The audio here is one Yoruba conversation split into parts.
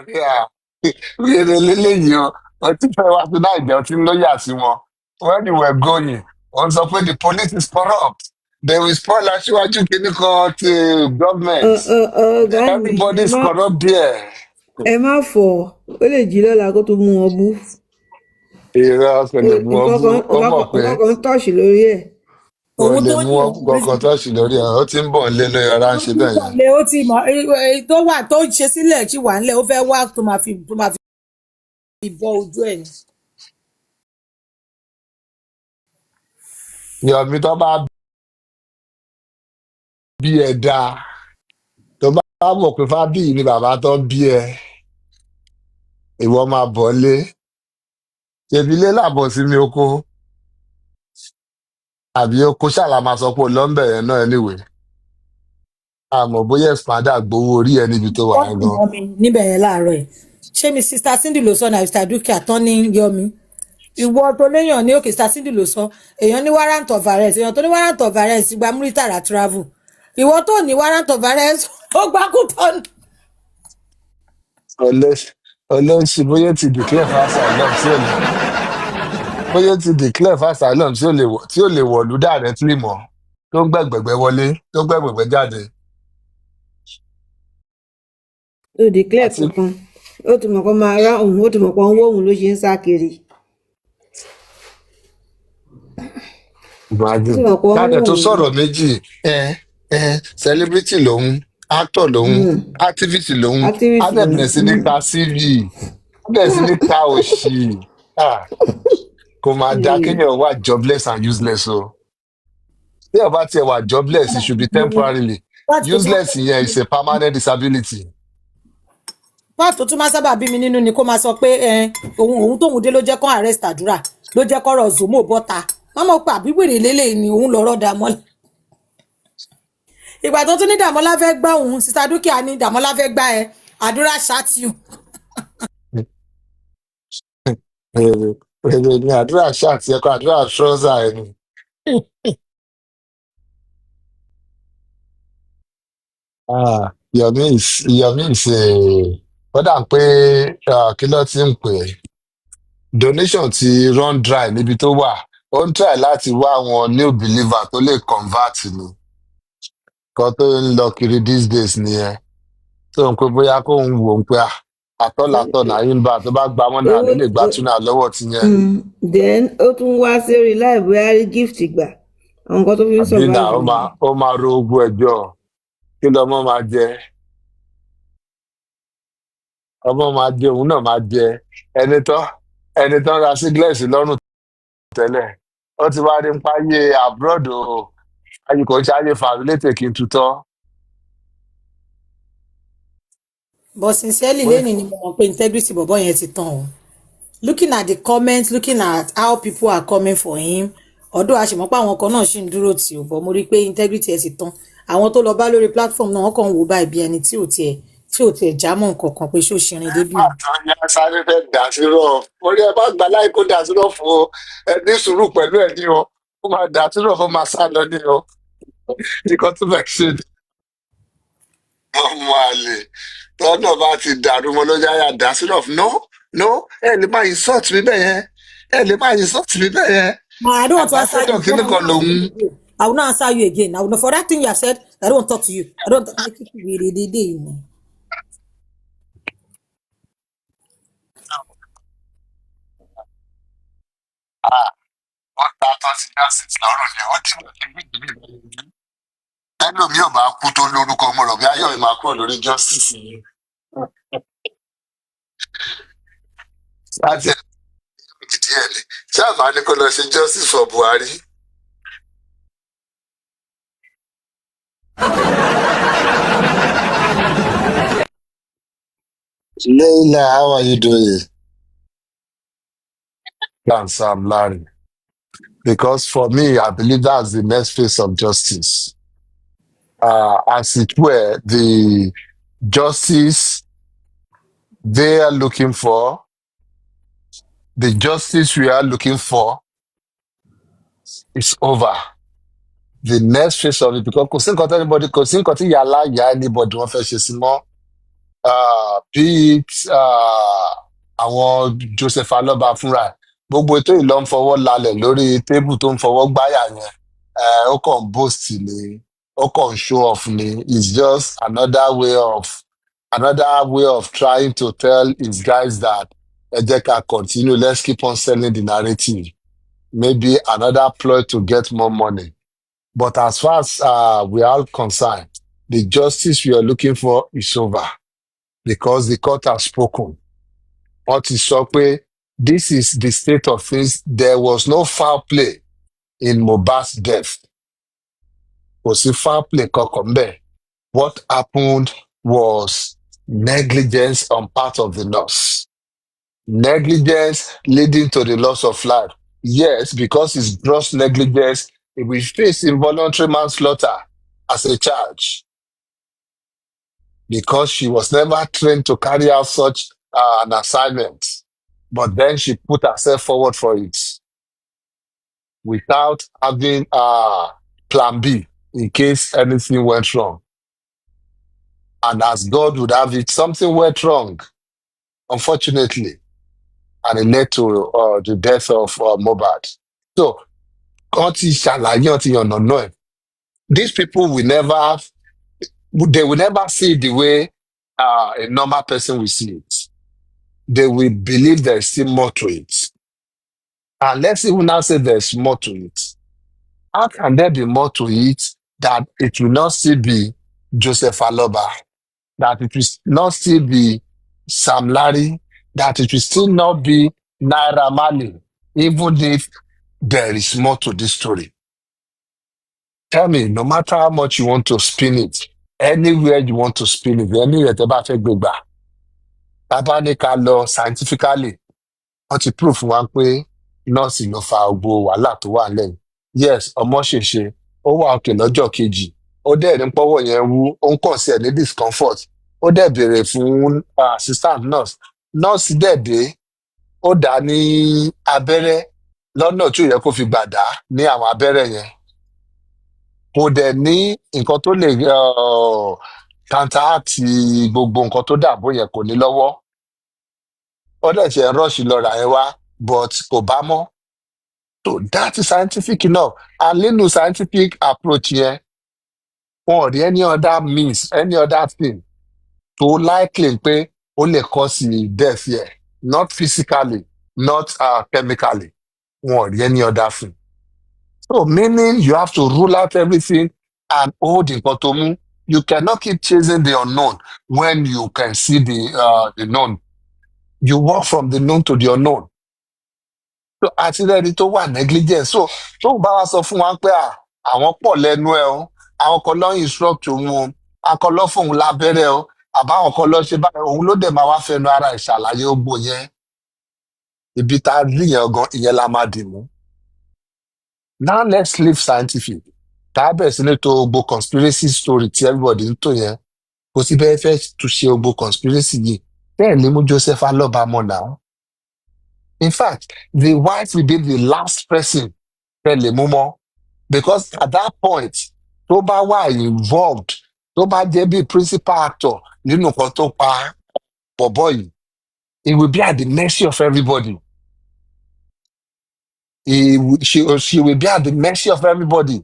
Yeah. Wíyẹn lélẹ́yìí o, ọtí fẹ́ wá sí náà ìjẹun tí ń lóyà sí wọn. When you were going, wọ́n sọ pé the police is corrupt. They will spoil aṣíwájú kìíní kan ti government. ọ̀gá mi Everybody is corrupt there. ẹ má fọ̀ ó lè jí lọ́la kó tó mú wọn bú Irọ́ kò lè mú ọ bú. Ó mọ̀ pé nǹkan kan ń tọ̀ṣì lórí ẹ̀. kò òun lè tó mú ní ọ òun kọ̀ọ̀kan tó ṣì lórí ẹ̀. Ó ti ń bọ̀ nílé lórí ara ń ó ṣe ti bẹ́ẹ̀ bọ̀ yẹn. lé ó ti mọ̀ tó wà tó ṣe sílẹ̀ tí wà ńlẹ̀ ó fẹ́ wá tó máa fi bọ́ ojú ẹ̀ ni. Yọ̀mí tó bá bí ẹ dáa, tó bá mọ̀ pé Fábíyì ni bàbá tó bí ẹ, ìwọ máa bọ̀ lé. Ṣèbí ilé làbọ̀ sí mi oko. Àbí oko ṣàlà máa sọ pé o lọ́ńbẹ̀ yẹn náà anyway. Àmọ́ bóyá expander gbowó orí ẹ níbi tó wà wọ́n yẹn sì gan. mọ́ mi níbẹ̀ yẹn láàárọ̀ ẹ̀ ṣé mi sista Cindy ló sọ náà Mr. Dúkìá tán ní yọmi ìwọ tó léèyàn ní òkè sista Cindy ló sọ èèyàn ní warrant of arrest èèyàn tó ní warrant of arrest gba Muritara travel ìwọ tó ní warrant of arrest ó gbá coupon. Olóṣì bóyá ti declare for asylum sí ò lè bóyá ti declare for asylum tí ò lè wọ̀lú directly mọ́ tó ń gbẹ̀gbẹ̀gbẹ̀ wọlé tó ń gbẹ̀gbẹ̀gbẹ̀ jáde. ó declare Àti kankan ó ti mọ̀ pé máa rá òun ó ti mọ̀ pé òun wó òun ló ṣe ń sá kiri ó ti imagine mọ̀ pé òun káàdẹ̀ wó tó òun. sọ̀rọ̀ méjì celebrity lòun, actor lòun, activist lòun, á Activist dẹ̀ lòun. bẹ̀rẹ̀ sí ní ka CV, á bẹ̀rẹ̀ sí ní ka òṣì. Ah, kò máa da kéèyàn wà jobless and useless o. Tí ẹ bá tiẹ̀ wà jobless, it should be temporarily. Part tó tún Useless yẹn is a permanent disability. máa sábà bí mi nínú ni kó máa sọ pé òun tóun dé ló jẹ́ kán arrest àdúrà ló jẹ́ kọ́rọ̀ zomo bọ́ta wọ́n mọ̀ pé àbíwèrè lélẹ̀ ni òun lọ́rọ̀ Dàmọ́lá ìgbà tó tún ní Dàmọ́lá fẹ́ gbá òun sista Dúkìá ní Dàmọ́lá fẹ́ gbá ẹ àdúrà ṣáàtìyù. Èrè ni àdúrà ṣáàtì ẹ̀kọ́ àdúrà ṣọ́ọ̀ṣà ẹ̀ ni. Yomi is ó dà pé kí ló ti ń pè é? Donation ti run dry níbi tó wà. Ó ń try láti wá àwọn new believer tó lè convert ni. Kan tó ń lọ kiri these days nìyẹn. Tó ń pé bóyá kó ń wò ó pé àtọ́làtọ̀ nàìjíríà tó bá gba mọ́nà ló lè gba túnà lọ́wọ́ ti yẹn. Then ó tún wá sórí láì bóyá rí gift gbà àwọn nǹkan tó fi ń Àbí nà survive. ó máa ro ogun ẹjọ́ kí lọmọ máa jẹ. Ọmọ máa jẹ òun náà máa jẹ ẹni tán ra sígílẹ̀sì lọ́rùn tẹ́lẹ̀. Ó ti wá rí ń páyé abroad o. Ayé kò ń ṣáyé fàmílétè kí n tutọ́. but sincerely lẹ́ni ni mo mọ̀ pé integrity bọ̀bọ̀ yẹn ti tán o looking at the comments looking at how people are coming for him ọ̀dọ̀ àṣemọ́ pé àwọn kan náà ṣì ń dúró tì ó bọ̀ mo rí i pé integrity ẹ̀ ti tán àwọn tó lọ bá lórí platform náà wọ́n kàn ń wò báyìí bí ẹni tí ò tiẹ̀ jámọ́ nǹkan kan pé ṣó ṣirin débi. Àtọ́yá sáré fẹ́ dà sí rọ̀. Orí ẹ bá gbà láì kó dà sí rọ̀ fún o. Ẹ ní sùúrù pẹ̀lú ẹ̀ ní o. Ó máa dà sí rọ̀ fún máa sá lọ ní o. Nǹkan tó fẹ́ ṣe ni. Ọmọ àlè tọ́nà bá ti dàrú mọ́ ló yáyà dà sí rọ̀ fún. No, ẹ lè máa insult mi bẹ́ẹ̀ yẹn. Ẹ lè máa insult mi bẹ́ẹ̀ yẹn. I don't want to answer Ambassador you. kìíní kan lòun. I will not answer you again. I will not, for that thing you have said, I don't want to talk to you. I don't I keep you really you know. Wọ́n ta tán sí justice lọ́rùn ni ó ti wà ní gbígbé. Ẹlòmíì ò bá kú tó lórúkọ ọmọ rẹ̀ bí Ayọ̀ máa kúrò lórí justice yìí. Láti ìdí ẹ̀ ni. Ṣé àbá ní kó lọ ṣe justice for Buhari? Leila, how are you doing? Thanks, Sam Larry. Because for me, I believe that's the next phase of justice. As it were, the justice they are looking for, the justice we are looking for is over. The next phase of it, because kò sí nǹkan tí anybody kò sí nǹkan tí yàrá ìyá anybody wọ́n fẹ́ ṣe sí mọ́. be it àwọn Joseph Aloba fúnra ẹ̀ gbogbo ètò yìí ló ń fọwọ́ lálẹ̀ lórí tébù tó ń fọwọ́ gbáyà yẹn ó kàn ń boast ni ó kàn ń show off ni it's just another way of trying to tell his guys that ẹ jẹ́ ká continue, let's keep on selling the narrative, maybe another ploy to get more money. But as far as we are concerned, the justice we are looking for is over because the court has spoken. Wọ́n ti sọ pé this is the state of things. There was no foul play in Mohbad's death. Kò sí foul play kankan bẹ́ẹ̀. What happened was negligence on part of the nurse. Negligence leading to the loss of life. Yes, because it's gross negligence, it will face involuntary manslaughter as a charge because she was never trained to carry out such an assignment. But then she put herself forward for it without having plan B in case anything went wrong. And as God would have it, something went wrong, unfortunately, and it led to the death of Mohbad. So, these people will never see the way a normal person will see it. They will believe there's still more to it. And let's even now say there's more to it. How can there be more to it that it will not still be Joseph Aloba, that it will not still be Sam Larry, that it will still not be Naira Marley, even if there is more to this story? Tell me, no matter how much you want to spin it, anywhere you want to spin it, anywhere tẹ́ bá fẹ́ gbé gbà, bàbá ní ká lọ scientifically, wọ́n ti proof wa pé nọ́ọ̀sì ló fa gbogbo wàhálà tó wà lẹ́yìn. Yes, ọmọ ṣèṣe, ó wà òkè lọ́jọ́ kejì, ó dẹ̀ ní pọ́wọ́ yẹn wú, ó ń kàn sí ẹ̀ ní discomfort, ó dẹ̀ béèrè fún assistant nurse. Nọ́ọ̀sì dẹ̀ dé, ó dà á ní abẹ́rẹ́ lọ́nà tí ò yẹ kó fi gbà dá ní àwọn abẹ́rẹ́ yẹn. Kò dẹ̀ ní nǹkan tó lè counteract gbogbo nǹkan tó dàbò yẹn kò ní lọ́wọ́. Ó dẹ̀ ṣe rush lọ rà yẹn wá, but kò bá mọ́. So that is scientific enough. And nínú scientific approach yẹn, wọn ò rí any other means, any other thing tó likely pé ó lè cause death yẹn. Not physically, not chemically. Wọn ò rí any other thing. So meaning you have to rule out everything and hold nǹkan tó mú. You cannot keep chasing the unknown when you can see the known. You walk from the known to the unknown. So àti rẹ́ni tó wà negligent. So tó bá wa sọ fún wa pé àwọn pọ̀ lẹ́nu ẹ̀ o, àwọn kan lọ́ instruct òun o, àwọn kan lọ́ fóun lábẹ́rẹ́ o, àbáwọn kan lọ́ ṣe báyìí, òun ló dẹ̀ máa wá fẹnu ara ẹ̀ ṣàlàyé ogbó yẹn. Ibi tá a rí yẹn gan, ìyẹn la máa dì mú. Now let's leave scientific. Tá a bẹ̀rẹ̀ sí ní to gbogbo conspiracy story tí everybody ń tò yẹn. Kò sí bẹ́ẹ̀ fẹ́ tún ṣe gbogbo conspiracy yìí. Bẹ́ẹ̀ ni mú Joseph Aloba mọ̀ náà. In fact, the wife will be the last person tẹ́ lè mú mọ́. Because at that point, tó bá wà involved, tó bá jẹ́ bí principal actor nínú nǹkan tó pa bọ̀bọ̀ yìí, he will be at the mercy of everybody. She will be at the mercy of everybody.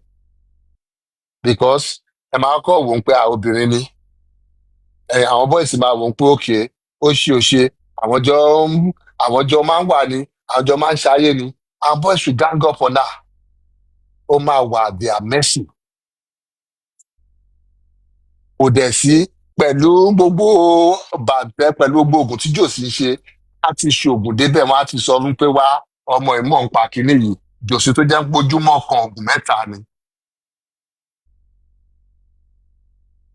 Because ẹ máa kọ́ wò ó pé àwọn obìnrin ni. Àwọn boys máa wò ó pé òkè ó ṣe àwọn jọ máa ń wà ní, àwọn jọ máa ń ṣayé ni. Our boys should gang up on her. Ó máa wà at their mercy. Kò dẹ̀ sí pẹ̀lú gbogbo bàbẹ́ pẹ̀lú gbogbo oògùn tí jòsí ń ṣe, á ti ṣe oògùn débẹ̀ wọ́n á ti sọ fún pé wá ọmọ ìmọ̀ ń pa kínní yìí. Jòsí tó jẹ́ ń pójúmọ́ kan oògùn mẹ́ta ni.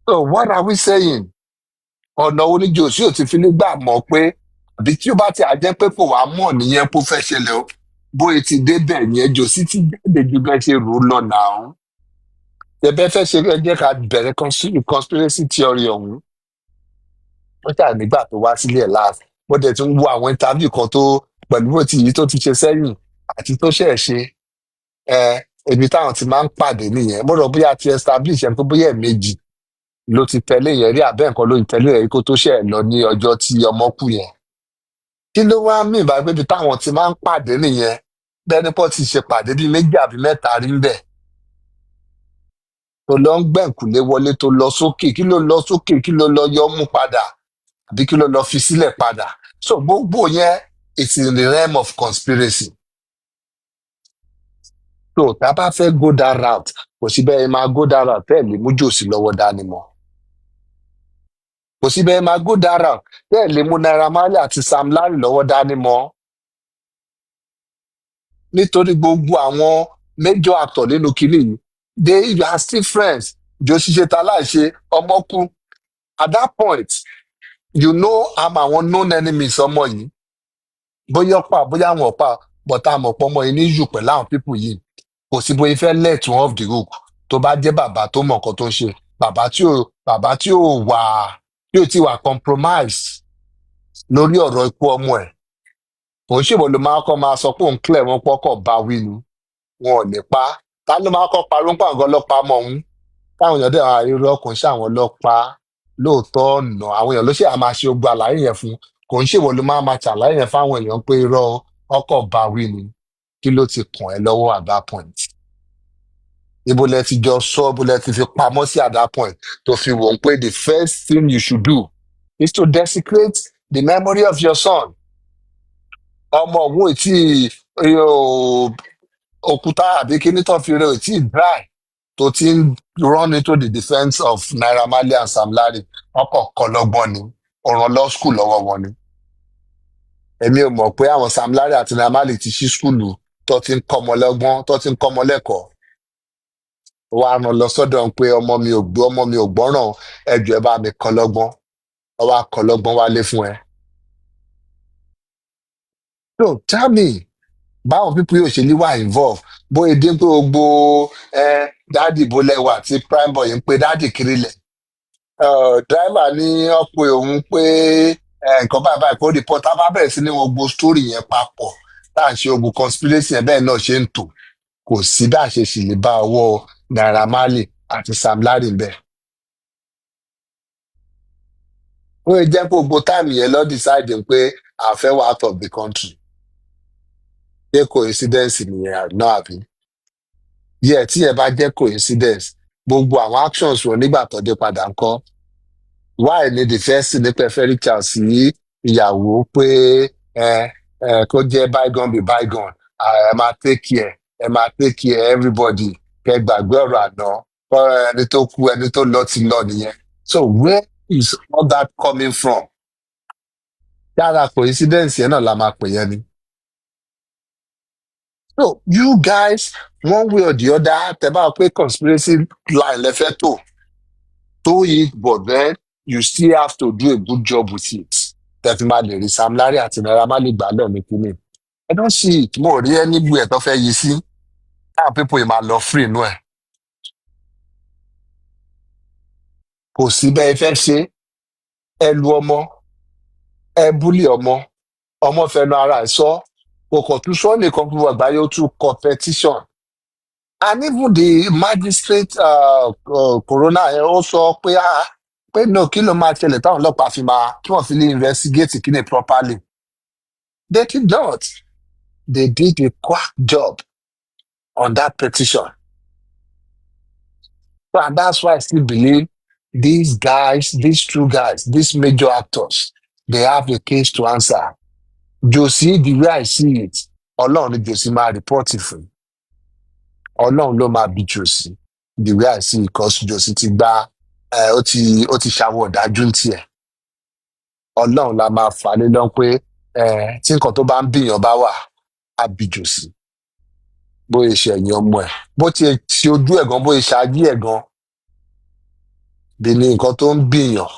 So what are we saying? Ọ̀nà wo ni Jòsí ò ti fi nígbà mọ̀ pé àbí tí ó bá ti àjẹ́ pé kò wá mọ̀ nìyẹn kó fẹ́ ṣẹlẹ̀ o. Bóyá ti débẹ̀ yẹn Jòsí ti jáde ju bẹ́ẹ̀ ṣe rò ó lọ náà. Ẹbẹ́ fẹ́ ṣe jẹ́ ká bẹ̀rẹ̀ conspiracy theory ọ̀hún. Wọ́n ṣáà nígbà tó wá sílé ẹ̀ láàfin. Mo dẹ̀ tún wo àwọn interview kan tó pẹ̀lú bó ti yìí tó ti ṣe sẹ́yìn àti tó ṣẹ̀ ṣe. Ibi táwọn ti máa ń pàdé nìyẹn. Mo rò bóyá ti establish ẹ̀ pé bóyá ẹ̀ẹ̀mejì ló ti tẹ̀lé yẹn rí àbẹ́ nǹkan ló ti tẹ̀lé yẹn rí kó tó ṣẹ̀ lọ ní ọjọ́ tí ọmọ kú yẹn. Kí ló wá mí ìbá pé ibi táwọn ti máa ń pàdé nìyẹn bẹ́ẹ̀ni pọ̀ ti ṣe pàdé bíi 2 àbí 3 rí ń bẹ̀. Tó lọ ń gbẹ̀ǹkùlé wọlé tó lọ sókè kí ló lọ sókè kí ló lọ yọ mú padà àbí kí ló lọ fi sílẹ̀ padà. So gbogbo yẹn it's in the realm of conspiracy. So tá a bá fẹ́ go that route kò sí bẹ́ẹ̀ máa go that route bẹ́ẹ̀ lè mú jòsí lọ́wọ́ dání mọ́. Kò sí bẹ́ẹ̀ máa go that route bẹ́ẹ̀ lè mú Naira Marley àti Sam Larry lọ́wọ́ dání mọ́. Nítorí gbogbo àwọn major actor nínú kinní yìí they are still friends. Josi ṣe ta láìṣe ọmọ kú. At that point you know àwọn known enemies ọmọ yìí bóyá ọ̀pá bóyá àwọn ọ̀pá but a mọ̀ pọ̀ ọmọ yìí ní jù pẹ̀lú àwọn people yìí. Kò sí bóyá fẹ́ let one off the hook tó bá jẹ́ bàbá tó mọ̀ nǹkan tó ń ṣe bàbá tí ò ti wà compromise lórí ọ̀rọ̀ ikú ọmọ ẹ̀. Kò ń ṣèwọ ló máa kọ́ máa sọ pé òun clear wọn pọ́kọ̀ bá wí ni wọn ò lè pa. Ta ló máa kọ́ parọ́ ń pàgọ́ ọlọ́pàá mọ́ òun táwọn èèyàn dẹ̀ wá irọ́ ọkùnrin sí àwọn ọlọ́pàá lóòótọ́ ọ̀nà àwọn èèyàn ló ṣe àmà ṣe ogun àlàyé yẹn fún. Kò ń ṣèwọ ló máa ṣàlàyé yẹn fáwọn èèyàn pé irọ́ ọkọ̀ bá wí ni kí ló ti kàn ẹ́ lọ́wọ́ at that point. Ibo lẹ ti jọ sọ ibo lẹ ti fi pamọ́ sí at that point tó fi wò ó pé the first thing you should do is to desecrate the memory of your son. Ọmọ òun tí òkúta àbí kíní tó fi rẹ ò tí dry tó ti ń run into the defence of Naira Marley and Sam Larry ọkọ̀ kọ́ lọ́gbọ́n ni ọ̀ràn law school lọ́wọ́ wọn ni. Èmi ò mọ̀ pé àwọn Sam Larry àti Naira Marley ti ṣí skúlù tó ti ń kọ́ ọmọ lọ́gbọ́n tó ti ń kọ́ ọmọ lẹ́kọ̀ọ́. Wàá ràn lọ sọ́dọ̀ pé ọmọ mi ò gbọ́ràn ẹjọ́ ẹ bá mi kọ́ lọ́gbọ́n ọwọ́ akọ́ lọ́gbọ́n wálé fún ẹ. So tell me báwọn pípọ̀ yóò ṣe ní wà involve bóyá dín pé gbogbo dáàdì bólẹ́wà tí prime boy ń pe dáàdì kiri lẹ̀. Driver ní ọ̀pọ̀ òun pé nǹkan báyìí kó report tá a bá bẹ̀rẹ̀ sí ní gbogbo story yẹn papọ̀ tá à ń ṣe ogun conspiracy yẹn bẹ́ẹ̀ náà ṣe ń tò kò sí bá a ṣe sì lè bá ọwọ́ Naira Marley àti Sam Larry ń bẹ̀. Ó lè jẹ́ pé gbogbo time yẹn lọ decide pé a fẹ́ wá out of the country. Ṣé coincidence nìyẹn náà àbí? Yẹ tí ẹ bá jẹ́ coincidence gbogbo àwọn actions wọn nígbà tó dé padà ń kọ́. Why ni the first thing nípa fẹ́ reach out sí ìyàwó pé kó jẹ́ bygone be bygone ẹ máa take care everybody kẹ gbàgbé ọ̀rọ̀ àná ẹni tó kú ẹni tó lọ ti lọ nìyẹn. So where is all that coming from? Yàrá coincidence yẹn náà la máa pè yẹn ni. So you guys one way or the other tẹ́ bá pé conspiracy line lẹ fẹ́ tó it but then you still have to do a good job with it. Tẹ́ fi máa lè rí Sam Larry àti Naira Marley gbà lọ ní kíní. I don't see it mo rí ẹni gbé ẹ̀ tó fẹ́ yí sí àwọn people yìí máa lọ free inú ẹ̀. Kò sí bẹ́ẹ̀ fẹ́ ṣe ẹ lu ọmọ ẹ búlì ọmọ fẹnu ara ẹ̀ sọ kò kàn tún sọ nìkan fún àgbáyé ó tún competition. And even the magistrate corona ó sọ pé no kí ló máa ṣẹlẹ̀ táwọn ọlọ́pàá fi máa kí wọ́n fi lè investigate kíni properly. They did not. They did a quack job on that petition. So, and that's why I still believe these two guys, these major actors, they have a case to answer. Josie, the way I see it, Ọlọ́run ni Josie máa report fún. Ọlọ́run ló máa bí Josie. The way I see it, because Josie ti gba ó ti ṣàwọ̀ ọ̀dájú ń tiẹ̀. Ọlọ́run la máa fà lé lọ́n pé tí nǹkan tó bá ń bìyàn bá wà á bí Josie. Bóyá ṣe ẹ̀yìn ọmọ ẹ̀ bó ti ṣe ojú ẹ̀ gan bóyá ṣáájú ẹ̀ gan bí ní nǹkan tó ń bìyàn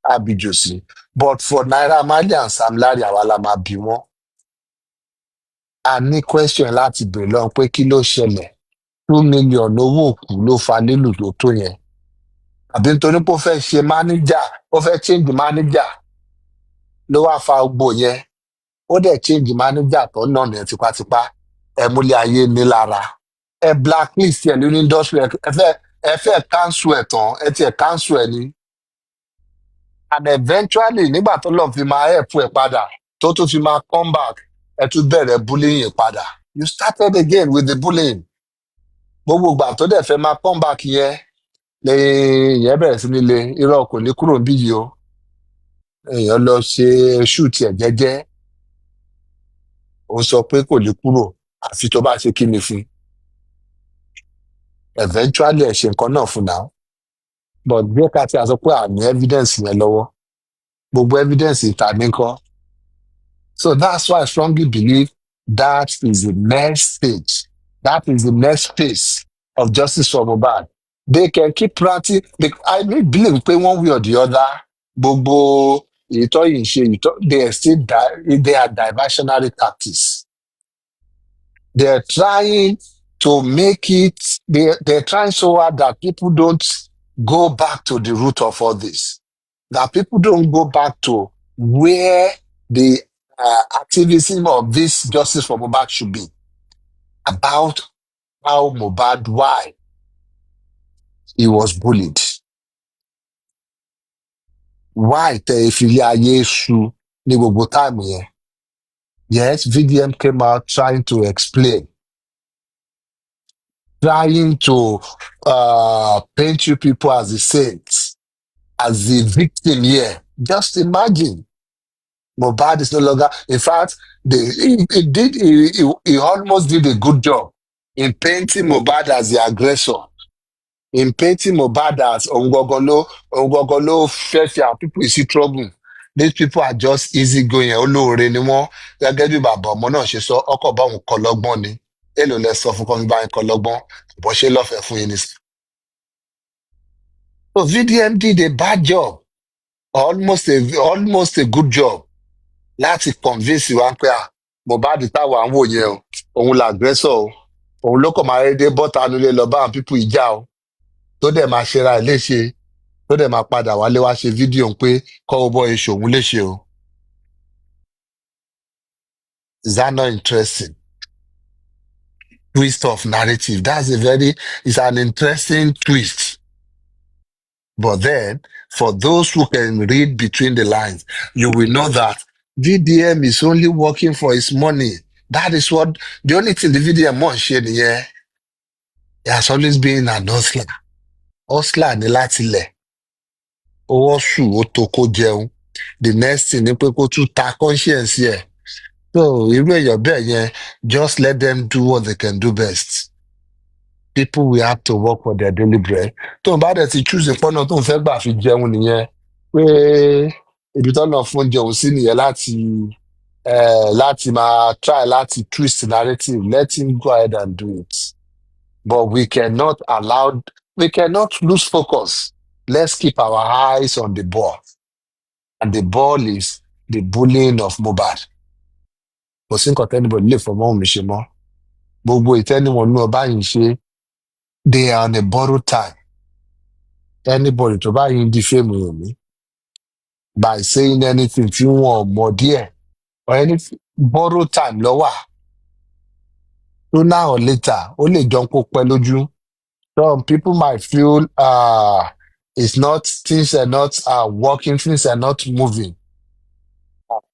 á bí Josie. But for Naira Marley and Sam Larry àwa la máa bí wọ́n. A ní question láti bèrè lọ́n pé kí ló ṣẹlẹ̀ 2 million owó òkú ló fa lílù tó yẹn. Àbí nítorí pé ó fẹ́ ṣe manager ó fẹ́ change manager ló wá fa gbogbo yẹn ó dẹ̀ change manager tó náà ní tipátipá ẹ múlẹ̀ ayé ní lára ẹ blacklist ẹ lórí industry ẹ ẹ fẹ́ cancel ẹ̀ tán ẹ tiẹ̀ cancel ẹ̀ ni and eventually nígbà tó lọ́n fi máa help ẹ̀ padà tó tún fi máa come back ẹ tún bẹ̀rẹ̀ bullying padà you started again with the bullying gbogbo ìgbà tó dẹ̀ fẹ́ máa come back yẹn lẹ́yìn ìyẹn bẹ̀rẹ̀ sí ní le irọ́ kò ní kúrò níbí yìí o èèyàn lọ ṣe shoot ẹ̀ jẹ́jẹ́ ó sọ pé kò ní kúrò àfi tó bá ṣe kí ni fún eventually ẹ̀ ṣe nǹkan náà fún náà but bí ká ti sọ pé àmì evidence yẹn lọ́wọ́ gbogbo evidence ìta ní kọ́ so that's why I strongly believe that is the next stage that is the next phase of justice for Mohbad they can keep practicing I really believe pé one way or the other gbogbo ìtọ́ yìí ṣe ìtọ́ they are diversionary tactics they are trying to make it they're trying so hard that people don't go back to the root of all this that people don't go back to where the activism of this justice for Mohbad should be about how Mohbad why he was bullied why tẹ ìfìlẹ̀ ayé ṣu ní gbogbo táìmù yẹn yes VDM came out trying to explain trying to paint you people as the saints as the victim here just imagine Mohbad is no longer in fact he almost did a good job in painting Mohbad as the aggressor in painting Mohbad as Ongogolo fẹ́ fi àwọn people sí trouble these people are just easy going olóore ni wọ́n gẹ́gẹ́ bí bàbá ọmọ náà ṣe sọ ọkọ̀ bá òun kọ́ lọ́gbọ́n ni èlò lẹ sọ fún kọ́mi bá ń kọ́ lọ́gbọ́n bó ṣe lọ́fẹ̀ẹ́ fún yín ni. So VDM did a bad job almost a good job láti convince wa pé Mohbad táwa ń wò yẹn o òun là aggressor o òun ló kàn máa rédé bọ́ta nílé lọ bá àwọn people ìjà o tó dẹ̀ máa ṣera ẹ̀ léṣe tó dẹ̀ máa padà wálé wá ṣe fídíò pé kọ́wọ́ bọ́ iṣu òun léṣe o. Is that not interesting? Twist of narrative. It's an interesting twist. But then, for those who can read between the lines, you will know that VDM is only working for his money. That is what, the only thing the VDM wants here, he has always been an hustler. Hustler ni láti lẹ̀. Owó ṣù ó tó kó jẹun. The next thing ni pé kó tún ta conscience yẹ. So, irú èèyàn bẹ́ẹ̀ yẹn, just let them do what they can do best. People will have to work for their daily bread. Tó ń bá dẹ̀ ti choose ìpọ́nà tó ń fẹ́ gbà fi jẹun nìyẹn. Pé ibi tó náà fún jẹun sí nìyẹn láti máa try láti twist narrative. Let him go ahead and do it. But we cannot lose focus. Let's keep our eyes on the ball. And the ball is the bullying of Mohbad. Kò sí nǹkan tẹ́nibọ̀dì lè fọmọ́ òun mi ṣe mọ́. Gbogbo ìtẹ́niwọ̀n ní ọba yìí ṣe, they are on a borrowed time. Anybody tó bá yìí di fame rẹ̀ mí by saying anything tí wọ́n mọ̀ díẹ̀ or anything borrowed time ló wà. Sooner or later, ó lè jọ kó pẹ́ lójú. Some people might feel things are not working, things are not moving.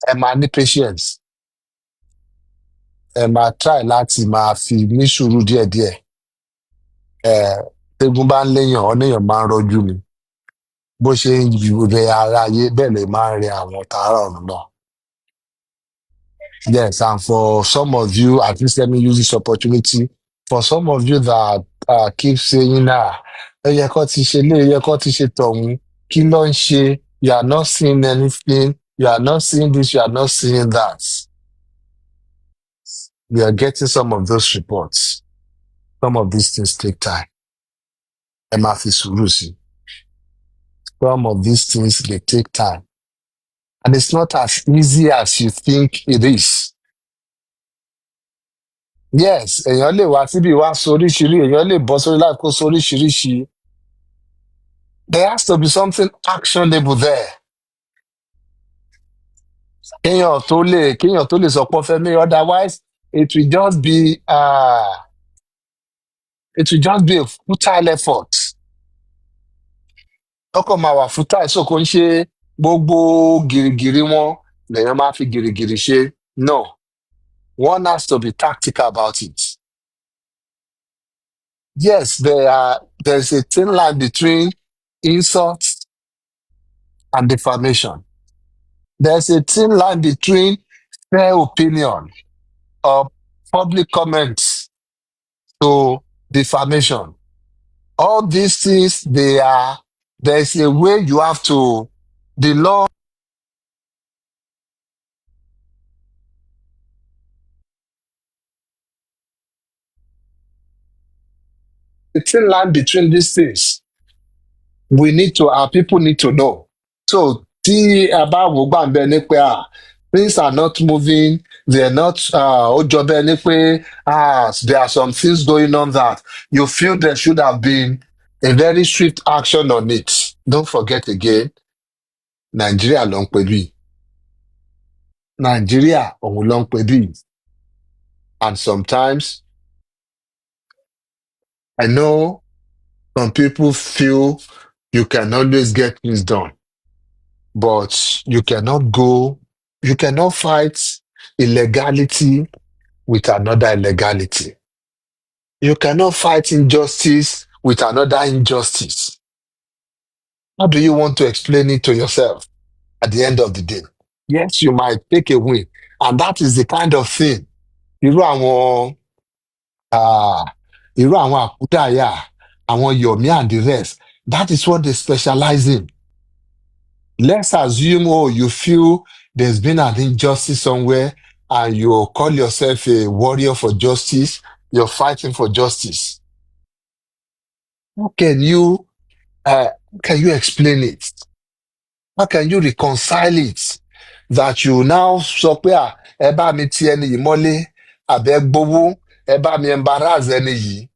Ẹ máa ní patience. Ẹ máa try láti máa fi ní sùúrù díẹ̀díẹ̀. Tẹ́gun bá ń léyàn, ọ̀nẹ́yàn máa ń rọ́jú ni. Bó ṣe ń rẹ ara ayé, bẹ́ẹ̀ lè máa ń rẹ àwọn tààrà ọ̀run náà. Yes, and for some of you, at least let me use this opportunity. For some of you that keep saying, ẹ yẹ kó ti ṣe lé, ẹ yẹ kó ti ṣe tọ̀hún, kí ló ń ṣe? You are not seeing anything, you are not seeing this, you are not seeing that. We are getting some of those reports. Some of these things take time. Ẹ máa fi sùúrù sí. Some of these things, they take time. And it's not as easy as you think it is. Yes, èèyàn lè wá síbi wá sóríṣiríṣi, èèyàn lè bọ́ sórí láti kó sóríṣiríṣi. There has to be something actionable there. Kéèyàn tó lè sọ pé ó fẹ́ mí, otherwise it will just be a futile effort. ọkọ̀ máa wà fún táì so kò ń ṣe gbogbo gìrìgìrì wọn lèèyàn máa fi gìrìgìrì ṣe. No, one has to be tactical about it. Yes, there's a thin line between insults and defamation. There's a thin line between fair opinion or public comments to defamation. All these things, there's a way you have to, the law, the thin line between these things, our people need to know. So, tí a bá wò gbàǹbẹ ní pé things are not moving, they're not, ó jọ bẹ́ẹ̀ ni pé there are some things going on that you feel there should have been a very swift action on it. Don't forget again, Nigeria ló ń pè bí. Nigeria òun ló ń pè bí. And sometimes, I know some people feel you can always get things done, but you cannot fight illegality with another illegality. You cannot fight injustice with another injustice. How do you want to explain it to yourself at the end of the day? Yes, you might take a win, and that is the kind of thing. Irú àwọn àkúdàáyà, àwọn Yomi and the rest, that is what they specialize in. Let's assume, you feel there's been an injustice somewhere and you call yourself a warrior for justice, you're fighting for justice. How can you explain it? How can you reconcile it? That you now sọ pé ẹ bá mi ti ẹni yìí mọ́lé, àbẹ́ gbowó, ẹ bá mi embarrass ẹni yìí,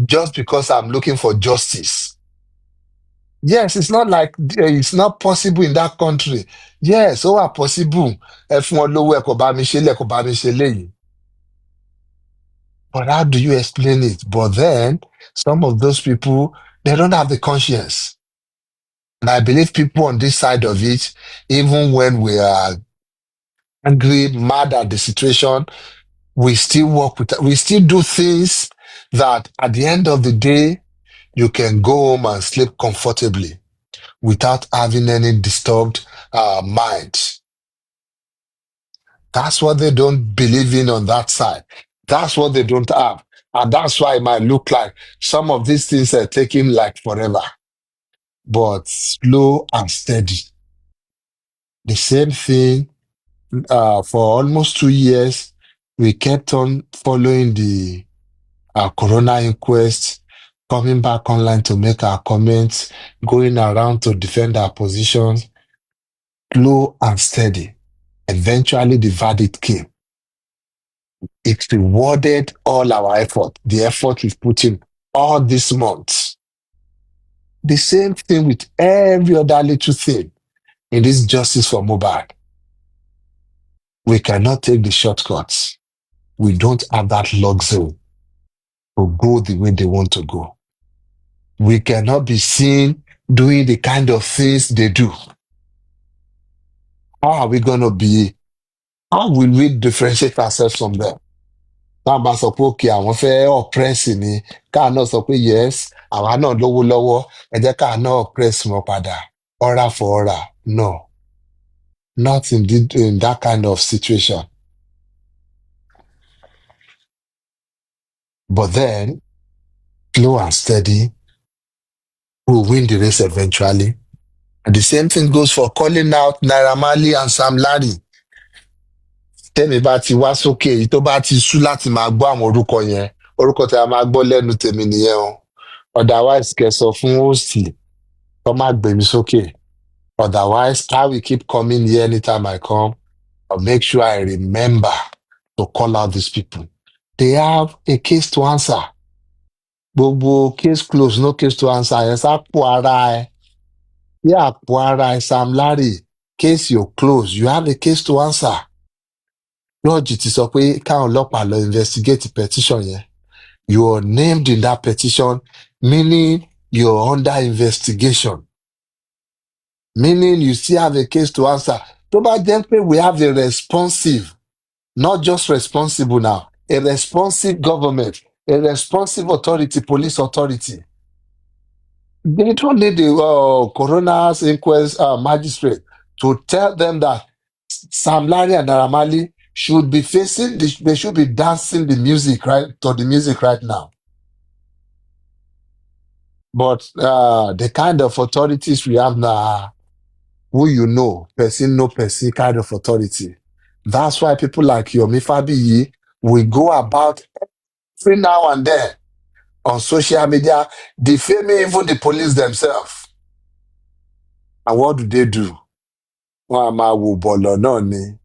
just because I'm looking for justice. Yes, it's not like it's not possible in that country. Yes, ó wà possible. Ẹ fún wọn lówó, ẹ kò bá mi ṣe lé, ẹ kò bá mi ṣe léyìí. But how do you explain it? But then, some of those people, they don't have the conscience. And I believe people on this side of it, even when we are angry, mad at the situation, we still do things that at the end of the day, you can go home and sleep comfortably without having any disturbed mind. That's what they don't believe in on that side. That's what they don't have. And that's why it might look like some of these things are taking like forever, but slow and steady. The same thing for almost 2 years, we kept on following the corona inquest, coming back online to make our comments, going around to defend our positions, slow and steady. Eventually, the verdict came. It rewarded all our effort, the effort we've put in all these months. The same thing with every other little thing in this justice for Mohbad. We cannot take the shortcuts. We don't have that luxury to go the way they want to go. We cannot be seen doing the kind of things they do. How will we differentiate ourselves from them? Táwọn bá sọ pé òkè àwọn fẹ́ oppress ni, káà náà sọ pé yes, àwa náà lówó lọ́wọ́, ẹ jẹ́ káà náà oppress wọn padà. Ọ̀rà for ọ̀rà. No. Not in that kind of situation. But then, slow and steady, we'll win the race eventually. And the same thing goes for calling out Naira Marley and Sam Larry. Tẹ́mi bá ti wá sókè, èyí tó bá ti sú láti máa gbọ́ àwọn orúkọ yẹn, orúkọ tí a máa gbọ́ lẹ́nu tèmi nìyẹn o. Otherwise, kẹ́ sọ fún host kó má gbé mi sókè. Otherwise, I will keep coming here anytime I come. I'll make sure I remember to call out these people. They have a case to answer. Gbogbo case closed, no case to answer. Yẹn sá pò ara ẹ. Yeah, pò ara ẹ, Sam Larry. Case you close, you have a case to answer. Lọ́ọ̀jì ti sọ pé káwọn ọlọ́pàá lọ investigate petition yẹn. You are named in that petition, meaning you're under investigation. meaning you still have a case to answer. Tó bá jẹ́ pé we have a responsive, not just responsible now, a responsive government, a responsive authority, police authority. They don't need the coroner's inquest magistrate to tell them that Sam Larry and Naira Marley should be facing, they should be dancing the music right to the music right now. But the kind of authorities we have now, who you know, person no person kind of authority. That's why people like Yomi Fabiyi will go about every now and then on social media, defaming even the police themselves. And what do? Wọ́n á máa wò bọ̀lọ̀ náà ni.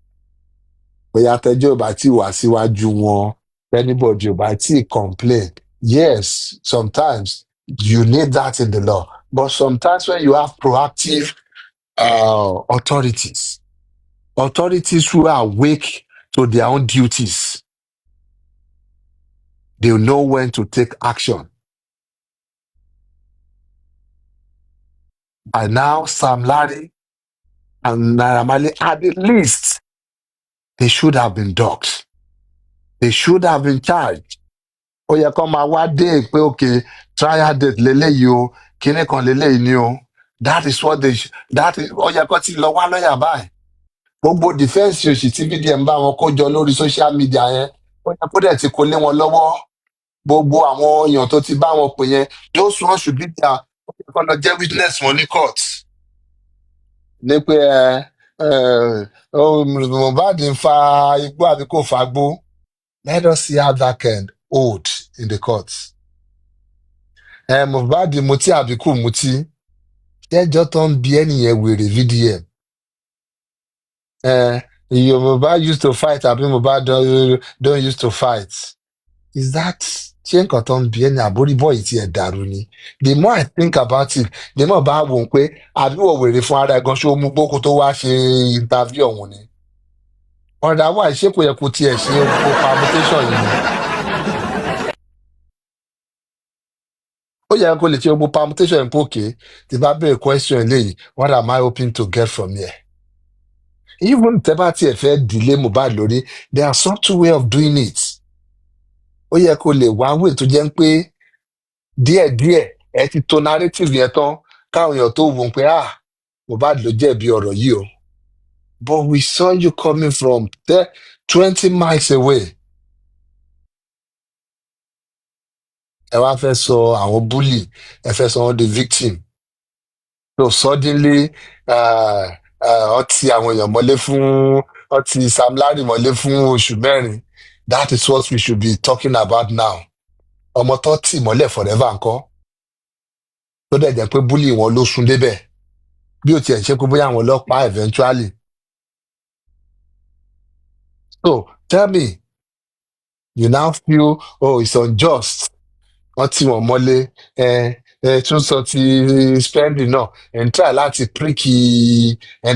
Bóyá tẹ́jọ́ ò bá tí wá síwájú wọn, anybody ò bá tí complain. Yes, sometimes you need that in the law. But sometimes when you have proactive authorities who are awake to their own duties, they know when to take action. And now Sam Larry and Naira Marley, at the least, they should have been docked. They should have been charged. Ó yẹ kó máa wá dé pé okay, trial date leléyìí o, kíní kan leléyìí ni o. That is what they ó yẹ kó ti lọ wá lọ́yà báyìí. Gbogbo defense òsì tí VDM bá wọn kó jọ lórí social media yẹn, ó yẹ kó dẹ̀ ti kó lé wọn lọ́wọ́. Gbogbo àwọn èèyàn tó ti bá wọn pè yẹn, those ones should be there. Ó yẹ kó lọ jẹ́ witness wọn ní court. Ní pé Mohbad ń fa igbó àbí kò fa gbó. Let us see how that can hold in the courts. Mohbad mutí àbí kò mutí. Jẹ́jọ́ tó ń bi ẹnìyẹn wèrè VDM. Your Mohbad used to fight àbí Mohbad don't used to fight. Is that ṣé nǹkan tó ń bi ẹni àbórí bọ́ọ̀yì tí ẹ̀ dàrú ni? The more I think about it, the more bá wò ó pé àbí wọ̀ wèrè fún ara ẹ̀ gan ṣó mú gbókò tó wá ṣe interview ọ̀hún ni. Ọ̀dà wà ṣé kò yẹ kó tiẹ̀ ṣe permutation yìí ni? Ó yẹ kó lè ṣe gbogbo permutation yìí pé òkè tí bá béèrè question eléyìí, what am I hoping to get from here? Even tẹ́ bá tiẹ̀ fẹ́ delay Mohbad lórí, there are subtle way of doing it. Ó yẹ kó lè wá wé tó jẹ́ pé díẹ̀díẹ̀ ẹ ti to narrative yẹn tán káwọn èèyàn tó wò ó pé Mohbad ló jẹ̀bi ọ̀rọ̀ yìí o. But we saw you coming from 20 miles away. Ẹ wá fẹ́ sọ àwọn bully, ẹ fẹ́ sọ wọn the victim. So suddenly, ọtí àwọn èèyàn mọ́lé fún ọtí Sam Larry mọ́lé fún oṣù mẹ́rin. That is what we should be talking about now. Ọmọ tó tì mọ́lẹ̀ forever ńkọ́. Tó dẹ̀ jẹ́ pé bully wọn ló sún débẹ̀. Bí ó tiẹ̀ ṣe pé bóyá àwọn ọlọ́pàá eventually. So tell me, you now feel, it's unjust. Wọ́n tì wọ́n mọ́lé. Tún sọ ti spending náà. Ẹ̀ ń try láti ẹ̀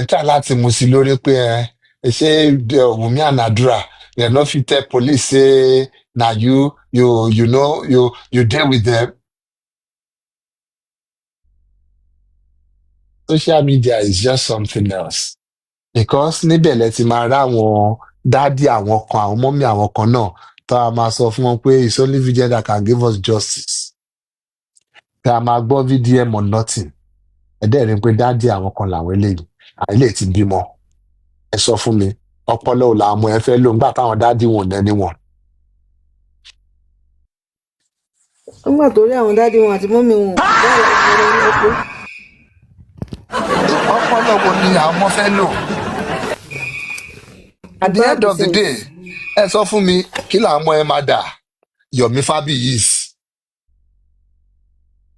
ń try láti mú sí lórí pé ṣé Wunmi and Adura, they no fit tell police say na you know you deal with them. Social media is just something else. Because níbẹ̀ lẹ ti máa rá àwọn dádì àwọn kan, àwọn mọ́mí àwọn kan náà tá a máa sọ fún wọn pé it's only VDM that can give us justice. Tá a máa gbọ́ VDM or nothing. Ẹ̀dẹ́ rí pé dádì àwọn kan làwọn eléyìí. Àwọn eléyìí ti bímọ. Ẹ sọ fún mi, ọpọlọ ò làwọn ọmọ ẹ fẹ́ lò nígbà táwọn dádì wọn lẹ́ni wọn. Nígbà tó rí àwọn dádì wọn àti mọ́mì wọn báwo ni wọ́n lọ pé. Ọpọlọ wo ni àwọn ọmọ fẹ́ lò? At the end of the day, ẹ sọ fún mi kí làwọn ọmọ ẹ máa dà? Yomi Fabiyi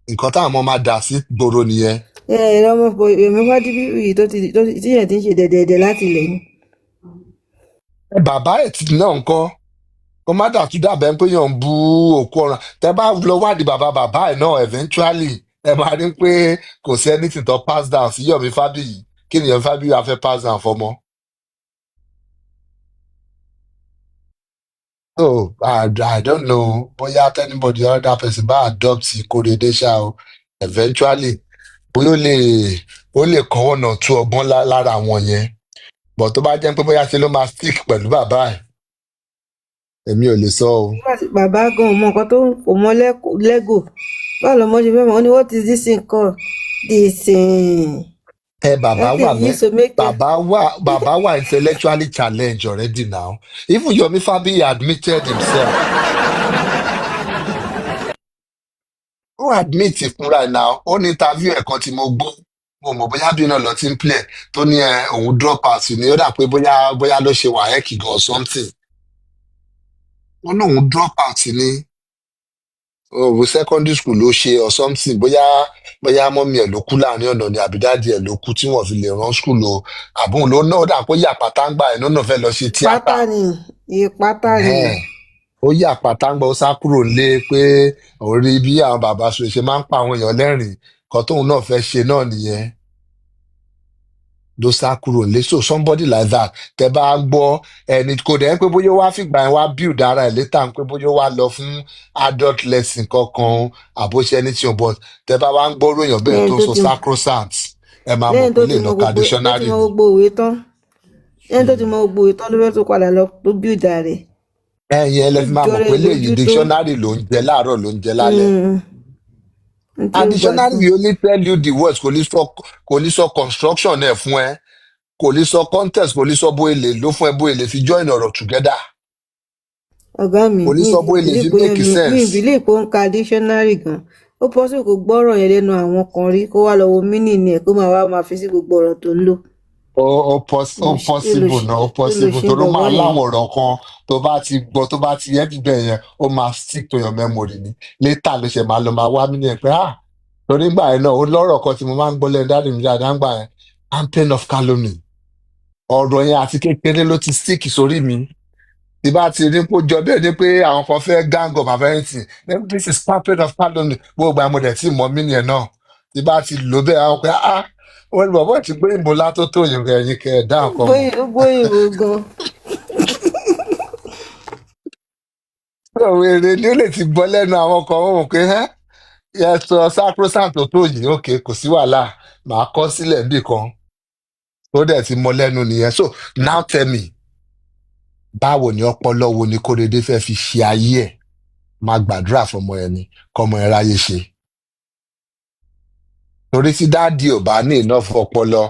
nǹkan táwọn ọmọ máa dà sí gbòòrò nìyẹn. Ọmọ Yomi Fabiyi tí yẹn ti ń ṣe dẹ̀dẹ̀dẹ̀ láti ilẹ̀ ni. Bàbá ẹ̀ ti náà ńkọ́? Kó má dà tún dàbẹ̀ pé yàn ń bú òkú ọ̀ràn. Tẹ́ bá lọ wádìí bàbá ẹ̀ náà eventually ẹ máa rí pé kò sí anything tó pass down sí Yomi Fabiyi. Kí ni Yomi Fabiyi wá fẹ́ pass down fọmọ? So I don't know bóyá anybody other person bá adopt Kóredé ṣá o eventually bóyá ó lè kọ́ ọ̀nà tú ọgbọ́n lára àwọn yẹn but tó bá jẹ́ pé bóyá ṣe ló máa stick pẹ̀lú bàbá ẹ̀ èmi ò lè sọ o. nígbà tí bàbá gan ò mọ nǹkan tó kò mọ lẹ́gò báwo lọmọ ṣe fẹ́ mọ̀ ó ní what is this thing called this thing. Bàbá Okay, wà you so make a bàbá wà intellectually challenged already now. Even Yomi Fabiyi admitted himself. Ó admit fúnra ẹ̀ now. Ó ní interview ẹ̀kan tí mo gbọ́. Mo mọ̀ bóyá bí náà lọ ti ń play tó ní òun drop out ni ó dà pé bóyá ló ṣe wàhẹ́kì gan or something. Wọ́n ní òun drop out ni. Òwò secondary school ló ṣe or something bóyá mọ́mí ẹ̀ ló kú láàrin ọ̀nà ni àbí dáàdi ẹ̀ ló kú tí wọ́n fi lè rán school o àbóhùn ló náà dà pé yà pátángbà ẹ̀ náà fẹ́ lọ ṣe tíátà ìpátá ni. ó yà pátángbà ó sá kúrò nílé pé orí bí àwọn bàbá ṣe máa ń pa àwọn èèyàn lẹ́rìn kan tóun náà fẹ́ ṣe náà nìyẹn ló sá kúrò nílé so somebody like that tẹ bá gbọ́ ẹni kò dẹ̀ ń pé bóyá wá fìgbà yẹn wá build ara ẹ̀ létà ń pé bóyá wá lọ fún adult lesson kankan àbóṣe anything but tẹ bá wá ń gbọ́ ròyìn bẹ́ẹ̀ tó so sacrosanct ẹ máa mọ̀ pé lè lọ ka dictionary lẹ́yìn tó ti mọ gbogbo òwe tán lẹ́yìn tó ti mọ gbogbo òwe tán ló fẹ́ tó padà lọ tó build ara rẹ̀. ẹ̀yin ẹ lè fi máa mọ̀ pé léyìí dictionary ló ń jẹ láàárọ̀ ló ń jẹ lálẹ́. And dictionary will only tell you the words kò ní sọ construction ẹ̀ fún ẹ kò ní sọ context kò ní sọ bó èlé ló fún ẹ bó èlé fi join ọ̀rọ̀ together. ọ̀gá mi kò ní sọ bó èlé fi make sense. mi ìbílẹ̀ ìpò ń ka dictionary gan ó possible kó gbọ́rọ̀ yẹn lẹ́nu àwọn kan rí kó wá lọ wo meaning ẹ̀ kó máa fi sí gbogbo ọ̀rọ̀ tó ń lò. ó possible náà ó possible tó ló máa láwọn ọ̀rọ̀ kan tó bá ti gbọ́ tó bá ti yẹ bíbẹ̀ yẹn ó máa stick to your memory ni later ló ṣe máa lọ máa wá mí ní ẹ pé torí gbà yẹn náà ó lọ́rọ̀ kan tí mo máa ń gbọ́ lẹ́nu dáàdì mi dáadáa ń gbà yẹn campaign of calumny ọ̀rọ̀ yẹn àti kékeré ló ti stick sórí mi tí bá ti rí kó jọ bẹ́ẹ̀ ni pé àwọn kan fẹ́ gang up àfẹ́yìntì this is campaign of calumny gbogbo àmọ́ dẹ̀ tí mọ̀ mí nìyẹn náà tí bá ti lò bẹ́ẹ̀ àwọn pé wọ́n ní bàbá ti gbé ìbò látó yìí rẹ̀ yín kẹ́ ẹ̀ dá nǹkan mọ̀. gbóyìnbó gan. òwe èrè ni ó lè ti gbọ́ lẹ́nu àwọn kan wọ́n mọ̀ pé ẹ sọ sacrosanct tó yìí òkè kò sí wàhálà màá kọ́ sílẹ̀ níbì kan tó dẹ̀ ti mọ lẹ́nu nìyẹn so now tell me báwo ni ọpọlọ wo ni Kóredé fẹ́ fi ṣe ayé ẹ̀ máa gbàdúrà fọmọ ẹ ni kọmọ ẹ ráyè ṣe torí tí dáàdi ò bá ní enough ọpọlọ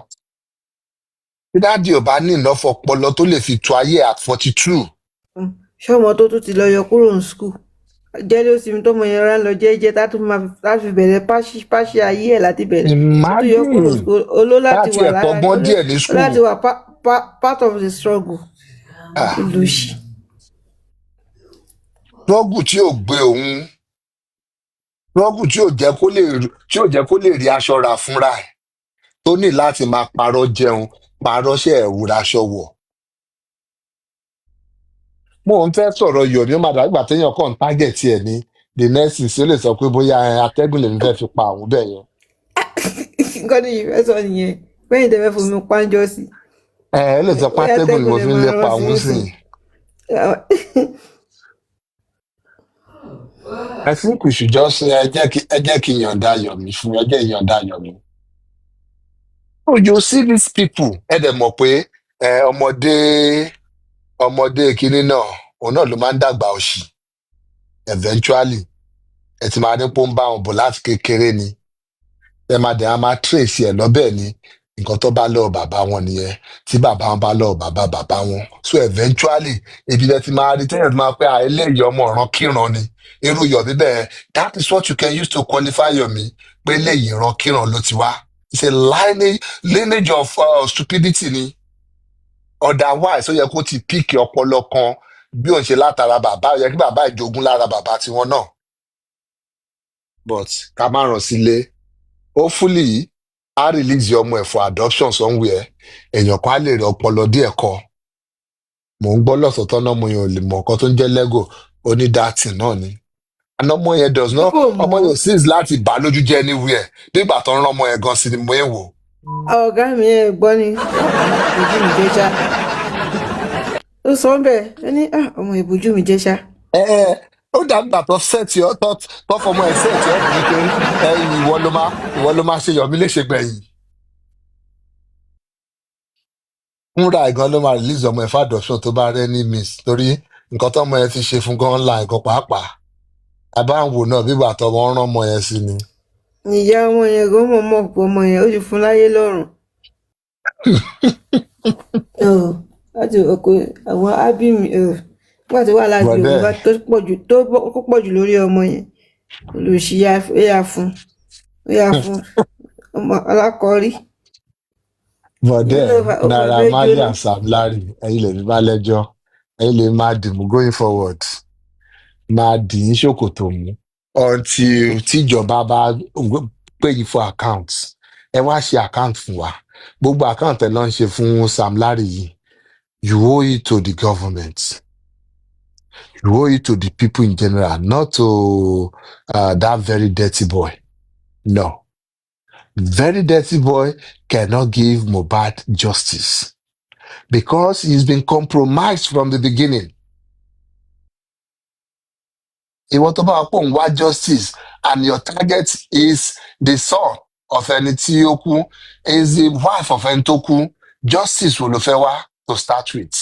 tí dáàdi ò bá ní enough ọpọlọ tó lè fi tu ayé at 42. ṣọmọ tó tún ti lọ yọ kúrò ní school jẹ́lé ó sinmi tó mọ yẹn rán lọ jẹ́jẹ́ tá fi bẹ̀rẹ̀ páṣí ayé ẹ̀ láti bẹ̀rẹ̀ tó yọ kúrò ní school oló láti wà láti wà part of the struggle. lùsì. struggle tí ò gbé òun struggle tí ò jẹ́ kó lè rí aṣọ rà fúnra ẹ̀ tó ní láti máa parọ́ jẹun parọ́ ṣe ẹ̀wù raṣọ wọ̀. mo ń fẹ́ sọ̀rọ̀ Yomi ó máa dàgbà téèyàn kàn ń tágẹ̀tì ẹ̀ ní the next thing ó lè sọ pé bóyá atẹ́gùn lèmi fẹ́ fi pa àwọn bẹ́ẹ̀ yẹn. nǹkan ní ìfẹ́ sọ nìyẹn bẹ́ẹ̀ tẹ́ fẹ́ fomi pánjọ́ sí. ó lè sọ pé atẹ́gùn ni mo fi ń lépa àwọn sí i. I think we should just ẹ jẹ́ kí yọ̀ǹda Yomi fún ẹ jẹ́ yọ̀ǹda Yomi. Oh, you see these people ẹ dẹ̀ mọ̀ pé ọmọdé kínní náà òun náà ló máa ń dàgbà òṣì eventually ẹ ti máa ní pé ó ń bá wọn bọ̀ láti kékeré ni ẹ máa dẹ̀ á máa trace ẹ̀ lọ́bẹ̀ ni nǹkan tó bá lọ́ọ̀ bàbá wọn nìyẹn tí bàbá wọn bá lọ́ọ̀ bàbá wọn so eventually ibi tẹ́ ti máa rí tẹ́yẹ̀ tó máa pẹ́ eléyìí ọmọ ọ̀ràn kíran ni irú Yomi bẹ́ẹ̀ that is what you can use to qualify Yomi pé eléyìí ìran kíran ló ti wá it's a lineage of stupidity ni otherwise ó yẹ kó ti píìkì ọpọlọ kan bí òun ṣe látara bàbá ó yẹ kí bàbá ìjogún lára bàbá tiwọn náà but ká má ràn sílé hopefully á release ọmọ ẹ̀ for adoption somewhere èèyàn kan á lè rí ọpọlọ díẹ̀ kọ mò ń gbọ́ lọ́sọ̀tọ́ náà mo yàn ò lè mọ̀ nǹkan tó ń jẹ́ lego onídàtì náà ni àná ọmọ yẹn does not ọmọ yẹn ò seize láti bà lójú jẹ́ anywhere nígbà tó ń rán ọmọ yẹn gan sí ni mo ń wò. ọ̀gá mi ẹ̀ gbọ́ ni ojú mi dé já ó sọ bẹ́ẹ̀ ẹ ní ọmọ ìbojú mi jẹ́ ṣá. Ó dàgbà tó sẹ́ẹ̀tì ọ́ tó fọmọ ẹ̀ sẹ́ẹ̀tì ọ́ wípé ìwọ ló máa ṣe yọ̀mí léṣe gbẹ̀yìn. Fúnra ẹ̀ gan ló máa release ọmọ ẹ̀ fàdọ̀ṣọ́ tó bá rẹ́ ní miss torí nǹkan tọ́mọ ẹ̀ ti ṣe fún gan ńlá nǹkan pàápàá. Àbá ń wò náà bí bàtọ̀ wọn rán ọmọ yẹn sí ni. ìyá ọmọ yẹn gan mọ̀ pọ̀ ọmọ yẹn ó sì fún láyé lọ́rùn. láti ọkọ àwọn ábímì nígbà tí wàhálà di òun bá tó pọ̀ jù lórí ọmọ yẹn olùsíyà ó yà fún ọmọ alákọ̀ọ́rí. Bọ̀dẹ̀ Naira Marley and Sam Larry ẹ̀yin lè fi bá lẹ́jọ́ ẹ̀yin lè máa dìmú going forward máa dì í ṣòkòtò mú until tíjọba bá pè yín for account ẹ wá ṣe account fún wa gbogbo account ẹ náà ń ṣe fún Sam Larry yìí you owe it to the government you owe it to the people in general not to that very dirty boy no. Very dirty boy cannot give Mohbad justice because he's been compromised from the beginning. Ìwọ tó bá wà pọ̀ ń wá justice and your target is the son of ẹni tí ó kú is the wife of ẹni tó kú justice wo ló fẹ́ wá to start with.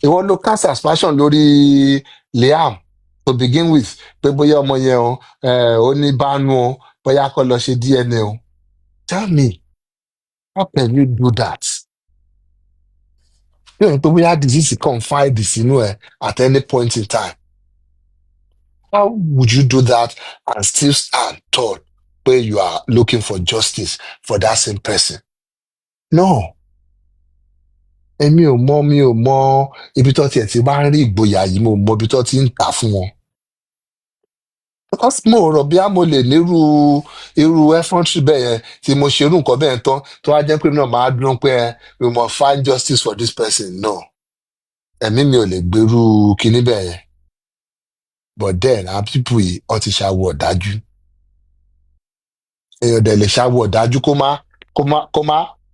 Ìwọ ló cast aspersion lórí Liam to begin with pé bóyá ọmọ yẹn ó ní bánú o bóyá kó lọ ṣe DNA o. Tell me, how can you do that? You know, people have disease confide this at any point in time. How would you do that and still stand tall where you are looking for justice for that same person? No. Mi ò mọ ibi tó tiẹ̀ ti bá ń rí ìgboyà yìí mo mọ ibi tó ti ń tà fún wọn. Because mo rò bí a mo lè nírú effrontery bẹ́ẹ̀ yẹn tí mo ṣerú nǹkan bẹ́ẹ̀ tán tó wá jẹ́ pé náà máa dúró pé we must find justice for this person. No. Ẹ̀mí mi ò lè gbèrú kinní bẹ́ẹ̀ yẹn. But then our people yìí wọ́n ti ṣàwọ̀ ọ̀dájú. Èèyàn dẹ̀ lè ṣàwọ̀ ọ̀dájú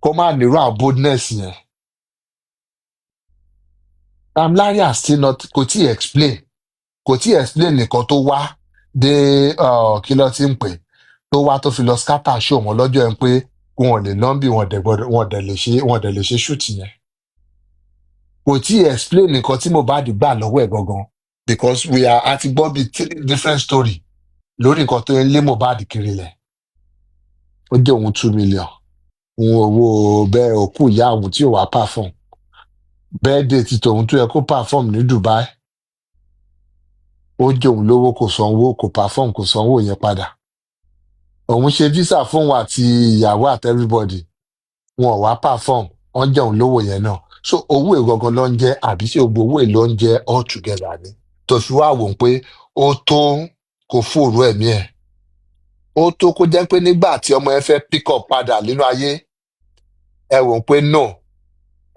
kó má nírú àwọn boldness yẹn. Sam Larry has still not kò tí explain nìkan tó wá dé kí ló ti ń pè tó wá tó fi lọ scatter show wọn lọ́jọ́ yẹn pé wọn ò lè lọ́ńbì wọn dẹ̀ lè ṣe shoot yẹn. Kò tí explain nǹkan tí Mohbad gbà lọ́wọ́ ẹ̀ gangan because we are àti gbọ́ bíi three different story lórí nǹkan tó ń lé Mohbad kiri lẹ̀. Ó jẹ́ òun 2 million òun owó bẹ́ẹ̀ òkú ìyá òun tí ò wá perform birthday ti tòun tó yẹ kó perform ní Dubai ó jẹ́ òun lówó kò sanwó kò perform kò sanwó yẹn padà òun ṣe visa fún wa àti ìyàwó àti everybody wọn ò wá perform wọ́n jẹ́ òun lówó yẹn náà so owó ìgangan ló ń jẹ́ àbí ṣé gbogbo owó èlò ń jẹ́ all together ni tó fi wá wò ó pé ó tó kó fòrò ẹ̀mí ẹ̀ ó tó kó jẹ́ pé nígbà tí ọmọ yẹn fẹ́ pick up padà nínú ayé ẹ wò ó pé no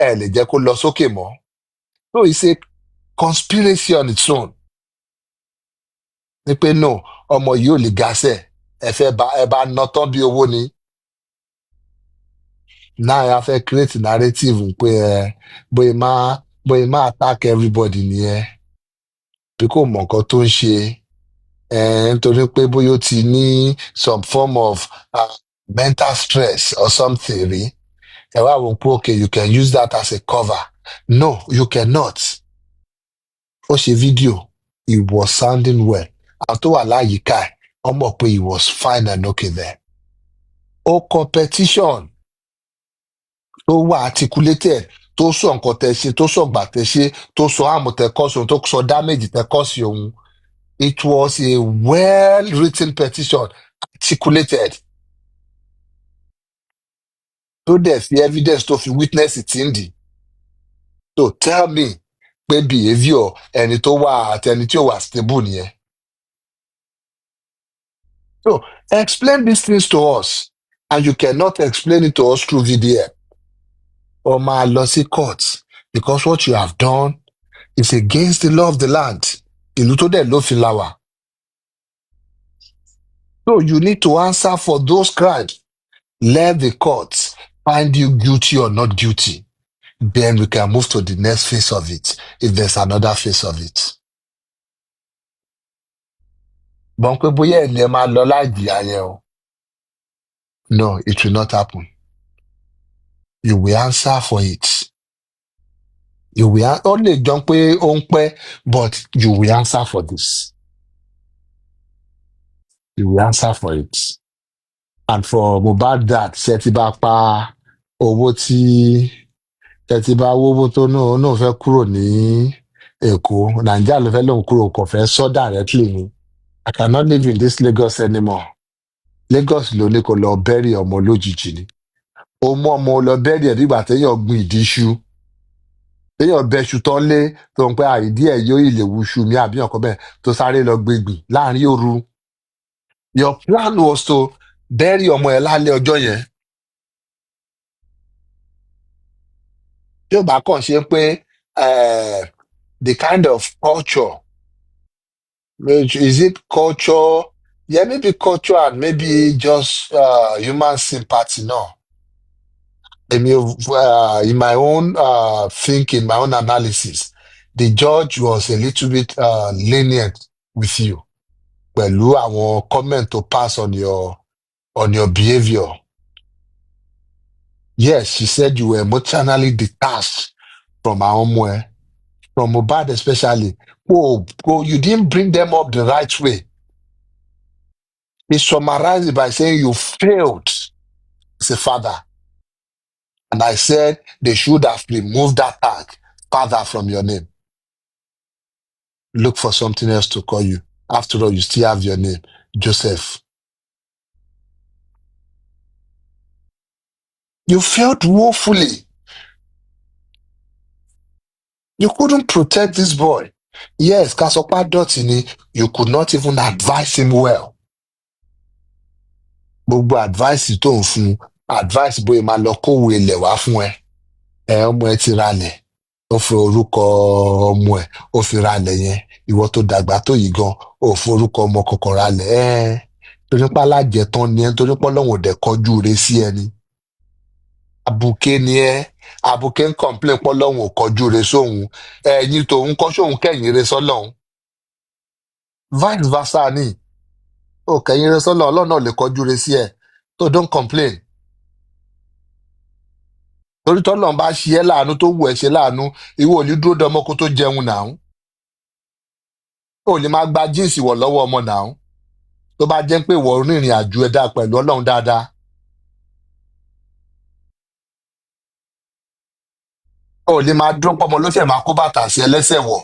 ẹ lè jẹ́ kó lọ sókè mọ́ so it's a conspiracy on its own ní pé no ọmọ yìí ò lè gasẹ̀ ẹ bá ná tán bí owó ni náà a fẹ́ create narrative pé bóyá máa attack everybody nìyẹn bí kò mọ̀ nǹkan tó ń ṣe nítorí pé bóyá ó ti ní some form of mental stress or something rí ẹ wá wò pé okay you can use that as a cover no you cannot ó ṣe fídíò he was sounding well àwọn tó wà láyìíká ẹ̀ wọ́n mọ̀ pé he was fine and okay there ó competition tó wà articulated tó sọ nǹkan tẹ́ ṣe tó sọ gbà tẹ́ ṣe tó sọ àmọ̀ tẹ́ kọ́ sí òun tó sọ damage tẹ́ kọ́ sí òun it was a well written petition articulated tó dẹ̀ fi evidence tó fi witness tí ń dì so tell me pé behaviour ẹni tó wà àti ẹni tí ò wà stable nìyẹn so explain these things to us and you cannot explain it to us through VDM or máa lọ sí court because what you have done is against the law of the land ìlú tó dẹ̀ lófin la wà so you need to answer for those crimes let the courts find you guilty or not guilty then we can move to the next phase of it if there's another phase of it. Bọ́n pé bóyá ẹ̀ ní ẹ máa lọ láì jìyà yẹn o. No, it will not happen. You will answer for it. You will ó lè jọ pé ó ń pẹ́, but you will answer for this. You will answer for it. And for Mohbad that ṣe ti bá pa owó tí ṣe ti bá wówó tó náà fẹ́ kúrò ní Èkó, Nàìjíríà ló fẹ́ lòun kúrò, kò fẹ́ sọ directly ni. I cannot live in this Lagos anymore. Lagos ló ní kó lọ bẹ́rì ọmọ lójijì ni. Ó mú ọmọ lọ bẹ́rì ẹ̀ nígbà téèyàn gbin ìdí iṣu. Téèyàn bẹ iṣu tán lé tó ń pẹ́ àìdí ẹ̀ yóò ilé wuṣu mi àbí ọkọ bẹ́ẹ̀ tó sáré lọ gbégbìn láàrin òru. Your plan was to bury ọmọ ẹ̀ lálẹ́ ọjọ́ yẹn. Tí ó bá kàn ṣe pé the kind of culture, is it culture? Yeah, maybe culture and maybe just human sympathy, no. I mean, in my own thinking, my own analysis, the judge was a little bit lenient with you. Pẹ̀lú àwọn comment to pass on your behavior. Yes, she said you were emotionally detached from our ọmọ ẹ, from Mohbad especially. Oh, you didn't bring them up the right way. He summarized it by saying you failed as a father. And I said they should have removed that tag, father, from your name. Look for something else to call you. After all, you still have your name, Joseph. You failed woefully. You couldn't protect this boy. Yes, Kasopa Dotini, you could not even advise him well. Gbogbo advice tó ń fún, advice bóyá máa lọ kówó ilẹ̀ wá fún ẹ. Ọmọ ẹ ti ralẹ̀. Ó fi orúkọ ọmọ ẹ, ó fi ralẹ̀ yẹn. Ìwọ tó dàgbà tó yìí gan, ó fi orúkọ ọmọ kọ̀ọ̀kan ralẹ̀. Torí pé alájẹtán ni ẹ, torí pé Ọlọ́run ò dẹ̀ kọjú re sí ẹni. Abuké ni ẹ, abuké ń complain pé Ọlọ́run ò kọjú re sóhun. Ẹ̀yin tòun kọ́ sóhun kẹ́yìn re sọ́lọ́run. Vice versa ni. Ó kẹ́yìn re sọ́lọ́run, Ọlọ́run náà lè kọjú re sí ẹ. So don't complain. Torí tọ́lọ́run bá ṣe ẹ́ láàánú tó wù ẹ́ ṣe láàánú, ìwọ ò ní dúró de ọmọ kó tó jẹun náà. Ó lè máa gba jíǹsì wọ̀ lọ́wọ́ ọmọ náà. Tó bá jẹ́ pé ìwọ rìnrìn àjò ẹ̀dá pẹ̀lú Ọlọ́run dáadáa. Ó lè máa dún pọ́mọ ló fẹ́ máa kó bàtà sí ẹlẹ́sẹ̀ wọ̀.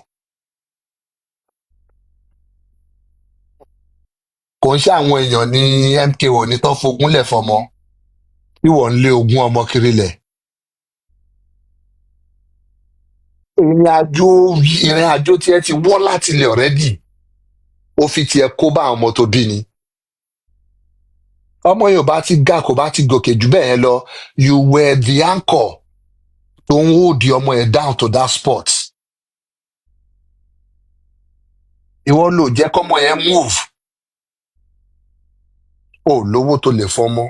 Kò ń ṣe àwọn èèyàn ní MKO ní tó fogún lẹ̀ fọmọ. Tí wọ́n ń lé ogún ọmọ kiri lẹ̀. Ìrìn àjò tí ẹ ti wọ́ láti ilẹ̀ already. Ó fi tiẹ̀ kó bá àwọn ọmọ tó bí ni. Ọmọ yóò bá ti ga kò bá ti gòkè jù bẹ́ẹ̀ yẹn lọ. You were the anchor tó ń hold ọmọ ẹ̀ down to that spot. Ìwọ ló jẹ́ kọ́mọ yẹn move. Ó lówó tó lè fọmọ.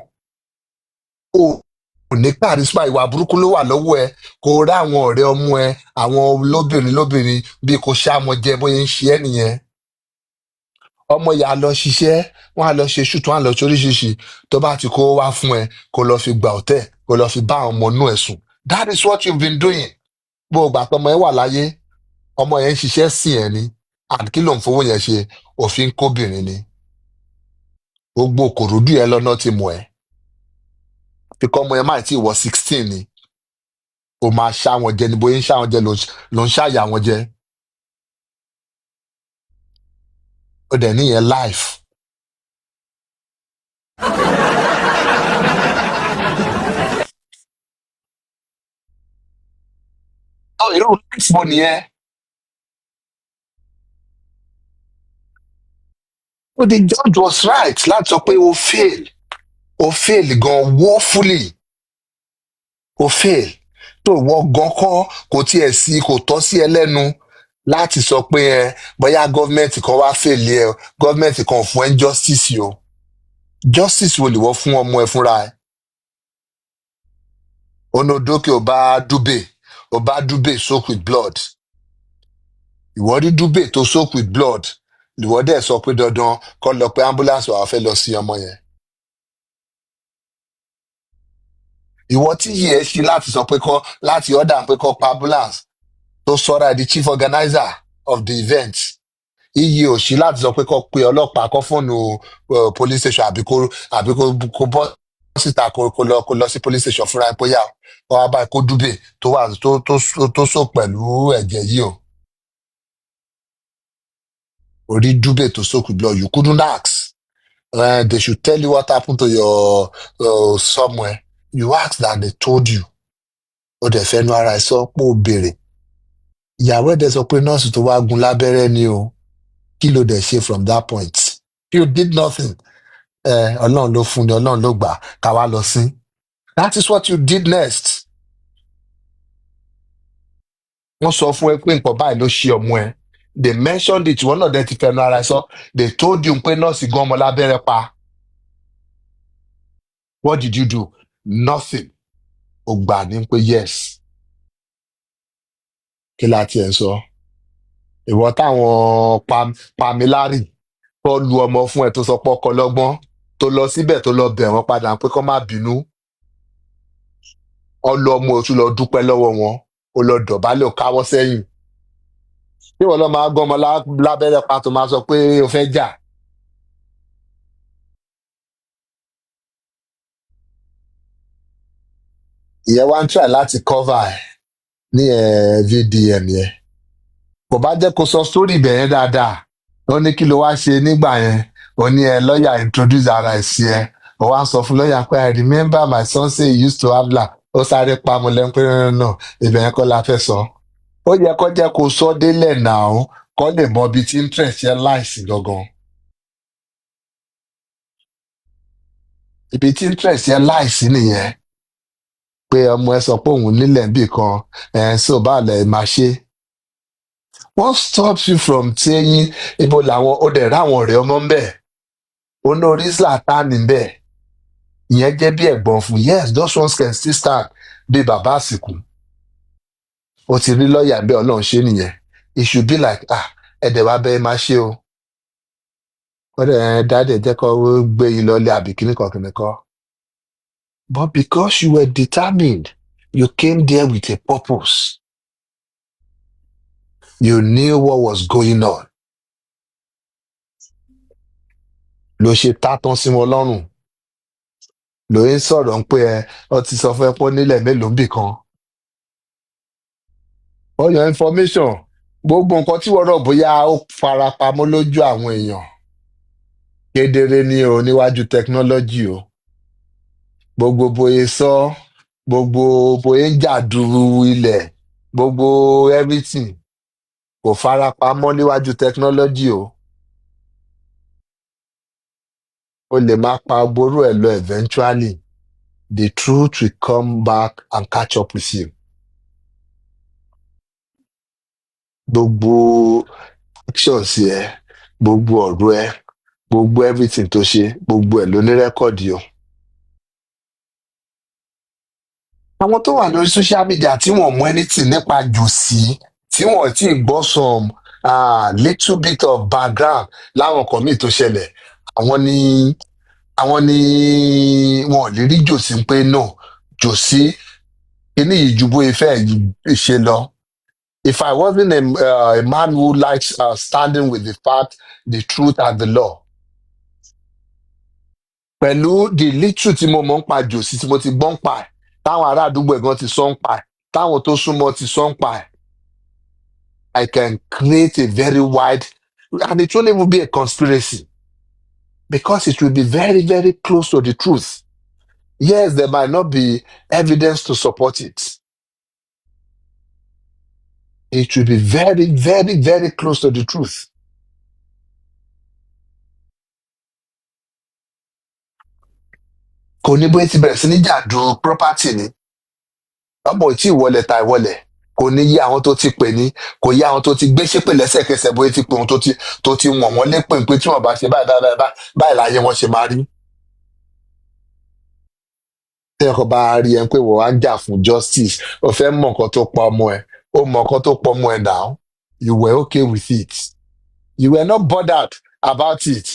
Ó ní charisma, ìwà burúkú ló wà lọ́wọ́ ẹ. Kò rí àwọn ọ̀rẹ́ ọmọ ẹ, àwọn lóbìnrin bí kò ṣàmọ jẹ bóyá ń ṣe ẹ́ nìyẹn. Ọmọ yà á lọ ṣiṣẹ́, wọ́n á lọ ṣe ṣùtù, wọ́n á lọ ṣe oríṣiríṣi. Tó bá ti kó wá fún ẹ, kó lọ fi gbà ọ̀tẹ̀, kó lọ fi bá àwọn ọmọ inú ẹ̀ sùn. That is what you've been doing. Bó o gbà pé ọmọ yẹn wà láyé, ọmọ yẹn ń ṣiṣẹ́ sí ẹ ni. And kí ló ń fowó yẹn ṣe? Òfin kóbìnrin ni. Gbogbo kòròdú yẹn lọ́nà ti mọ̀ ẹ́. Kíkọ́ ọmọ yẹn máa tí wọ 16 ni. O máa ṣá wọn jẹ ni bóyá ń ṣá wọn jẹ ló ń ṣàyà wọn jẹ. Ó dẹ̀ níyẹn life. Irú life wo nìyẹn? The judge was right láti sọ pé o fail. O fail gan woefully. O fail. Tó wọ́n gan kọ́ kò tiẹ̀ sí kò tọ́ sí ẹ lẹ́nu láti sọ pé bóyá gọ́ọ̀mẹ̀ntì kan wá fail ẹ, gọ́ọ̀mẹ̀ntì kan fún ẹ justice o. Justice wo lè wọ́n fún ọmọ ẹ fúnra ẹ? Onodókè ò bá dúbè, ó bá Dubé soak with blood. Ìwọ rí Dubé tó soak with blood, ìwọ dẹ̀ sọ pé dandan kó lọ pé ambulance wàá fẹ́ lọ sí ọmọ yẹn. Ìwọ tí yìí ẹ ṣí láti sọ pé láti order pé kó pa ambulance, tó sọ́ra di chief organizer of the event. Iyì ò ṣí láti sọ pé kó pe ọlọ́pàá, kó fóònù police station àbí kó bọ́ síta kó lọ sí police station fúnra ẹ̀ pé yà kó wá báyìí kó Dubé tó sọ pẹ̀lú ẹ̀jẹ̀ yìí o. Orí Dubé tó soak with blood, you couldn't ask. They should tell you what happened to your somewhere. You asked and they told you. Ó dẹ̀ fẹ́nu ara ẹ̀ sọ pé ó béèrè. Ìyàwó ẹ̀ dẹ̀ sọ pé nọ́ọ̀sì tó wá gún lábẹ́rẹ́ ni o. Kí ló dẹ̀ ṣe from that point? You did nothing. Ọlọ́run ló fún ni, Ọlọ́run ló gbà, ká wá lọ sí. That is what you did next. Wọ́n sọ fún ẹ pé nǹkan báyìí ló ṣe ọmọ ẹ. They mentioned it, wọ́n náà dẹ̀ ti fẹ́nu ara ẹ̀ sọ. They told you pé nọ́ọ̀sì gún ọmọ lábẹ́rẹ́ pa. What did you do? Nothing. Ó gbà ní pé yes. Kí la tiẹ̀ ń sọ? Ìwọ táwọn Pamilari tó lu ọmọ fún ẹ tó sọ pé ọkọ lọ́gbọ́n, tó lọ síbẹ̀ tó lọ bẹ̀ wọ́n padà pé kó má bínú. Ọlọ ọmọ ò tún lọ dúpẹ́ lọ́wọ́ wọn, ó lọ dọ̀bálẹ̀, ó káwọ́ sẹ́yìn. Bí wọ́n lọ máa gán ọmọ lábẹ́rẹ́ pa tó máa sọ pé ó fẹ́ jà. Ìyẹn wá ń try láti cover ẹ̀ ní VDM yẹn. Kò bá jẹ́ kó sọ story ibẹ̀ yẹn dáadáa. Ó ní kí ló wá ṣe nígbà yẹn. Ó ní lọ́ọ̀yà introduce ara ẹ̀ sí ẹ. Ó wá ń sọ fún lọ́ọ̀yà pé I remember my son say he used to have la. Ó sáré pamọ́ lẹ́nu pé náà ibẹ̀ yẹn kọ́ la fẹ́ sọ. Ó yẹ kó jẹ́ kó sọ délẹ̀ náà kó lè mọ ibi tí interest yẹn láìsí gangan. Ibi tí interest yẹn láìsí nìyẹn. Pé ọmọ ẹ sọ pé òun nílẹ̀ níbì kan so báà lẹ̀ máa ṣe. What stops you from saying ibo làwọn ó dẹ̀ ráwọn ọ̀rẹ́ ọmọ ń bẹ̀? Ó ní orí Zlatan ń bẹ̀. Ìyẹn jẹ́ bí ẹ̀gbọ́n fún. Yes, those ones can still stand bí bàbá àsìkò. Ó ti rí lọ́ọ̀yà bẹ́ẹ̀ Ọlọ́run ṣe nìyẹn. It should be like ẹ̀dẹ̀ wá bẹ́ẹ̀ máa ṣe o. Ó dẹ̀ dáadé jẹ́ kó gbé yín lọ́lé àbí kíníkan. But because you were determined, you came there with a purpose. You knew what was going on. Ló ṣe tátán sí wọn lọ́rùn. Ló ń sọ̀rọ̀ pé ọ ti sọ fún ẹ pọ́ nílẹ̀ mélòó bì kan. All your information, gbogbo nǹkan tí wọ́n rọ̀ bóyá ó farapamọ́ lójú àwọn èèyàn. Kedere ni o níwájú technology o. Gbogbo bóyá sọ, gbogbo bóyá ń jàdúrú ilẹ̀, gbogbo everything kò farapamọ́ níwájú technology o. O lè máa pa gboró ẹ̀ lọ eventually. The truth will come back and catch up with you. Gbogbo actions ẹ, gbogbo ọ̀rọ̀ ẹ, gbogbo everything tó ṣe, gbogbo ẹ̀ ló ní rẹ́kọ̀dì o. Àwọn tó wà lórí social media tí wọ́n mọ anything nípa Jossy, tí wọ́n ti gbọ́ some little bit of background láwọn kan míì tó ṣẹlẹ̀, àwọn ni wọn ò lè rí Jossy pé no, Jossy kíní yìí ju bóyá ìfẹ́ ṣe lọ. If I wasn't a man who likes standing with the fact, the truth and the law. Pẹ̀lú the little tí mo mọ̀ ń pa Jossy tí mo ti gbọ́ ń pa ẹ̀, táwọn ará àdúgbò ẹ̀gbọ́n ti sọ ń pa ẹ̀, táwọn tó súnmọ́ ti sọ ń pa ẹ̀, I can create a very wide, and it won't even be a conspiracy, because it will be very, very close to the truth. Yes, there might not be evidence to support it. It will be very, very, very close to the truth. Kò ní bóyá ti bẹ̀rẹ̀ sí ní jàdù property ni. Ọmọ tí ìwọlẹ̀ ta ìwọlẹ̀. Kò ní yí àwọn tó ti pè ní, kò yí àwọn tó ti gbé ṣépè lẹ́sẹ̀kẹsẹ̀ bóyá ti pè ohun tó ti wọ̀n wọ́n lépè pé tí wọ́n bá ṣe báyìí láyé wọn ṣe máa rí. tí ọkọ bá rí ẹ pé wọ́n wá ń jà fún justice ó fẹ́ mọ nǹkan tó pa ọmọ ẹ ó mọ nǹkan tó pa ọmọ ẹ now you were okay with it you were not bothered about it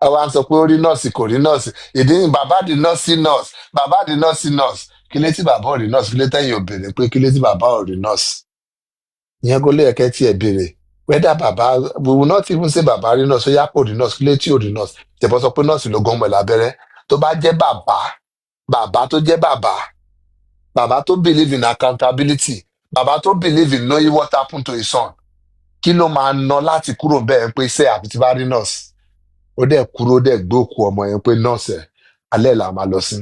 àwa sọ pé ó rí nọ́ọ̀sì kò rí nọ́ọ̀sì ìdí ni bàbá di nọ́ọ̀sì nọ́ọ̀sì bàbá di nọ́ọ̀sì nọ́ọ̀sì kí lé tí bàbá ò rí nọ́ọ̀sì kí lé tẹ́yìn ò béèrè pé kí lé tí bàbá ò rí nọ́ọ̀sì ìyẹn kó lé ẹ̀kẹ́ tí ẹ béèrè wẹ́dà bàbá we will not even say bàbá rí nọ́ọ̀sì ó yá kò rí nọ́ọ̀sì kí lé tí ò rí nọ́ọ̀sì tẹ̀bọ́ sọ pé nọ́ọ̀sì ló gán mọ́ ẹ̀ lábẹ́rẹ́ tó bá jẹ́ bàbá tó jẹ́ bàbá tó believe in accountability bàbá tó believe in knowing what happened to his son kí ló máa ná láti kúrò bẹ́ẹ̀ pé ṣé àbí tí bá rí nọ́ọ̀sì ó dẹ̀ kúrò ó dẹ̀ gbé òkú ọmọ yẹn pé nọ́ọ̀sì ẹ̀ alẹ́ là máa lọ sí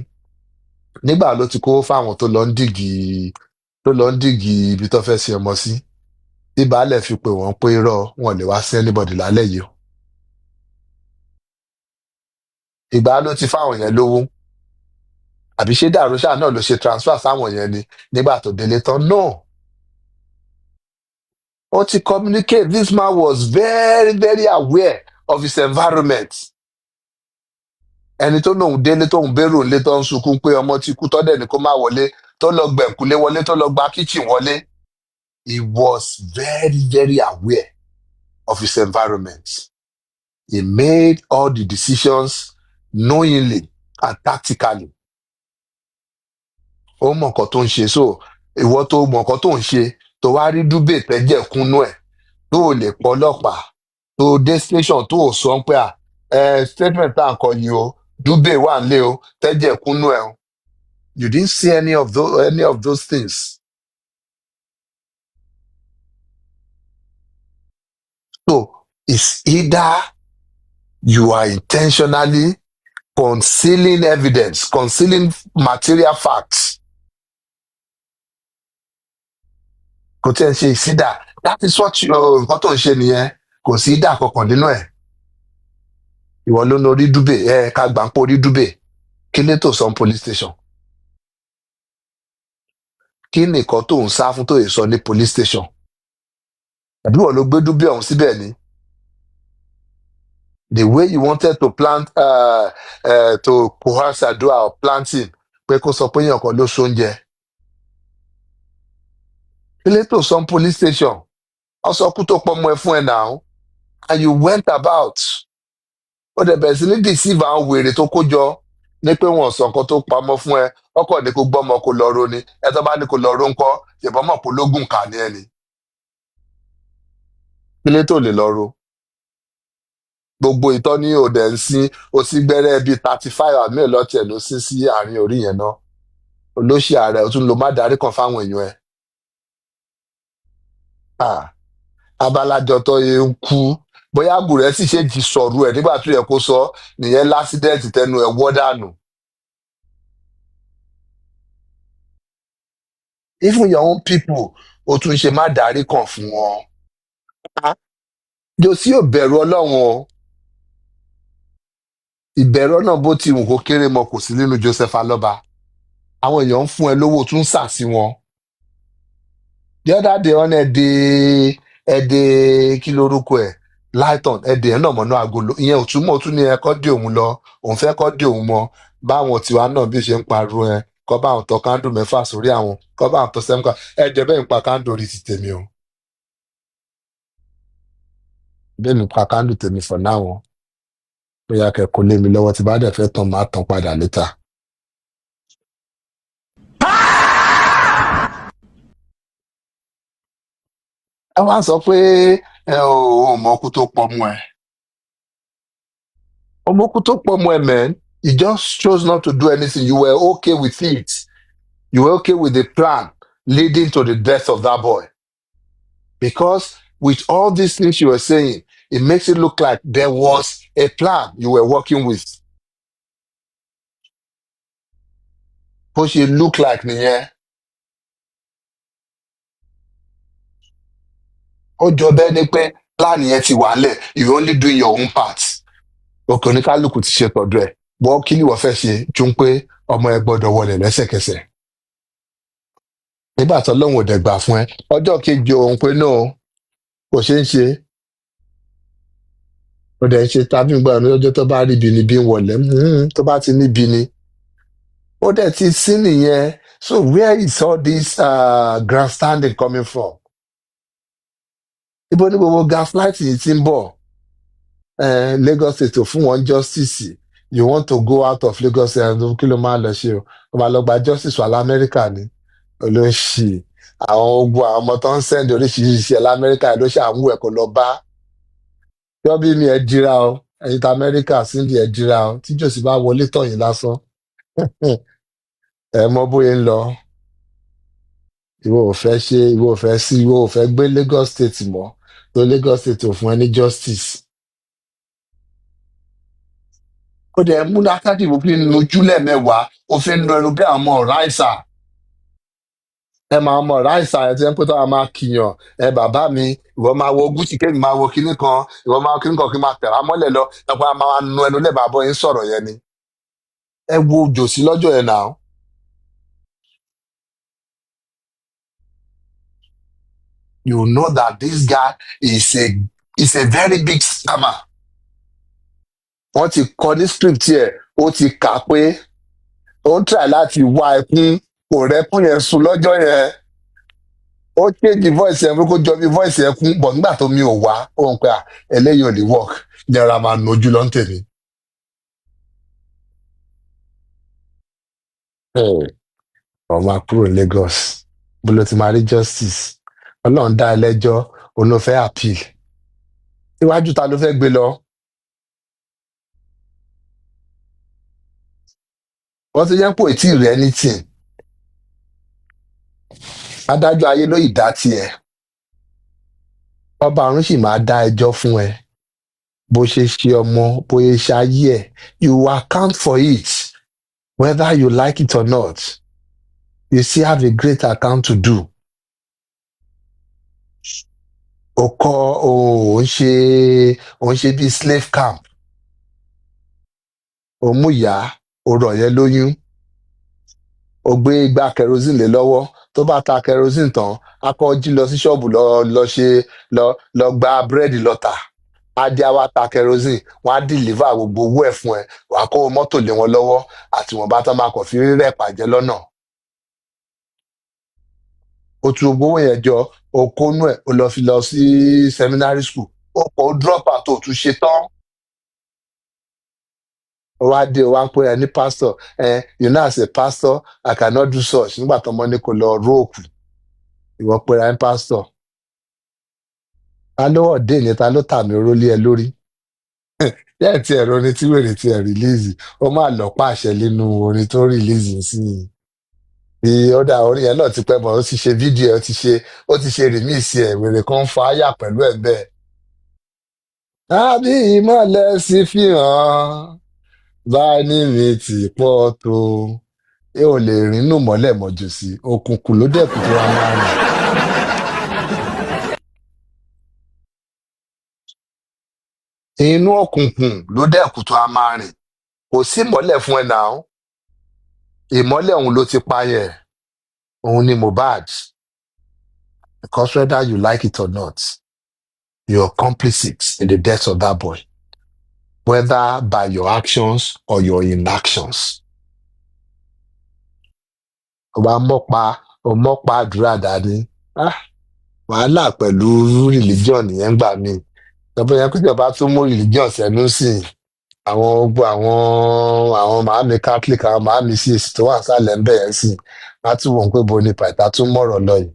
nígbà ló ti kó fáwọn tó lọ ń dìgì ibi tó fẹ́ ṣe ọmọ sí tí baálẹ̀ fi pè wọ́n pé irọ́ wọn lè wá sí anybody lálẹ́ yìí o ìgbà ló ti fáwọn yẹn lówó àbí ṣé dàrúṣà náà ló ṣe transfer sáwọn yẹn ni nígbà tó délé tán no ó ti communicate this man was very very aware of his environment ẹni tó lóun délé tóun bẹ̀rù ńlé tó ń sunkún pé ọmọ ti kú tọ́dẹ̀ ni kó má wọlé tó lọ gbẹ̀kúlé wọlé tó lọ gba kitchen wọlé he was very very aware of his environment he made all the decisions knowingly and tactically ó mọ nǹkan tó ń ṣe so ìwọ tó mọ nǹkan tó ń ṣe tó wá rí dúbè tẹ́jẹ̀ kúnnú ẹ̀ tó ò lè pọ̀ ọlọ́pàá tó dé station tó ò sọ pé statement tá à ń kọ yìí o dúbè wà nílé o tẹ́jẹ̀ kúnnú ẹ̀ o you didn't see any of those things so it's either you are intentionally concealing evidence concealing material facts kò tí ẹ ṣe ìsídà that is what nǹkan tó ń ṣe nìyẹn kò sí ìdá kankan nínú ẹ̀ ìwọ ló ń orí dúbè ká gbà ń pọ̀ orí dúbè kí lè tó sọ police station kí nìkan tó ń sá fún tó yẹ sọ ní police station àbí wọ́n ló gbé dúbè ọ̀hún síbẹ̀ ni the way you wanted to plant to coerce Adua or planting pé kó sọ pé èèyàn kan ló ṣoúnjẹ ilé tó sọ police station ọsọ kú tó pọmọ ẹ fún ẹ náà and you went about ó dẹ̀ bẹ̀rẹ̀ sí ní deceive àwọn wèrè tó kó jọ ní pé wọn sọ nǹkan tó pamọ́ fún ẹ ọkọ ní kó gbọ́mọ kó lọ ro ni ẹ tó bá ní kó lọ ro ńkọ́ ṣèbọn mọ̀ pé ológun kà ní ẹni ilé tó lè lọ ro gbogbo ìtọ́ ní òdẹ ń sin ó sì gbẹ́rẹ́ bíi 35 àmì ìlọ́tẹ̀ ló sí sí àárín orí yẹn náà olóṣì ààrẹ ó tún lo má darí kan fáwọn èèyàn ẹ abalajọ tó yẹ ń kú bóyá àbúrẹ́ sì ṣe jì sọ̀rọ̀ ẹ̀ nígbà tó yẹ kó sọ nìyẹn lásídẹ́ǹtì tẹnu ẹ̀ wọ́ dànù. even your own people ó tún ṣe má darí kan fún wọn. jòsí ò bẹ̀rù ọlọ́run o ìbẹ̀rù náà bó ti wù kó kéré mọ kò sí nínú Joseph Aloba àwọn èèyàn ń fún ẹ lówó tún sà sí wọn. the other day wọn ẹdẹ kí lorúkọ ẹ lighton ẹdẹ ẹ náà mọ̀nà agolo ìyẹn òtúmọ̀ tún ní ẹ kọ́ dé òun lọ òun fẹ́ kọ́ dé òun mọ́ báwọn tiwa náà bí ṣe ń pariwo ẹ kọ́ bá àwọn tọ kándò mẹ́fà sórí àwọn kọ́ bá àwọn tọ sẹ́mùkà ẹ jẹ́ bẹ́ẹ̀ ń pa kándò rí ti tèmi o bẹ́ẹ̀ ni pa kándò tèmi for now o bóyá kẹ́kọ̀ọ́ lé mi lọ́wọ́ tí bá dẹ̀ fẹ́ tán máa tán padà létà. ẹ wá sọ pé ẹ ò mọ̀kú tó pọ̀ mọ́ ẹ. ọmọkú tó pọ̀ mọ́ ẹ man you just chose not to do anything you were okay with it you were okay with the plan leading to the death of that boy because with all these things you were saying it makes it look like there was a plan you were working with. bó ṣe look like nìyẹn. ó jọ bẹ́ẹ̀ ni pé plan yẹn ti wà lẹ̀ you only doing your own part. òkè oníkálukú ti ṣe tọ̀dọ̀ ẹ̀ bọ́ kí ni wọ́n fẹ́ ṣe ju pé ọmọ ẹ gbọ́dọ̀ wọlé lẹ́sẹ̀kẹsẹ̀. nígbà tó lóun ò dẹ̀ gbà fún ẹ ọjọ́ kejì òun pé náà kò ṣeé ṣe ó dẹ̀ ń ṣe tàbí gbà ní ọjọ́ tó bá rí ibi ni bí ń wọlé tó bá ti níbi ni ó dẹ̀ ti sí nìyẹn. So where is all this grandstanding coming from? Ibo ni gbogbo gaslight yìí ti ń bọ̀? Lagos State ò fún wọn justice, you want to go out of Lagos State, kí ló máa lọ ṣe o? Ó máa lọ gba justice wà lamẹ́ríkà ni olóṣì. Àwọn ogun àwọn ọmọ tó ń sẹ́ndì oríṣiríṣi ẹ̀ lamẹ́ríkà ló ṣàmú ẹ̀ kó lọ bá. Yọ́bí mi ẹ̀ dira o, ẹ̀yin ta Amẹ́ríkà síndì ẹ̀ dira o, tí jòsí bá wọlé tọ̀yìn lásán. Ẹ mọ bóyá ń lọ. Ìwọ ò fẹ́ ṣe, ìwọ ò fẹ́ sí, ìwọ ò fẹ́ gbé Lagos State mọ́, tó Lagos State ò fún ẹ ní justice. Ó dẹ̀ mú látàdì wò fi ń nojú lẹ́ẹ̀mẹ́wàá, ó fi ń nu ẹnu bí àwọn ọmọ ọ̀rá ìsà. Ẹ máa mọ ọ̀rá ìsà ẹ̀ tí ẹ ń pè tó a máa kìyàn. Bàbá mi, ìwọ máa wo Gucci kémi máa wo kinní kan, ìwọ máa wo kinní kan kí n máa tẹ̀ra mọ́lẹ̀ lọ, ẹ̀pọ̀ a máa nu ẹnu lẹ́bàá bọ́ yín sọ̀rọ̀ yẹn ni. Ẹ wo jòsí lọ́jọ́ yẹn náà. You know that this guy is a very big scammer. Wọ́n ti kọ ní script yẹ, ó ti kà pé ó ń try láti wá ẹkún, kò rẹ́kún yẹn sùn lọ́jọ́ yẹn. Ó change voice yẹn kó jọ bí voice yẹn kún, bọ̀ nígbà tó mi ò wá, ó ń pẹ́ eléyìí ò lè work, jẹ́ra máa nojú lọ́n tèmi. Wọ́n máa kúrò Lagos, bó ló ti máa rí justice. Ọlọ́run dá ẹlẹ́jọ́, òun ló fẹ́ appeal. Iwájú ta ló fẹ́ gbé lọ? Wọ́n ti yẹn pò tí ì rẹ́ anything. Adájọ́ ayé ló ìdá tiẹ̀. Ọba ọ̀run sì máa dá ẹjọ́ fún ẹ. Bó ṣe ṣe ọmọ, bóyá ṣe ayé ẹ̀, you will account for it. Whether you like it or not, you still have a great account to do. Ó ń ṣe bí slave camp. Ó mú ìyá, ó rọ̀ yẹn lóyún. Ó gbé igbá kerosene lé lọ́wọ́, tó bá ta kerosene tán, á kọ́ jí lọ sí ṣọ́ọ̀bù lọ gba búrẹ́dì lọ́tà. Adé á wá ta kerosene, wọ́n á deliver gbogbo owó ẹ̀ fún ẹ, wàá kó mọ́tò lé wọn lọ́wọ́, àti wọn bá tán máa kàn fi rírẹ̀ pàjẹ́ lọ́nà. Ó tu gbogbo yẹn jọ, ó kónú ẹ̀, ó lọ fi lọ sí seminary school, ó kọ́ ó drop out, ó tún ṣe tán. Ó wá dé, ó wá ń pè ẹ ní pastor, you know as a pastor I cannot do such. Nígbà tó mọ ní kò lọ róòkù, ìwọ pé ẹ ní pastor. Ta ló ọ̀dẹ́ ni, ta ló tàmí orólé ẹ lórí? Yẹ́n ti ẹ̀rọ orin tí wèrè ti ẹ̀ rìlíìsì, ó máa lọ pàṣẹ nínú orin tó rìlíìsì sí i. Bí ọ̀dà orin yẹn náà ti pẹ́ mọ́, ó ti ṣe fídíò ẹ̀, ó ti ṣe rìmíìsì ẹ̀, wèrè kan fa áyà pẹ̀lú ẹ̀ bẹ́ẹ̀. Àbí ìmọ̀lẹ̀ sì fi hàn, báyìí mi ti pọ̀ tó, ẹ ò lè rìn nù mọ́lẹ̀ mọ́jú sí, òkùnkùn ló dẹ̀kù tó wá máa rìn. Inú òkùnkùn ló dẹ̀kù tó wá máa rìn. Kò sí ìmọ́lẹ̀ fún ẹ náà. Ìmọ́lẹ̀ òun ló ti pa yẹn. Òun ni Mohbad. Because whether you like it or not, you're complicit in the death of that boy. Whether by your actions or your inactions. Ọba mọ́pa àdúrà dání. Wàhálà pẹ̀lú religion yẹn gbà mí. Ìjọba yẹn kí ìjọba tún mú religion sẹ́nu sí i. Àwọn màámi Catholic, àwọn màámi CAC tó wà sálẹ̀ ń bẹ̀rẹ̀ sí i. Wọ́n tún wọ̀n pé bo ni Pytha tún mọ̀rọ̀ lọ yìí.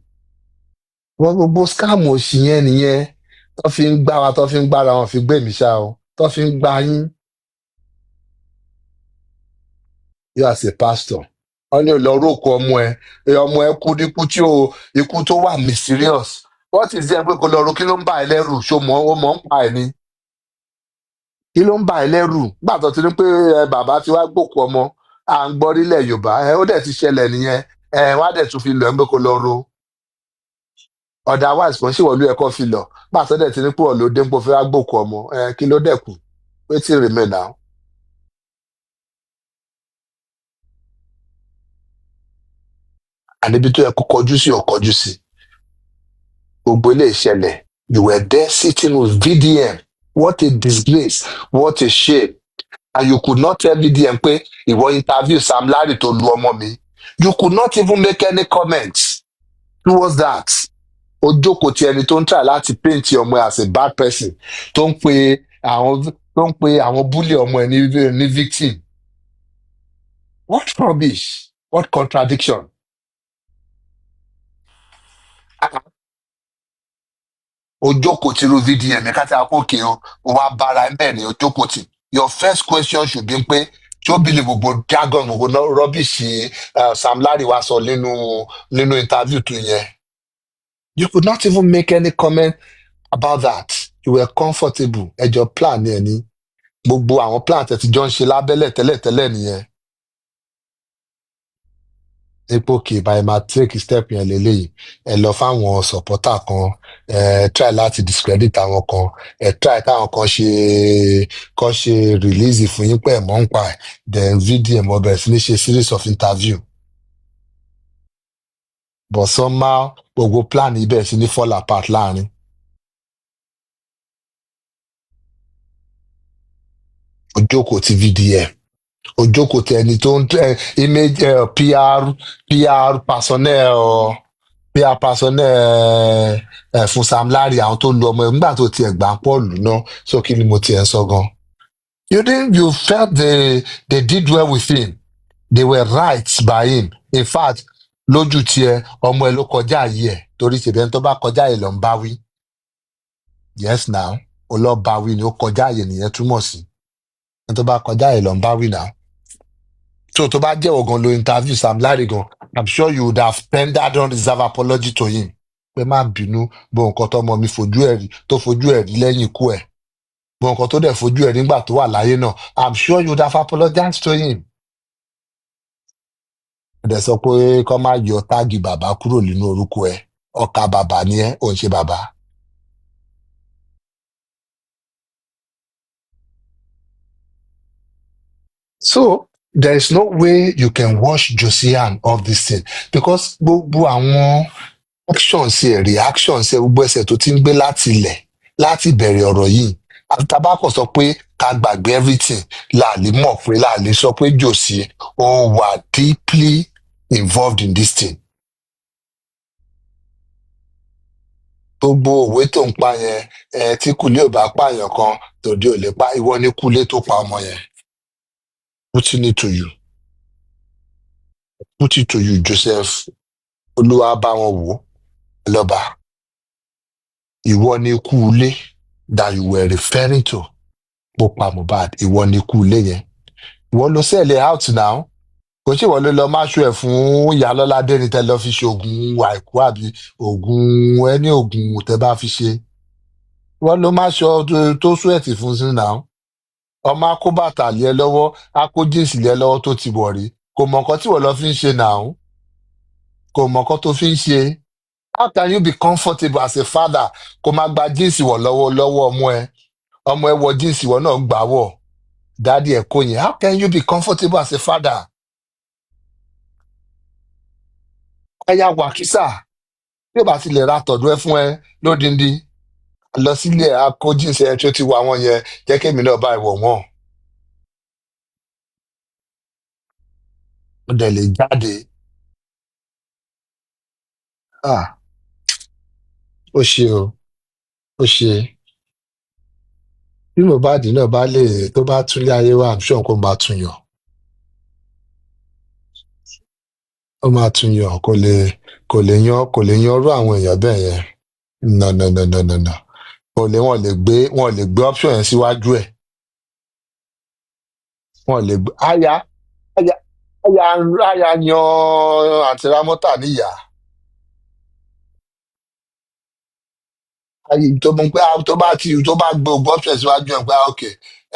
Wọ́n gbogbo scam òṣì yẹn nìyẹn. Tó fi ń gbá wa, tó fi ń gbára wọn fi gbé mi ṣá o. Tó fi ń gbá yín. You as a pastor. Wọ́n ní lọ rókò ọmọ ẹ kú níkú tí ikú tó wà mysterious. What is there pé kò lọ ro kí ló ń bà ẹ́ lẹ́rù? Ṣó mọ̀ ó mọ̀ ń pa ẹ̀ ni? Kí ló ń bà ẹ́ lẹ́rù? Gbà tó ti ní pé bàbá ti wá gbòkú ọmọ, à ń gbọ́ nílẹ̀ Yorùbá, ó dẹ̀ ti ṣẹlẹ̀ nìyẹn, wọ́n á dẹ̀ tún fi lọ ẹ́ pé kò lọ ro. Otherwise kan ṣì wọ́n ló yẹ kó fi lọ. Gbà tó dẹ̀ ti ní pé ọ̀ ló dé ń pò fẹ́ wá gbòkú ọmọ, kí ló dẹ̀ kù? Wetin remain now? Àníbi tó yẹ kó kọjú sí ò kọjú sí. Gbogbo ilé ìṣẹ̀lẹ̀, you were there sitting with VDM. What a disgrace, what a shame. And you could not tell VDM pé ìwọ interview Sam Larry tó lu ọmọ mi. You could not even make any comments towards that. Ó jókòó ti ẹni tó ń try láti paint ọmọ ẹ as a bad person, tó ń pe àwọn bully ọmọ ẹ ní victim. What rubbish? What contradiction? Ó jókòó ti irú VDM ẹ káta òkè o wá bára ẹ bẹ́ẹ̀ ni ó jókòó ti. Your first question should be pé ṣé ó bìlì gbogbo jargon gbogbo rubbish Sam Larry wá sọ nínú interview tó yẹn. You could not even make any comment about that. You were comfortable. Ẹjọ́ plan ẹ ní. Gbogbo àwọn plan tẹ́ ti jọ ń ṣe lábẹ́lẹ̀ tẹ́lẹ̀tẹ́lẹ̀ nìyẹn. Epo kì í báyìí máa take step yẹn lélẹ́yìí. Ẹ lọ fáwọn supporter kan, try láti discredit àwọn kan, try káwọn kan ṣe release fún yín pé ẹ̀ mọ́ ń pa ẹ̀. Then VDM ó bẹ̀rẹ̀ sí ní ṣe series of interview. But somehow gbogbo plan yìí bẹ̀rẹ̀ sí ní fall apart láàrin. Ó jókòó ti VDM. Ó jókòó ti ẹni tó ń image PR personnel fún Sam Larry àwọn tó lu ọmọ ẹ nígbà tó tiẹ̀ gbà ń pọ̀ lù náà. So kí ni mo tiẹ̀ ń sọ gan? You felt they did well with him. They were right by him. In fact, lójú tiẹ̀ ọmọ ẹ ló kọjá yìí ẹ̀ torí ṣèbí ẹni tó bá kọjá yìí ló ń bá wí. Yes now, ó lọ bá wí ni ó kọjá yìí nìyẹn túmọ̀ sí. Ẹni tó bá kọjá yìí ló ń bá wí now. So tó bá jẹ́ ọ̀gan lo interview Sam Larry gan, I'm sure you would have tendered unreserved apology to him. Pé má bínú bó nǹkan tọmọ mi tó fojú ẹ̀ rí lẹ́yìn ikú ẹ̀. Bó nǹkan tó dẹ̀ fojú ẹ̀ nígbà tó wà láyé náà, I'm sure you would have apologized to him. Ẹ̀dẹ̀ sọ pé kó má yọ táàgì bàbá kúrò nínú orúkọ ẹ̀. Ọkà bàbá ni ẹ́, ò ń ṣe bàbá. So there is no way you can wash Josiane of this thing because gbogbo àwọn actions ẹ̀ reactions ẹ̀ gbogbo ẹsẹ̀ tó ti ń gbé láti bẹ̀rẹ̀ ọ̀rọ̀ yìí. Àtàbákọ̀ sọ pé ká gbàgbé everything láàlè mọ̀ pé láàlè sọ pé Josie ó wà deeply involved in this thing. Gbogbo òwe tó ń pa yẹn tí Kúnlé ò bá pààyàn kan tòde ò lè pa ìwọ ní Kúnlé tó pa ọmọ yẹn. Putting it to you. Put it to you, Joseph. Olúwa bá wọn wò lọ́ba. Ìwọ ní Kúnlé that you were referring to. Mo pa Mohbad. Ìwọ ní Kúnlé yẹn. Ìwọ ló sell out now. Kò ṣe ìwọ ló lọ máṣu ẹ̀ fún Ìyálọ́ládé ní tẹ́ lọ fi ṣe oògùn àìkú àbí oògùn ẹni oògùn tẹ́ bá fi ṣe. Ìwọ ló máṣọ tó sweat fún sí now. Ọmọ akó bàtà lé ẹ lọ́wọ́, akó jíǹsì lé ẹ lọ́wọ́ tó ti wọ̀ rí. Kò mọ̀ nǹkan tí wọ́n lọ fi ń ṣe now. Kò mọ̀ nǹkan tó fi ń ṣe. How can you be comfortable as a father kó má gba jíǹsì wọ̀ lọ́wọ́ ọmọ ẹ? Ọmọ ẹ wọ jíǹsì wọ̀ náà gbà wọ̀. Dádì ẹ̀ kó yẹn. How can you be comfortable as a father? Ẹyà wàkísà bí ó bá ti lè ra tọ̀dọ̀ ẹ fún ẹ lódindi. Lọ sílé ẹ̀ akó jíǹsì ẹ tó ti wọ àwọn yẹn jẹ́ kémi náà bá ìwọ̀ wọ́n. Ó dẹ̀ lè jáde. Ó ṣe o. Ó ṣe. Bí Mohbad náà bá lè tó bá tún lé ayé wa, I'm sure kó máa tún yàn. Ó máa tún yàn kò lè yan ọrú àwọn èèyàn bẹ́ẹ̀ yẹn. No. Wọ́n lè gbé option yẹn síwájú ẹ̀. Wọ́n lè gbé aya yan àǹtí Rámọ́tà níyà. Tó bá gbé ogun option síwájú ẹ̀ pé ok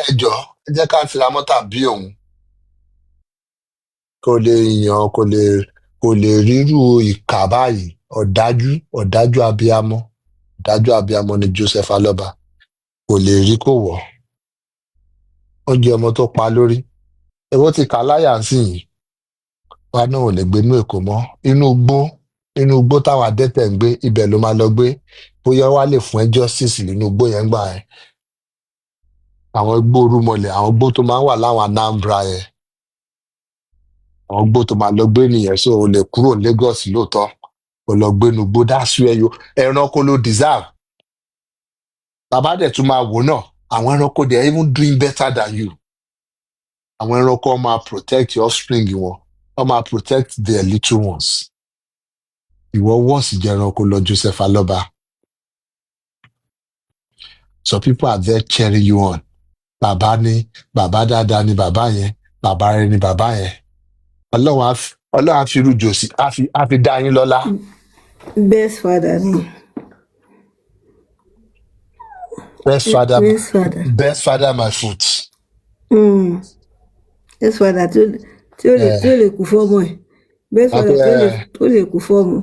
ẹ jọ̀ọ́ ẹ jẹ́ ká àǹtí Rámọ́tà bí òun. Kò lè rírú ìkà báyìí. Ọ̀dájú abiyamọ ni Joseph Aloba. Kò lè rí kò wọ̀. Ó jẹ́ ọmọ tó pa lórí. Èwo ti kà láyà sí yìí. Wa náà ò lè gbé inú Èkó mọ́. Inú igbó táwọn adẹ́tẹ̀ ń gbé ibẹ̀ ló máa lọ gbé. Bóyá wá lè fún ẹ justice nínú igbó yẹn gbà ẹ́. àwọn igbó orúmọlẹ̀, àwọn igbó tó máa ń wà láwọn Anambra yẹn, àwọn igbó tó máa lọ gbé nìyẹn, so o lè kúrò ní Lagos lóòótọ́ o lọ gbénu igbó, that's where you ẹranko ló deserve. Bàbá dẹ̀ tún máa wò náà, àwọn ẹranko they are even doing better than you. Àwọn ẹranko wọn máa protect your offspring wọn, wọn máa protect their little ones. Ìwọ wọ́ọ̀sì jẹ́ ẹranko lọ Joseph Aloba. So people are there cheering you on. Bàbá dáadáa ni bàbá yẹn, bàbá rẹ ni bàbá yẹn. Ọlọ́run á fi irú jòsí, á fi dá yín lọ́lá. Best father ni. Best father my foot. Best father tí ó lè kú fọ́mọ ẹ̀. Best father tó lè kú fọ́mọ.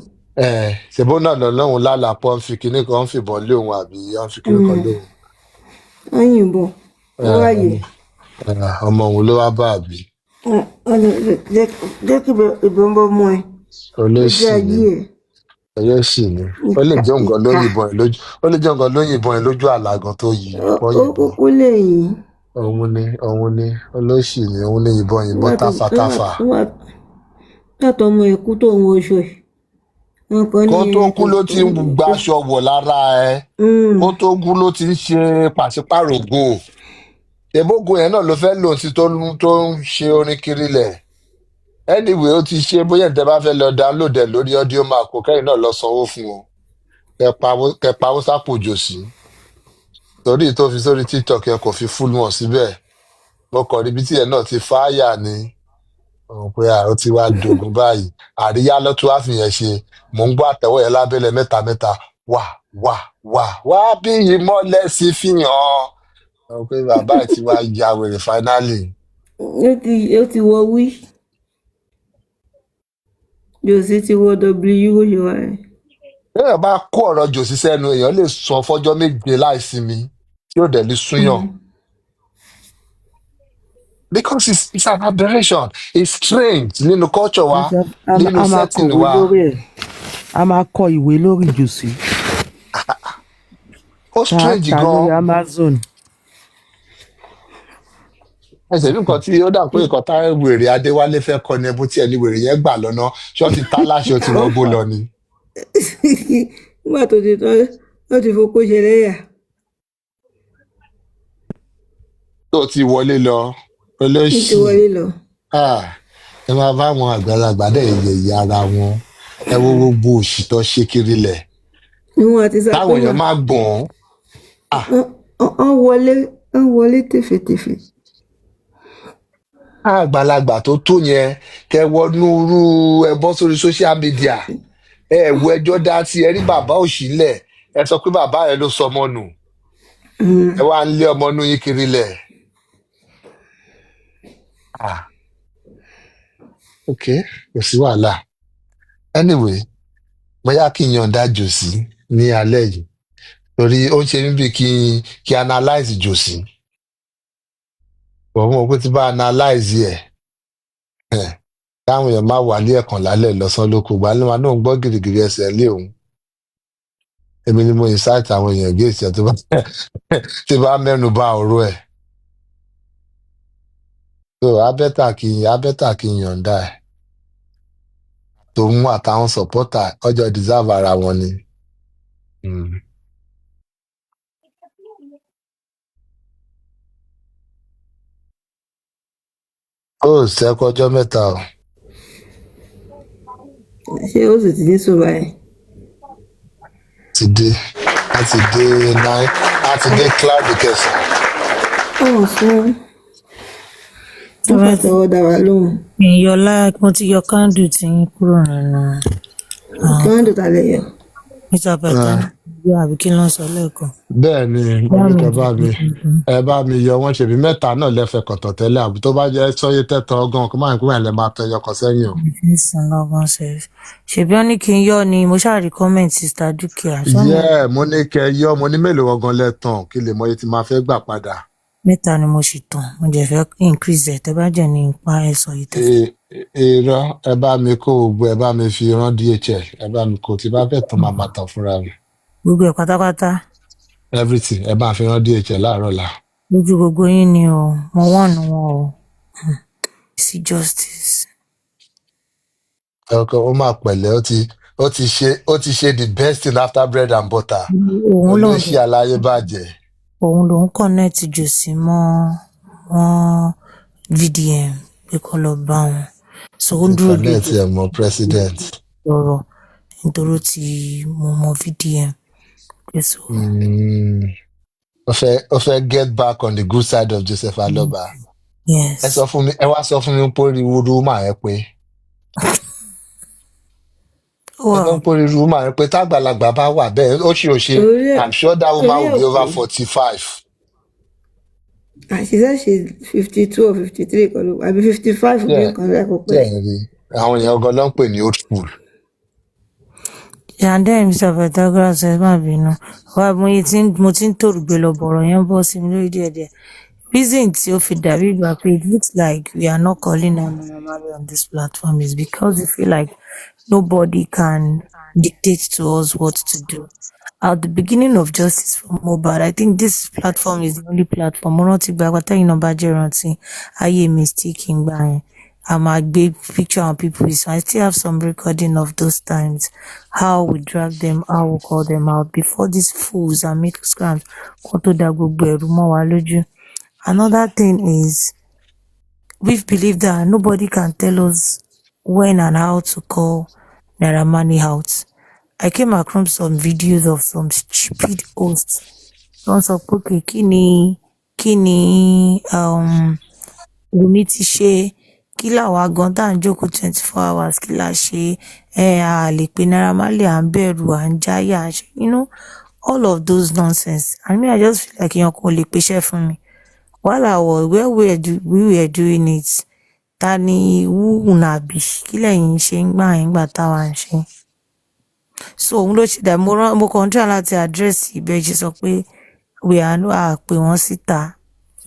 Ṣèbó náà lọ́lọ́run lálàpọ̀ ń fi kinní kan ń fìbọn lé òun àbí ń fi kinní kan lé òun. Wọ́n yìnbọn, wọ́n wáyé. Ọmọ òun ló wá bá àbí. Jẹ́ kí ìbọn bọ́ mọ́ ẹ. Olóṣì ni. Ó lè jẹ́ nǹkan ló yìnbọn ẹ̀ lójú. Ó lè jẹ́ nǹkan ló yìnbọn ẹ̀ lójú àlàgàn tó yìí. Ó kúkú lè yìn. Òun ni olóṣì ni, òun ni ìbọn táfàtáfà. Látọ̀ ọmọ ẹ̀kú tó ń wọṣọ ẹ̀. Kó tó kú ló ti ń gbaṣọ wọ̀ lára ẹ. Kó tó kú ló ti ń ṣe pàṣípàrọ̀ ògo. Ṣèbógun yẹn náà ló fẹ́ lò sí tó ń ṣe orin kiri lẹ̀. Anyway, ó ti ṣe bóyá ìtẹ́ bá fẹ́ lọ download ẹ̀ lórí audio mark kò kẹ́yìn náà lọ sanwó fún wọn. Kẹpa ó sápò jòsí. Torí tó fi sórí TikTok yẹn kò fi full wọn síbẹ̀. Mo kàn níbi tí ẹ̀ náà ti fáyà ni. Pé ó ti wá dogun báyìí. Àríyá lọ́tún wá fi yẹn ṣe. Mò ń gbọ́ àtẹ̀wọ́ yẹn lábẹ́lẹ̀ mẹ́ta. Wá bí ìmọ́lẹ̀ sí fi hàn. Pé bàbá ẹ̀ ti wá ya wèrè finally. Ó ti wọ wí. Jòsí ti wọ W ó ṣe wá rẹ̀. Èèyàn bá kó ọ̀rọ̀ jòsí sẹ́nu, èèyàn lè sọ fọ́jọ́ méje láìsinmi tí ó dẹ̀ lè súnyàn. Because it's an aberration, it's strange nínú culture wa, nínú setting wa. A máa kọ ìwé lórí jòsí. Ó strange gan. Lórí Amazon. Ẹsẹ̀ bí nǹkan tí ó dà pé nǹkan tá wèrè Adéwálé fẹ́ kọ ni ẹbú tí ẹni wèrè yẹn gbà lọ́nà ṣé wọ́n ti tá láṣẹ tí wọ́n bó lọ ni. Nígbà tó ti tán ó ti fokó ṣe lẹ́yà. Tó ti wọlé lọ olóṣì. Ti wọlé lọ. Ẹ máa bá àwọn àgbàlagbà dẹ̀ yẹ̀yẹ́ ara wọn, ẹ wo gbogbo òṣì tó ṣe kiri lẹ̀. Táwọn èèyàn máa gbọ̀n. Wọ́n wọlé tèfètèfè. Àgbàlagbà tó tó yẹn kẹ wọnú irú ẹ bọ́ sórí social media ẹ wo ẹjọ́ dá sí ẹ rí bàbá òṣìlẹ̀ ẹ sọ pé bàbá rẹ ló sọ ọmọ nù ẹ wá ń lé ọmọ nù yín kiri lẹ̀. Ok, kò sí wàhálà. Anyway, bóyá kí n yọ̀ǹda jòsí ní alẹ́ yìí torí ó ń ṣe mí bí kí analyze jòsí. Bọ̀ mo pé tí bá analyze ẹ̀ káwọn èèyàn máa wà ní ẹ̀kan lálẹ́ lọ́sàn lóko gbà ní wọn náà ń gbọ́ gìrìgìrì ẹsẹ̀ lé òun. Èmi ni mo incite àwọn èèyàn gé ìṣẹ́ tí bá mẹ́nu bà ọ̀rọ̀ ẹ̀. So abẹ́tà kí n yọ̀ǹda ẹ̀. Tòun àtàwọn supporter ọjọ́ deserve ara wọn ni. Ó sẹ́kọ̀ ọjọ́ mẹ́ta o. Ṣé ó sì ti ní sùúrù ẹ̀? A ti dé cloud kẹsàn. Ó sún. Wọ́n bá tọwọ́ dá wa lóhùn. Ìyọlá mo ti yọ kándù tí ń kúrò nínú. Kándù ta lè yọ. Mr. Pythagoras yọ àbí kí ló ń sọ lẹ́ẹ̀kan. Bẹ́ẹ̀ ni ẹ bá mi yọ wọ́n ṣèbí mẹ́ta náà lẹ́fẹ̀ẹ́ kọ̀tọ̀ tẹ́lẹ̀ àbí tó bá jẹ́ sọ́yé tẹ́tọ̀ ọgán kó máa ń pín àlẹ́ máa tẹ ẹyọkọ̀ sẹ́yìn o. Ìfínsìn lọ́gán ṣe ṣèbí wọ́n ní kí n yọ ni mo ṣáà rí kọ́mẹ̀ntì Sister Dúkìá. Mo ní kẹ yọ mo ní mélòó ọgán lẹ́tàn kí lè mọ iye tí máa fẹ́ gbà padà. Mẹ́ta ni mo sì tàn mo jẹ́ fẹ́ increase ẹ̀ tẹ́ bá jẹ́ ní ipa ẹ̀ sọ yìí tẹ́fẹ́. Irọ́ ẹ bá mi kó gbogbo ẹ bá mi fi rán DHL ẹ bá mi kó tí bá fẹ́ tán máa tàn fúnra mi. Gbogbo ẹ̀ pátápátá. Everything ẹ bá fi rán DHL láàárọ̀ la. lójú gbogbo yín ni o mo wọ́n nu wọn o sí justice. ọkọ ó máa pẹ̀lẹ́ ó ti ṣe the best thing after bread and butter òun lòun olóṣì aláyébàjẹ́. òun lòun connect jòsí mọ́ VDM pé kó lọ bá wọn so ó dúró de connect ẹ̀ mọ́ president. lọ́rọ̀ nítorí tí mo mọ VDM pé so. Ó fẹ́ get back on the good side of Joseph Aloba. Yes. ẹ wá sọ fún mi pé orí rúmà ẹ pé orí rúmà ẹ pé tágbàlagbà bá wà bẹ́ẹ̀ ó ṣe I'm sure that woman will be over 45. She said she's 52 or 53 àbí 55 bí nǹkan rẹ̀ kò pẹ́. Àwọn èèyàn ọgọ́ ló ń pè ní old school. And then Mr. Pythagoras ẹ má bínú wá mo ti ń tòrùgbé lọ bọ̀rọ̀ yẹn bọ́ sí mi lórí díẹ̀díẹ̀. Reason tí ó fi dàbí ìgbà pé it looks like we are not calling on Naira on this platform is because we feel like nobody can dictate to us what to do. At the beginning of Justice for Mohbad, I think this platform is the only platform. Mo rántí gba àgbàtà iná bá jẹ́ rántí ayé mistake ń gbà yẹn. I'm a big picture on people. So I still have some recording of those times, how we drag them, how we call them out before these fools and make scams. Another thing is we've believed that nobody can tell us when and how to call Naira Marley out. I came across some videos of some stupid hosts. Don't say, okay, kini Wumi ti ṣe kí làwa gan tá à ń jókòó 24 hours kí la ṣe a lè pe Naira Marley à ń bẹ̀rù à ń jáyà all of those nonsense. I mean, I just feel like èèyàn kò lè pèsè fún mi. While I was where we were doing it, ta ni wúhùnàbí kí lẹ́yìn ṣe ń gbà táwa ń ṣe. So òun ló ṣe dà mo kàn ń try láti address ìbẹ́jì sọ pé we are no pè wọ́n síta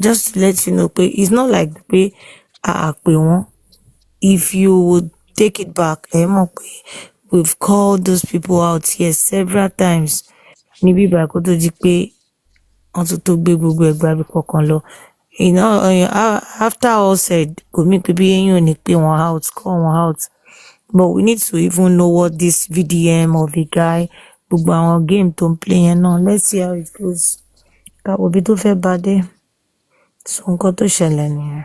just to let you know pé it's not like pé pè wọ́n. If you would take it back mọ̀ pé we've called those people out here several times níbí ìbàkú tó di pé wọ́n tún tó gbé gbogbo ẹgbẹ́ àbí kankan lọ. After all said kò mí pé bí eyín ò ní pé wọ́n out call wọ́n out. But we need to even know what this VDM of a guy gbogbo àwọn game tó ń play yẹn náà let's see how it goes. Káwọ́ bí tó fẹ́ bá dé so nǹkan tó ṣẹlẹ̀ nìyẹn.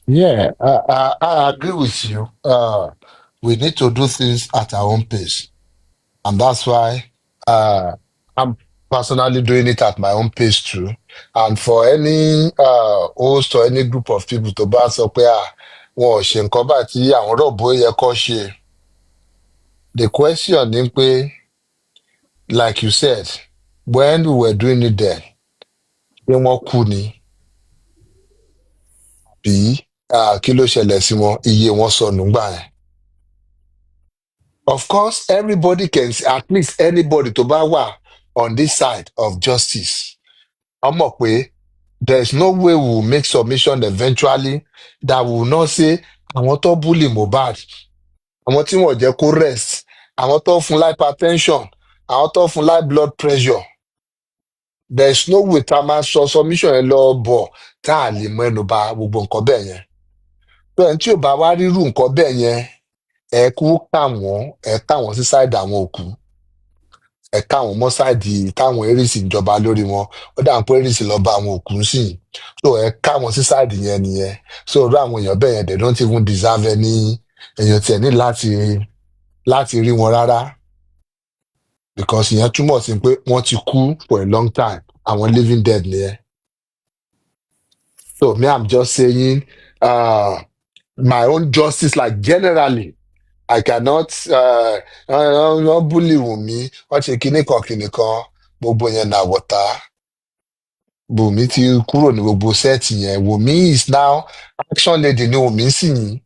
Yeah, I agree with you. We need to do things at our own pace. And that's why I'm personally doing it at my own pace too. And for any host or any group of people to bá sọ pé wọn ò ṣe nǹkan bá tí àwọn rọ̀bù yẹ kó ṣe. The question ni pé, like you said, when we were doing it then, pé wọ́n kú ni bí kí ló ṣẹlẹ̀ sí wọn iye wọn sọnù gbà yẹn. Of course, everybody can see, at least anybody tó bá wà on this side of justice. Wọ́n mọ̀ pé there is no way we will make submission eventually that we will not say àwọn tó bully Mohbad, àwọn tí wọ́n jẹ́ kó rest, àwọn tó fún hypertension, àwọn tó fún high blood pressure. There is no way tá a máa sọ submission yẹn lọ bọ̀ tá a lè mẹ́nu bà gbogbo nǹkan bẹ́ẹ̀ yẹn. Bẹ́ẹ̀ tí ò bá wá rírú nǹkan bẹ́ẹ̀ yẹn ẹ ká wọn sí sáìdì àwọn òkú ẹ ká wọn mọ́ sáìdì táwọn erésì ń jọba lórí wọn ó dà ń pé erésì lọ bá àwọn òkú sí i so ẹ ká wọn sí sáìdì yẹn nìyẹn so irú àwọn èèyàn bẹ́ẹ̀ yẹn they don't even deserve any èèyàn tiẹ̀ ní láti rí wọn rárá because ìyẹn túmọ̀ sí pé wọ́n ti kú for a long time àwọn living dead nìyẹn. So me I'm just saying my own justice like generally I cannot wọ́n bully Wùmí wọ́n ṣe kinní kan gbogbo yẹn na wọ̀tá Wùmí ti kúrò ní gbogbo sẹ́ẹ̀tì yẹn Wùmí is now action lady ni Wùmí sì yín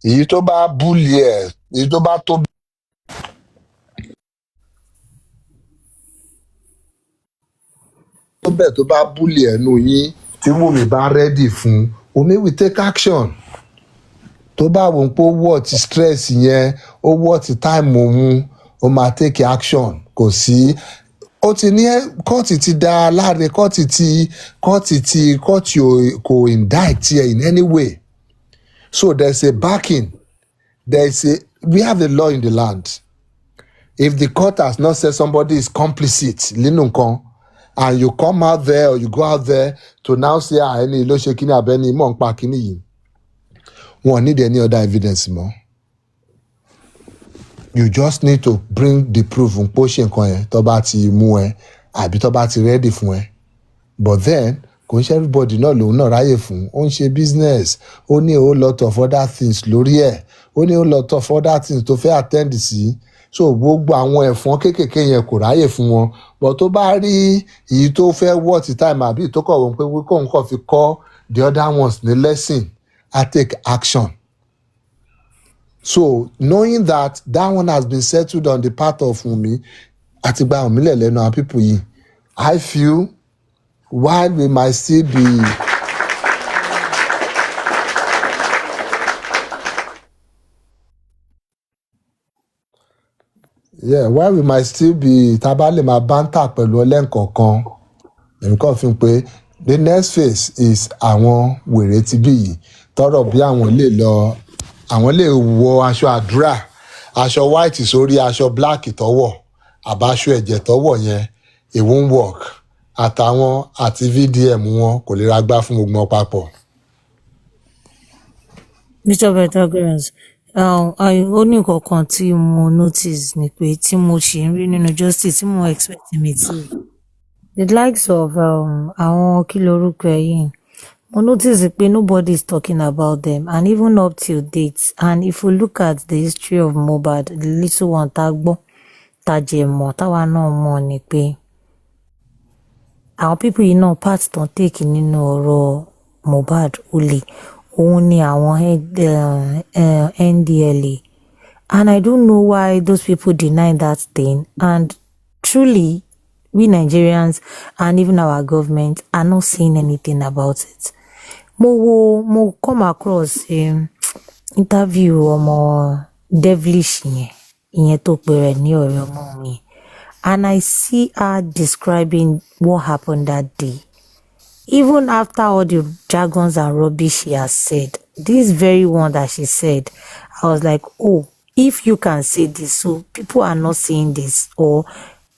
èyí tó bá bully ẹ̀ èyí tó bá tó bẹ́ẹ̀ tó bá bully ẹnu yín tí Wùmí bá ready fún Wùmí will take action. Tó bá wò pé ó wọ̀ ti stress yẹn ó wọ̀ ti time òun ó máa take action kò sí ó ti ní kóòtù ti dá láre kóòtù kò indict here in any way. So there's a backing. We have a law in the land. If the court has not said somebody is complicit, and you come out there or you go out there to now say, any lo ṣe kíní abẹ́ni mọ̀ ń pa kíní yìí, wọ́n need any other evidence more. You just need to bring the proof n pò ṣe nǹkan yẹn tó bá ti mú ẹ àbí tó bá ti ready fún ẹ. But then kò ń ṣe everybody náà lòun náà ráyè fún, ó ń ṣe business, ó ní a whole lot of other things lórí ẹ̀, ó ní a whole lot of other things tó fẹ́ attend sí. So gbogbo àwọn ẹ̀fọn kéékèèké yẹn kò ráyè fún wọn. But tó bá rí èyí tó fẹ́ worth time àbí tó kọ̀ wọ́n pé kóun kọ̀ fi kọ́ the other ones ní lesson, I take action. So knowing that one has been settled on the part of Wunmi, àti gba òmílẹ̀ lẹ́nu àwọn people yìí, I feel while we might still be while we might still be tabale ma banter pẹ̀lú ọlẹ́ǹkọ̀ọ̀kan, èmi kàn fi pé the next phase is àwọn wèrè tí bí yìí tọrọ bí àwọn lè wọ aṣọ àdúrà, aṣọ white sórí aṣọ black tọwọ́ àbáṣọ ẹ̀jẹ̀ tọwọ́ yẹn, it won't work. Àtàwọn àti VDM wọn kò lè ragbá fún gbogbo wọn papọ̀. Mr. Pythagoras, ó ní nǹkan tí mo notice ni pé tí mo ṣì ń rí nínú justice tí mo expect mi tí the likes of àwọn kí lorúkọ yìí, mo notice pé nobody is talking about them, and even up till date. And if we look at the history of Mohbad, the little one tá gbọ́ tá jẹ mọ̀ táwa náà mọ̀ ni pé àwọn people yìí náà part tán take nínú ọ̀rọ̀ Mohbad olè, òun ni àwọn NDLA, and I don't know why those people deny that thing. And truly, we Nigerians and even our government are not saying anything about it. Mo come across interview ọmọ devilish ìyẹn tó pe rẹ̀ ní ọ̀rẹ́ ọmọ mi, and I see her describing what happened that day. Even after all the jargons and rubbish she has said, this very one that she said, I was like, oh, if you can say this, so people are not saying this, or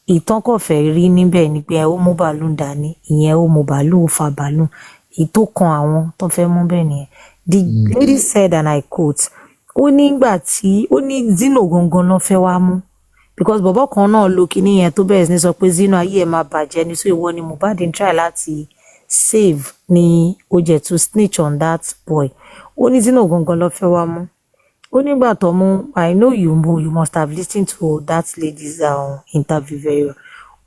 ìtọ́kọ̀ fẹ́ rí níbẹ̀ ni pé ó mú bàálù dání, ìyẹn ó mú bàálù fa bàálù, ìtó kan àwọn tó fẹ́ mú bẹ́ẹ̀ nìyẹn. The lady said, and I quote, ó nígbà tí ó ní Zino gangan ló fẹ́ wá mú, because bọ̀bọ̀ kan náà lo kíní yẹn tó bẹ̀rẹ̀ sí ní sọ pé Zino ayé ẹ̀ máa bàjẹ́ ní, so ìwọ ni Mohbad ń try láti save ni ó jẹ́ to snitch on that boy. Ó ní Zino gangan ló fẹ́ wá mú. Ó nígbà tó mú, I know you must have listened to that lady's interview very well.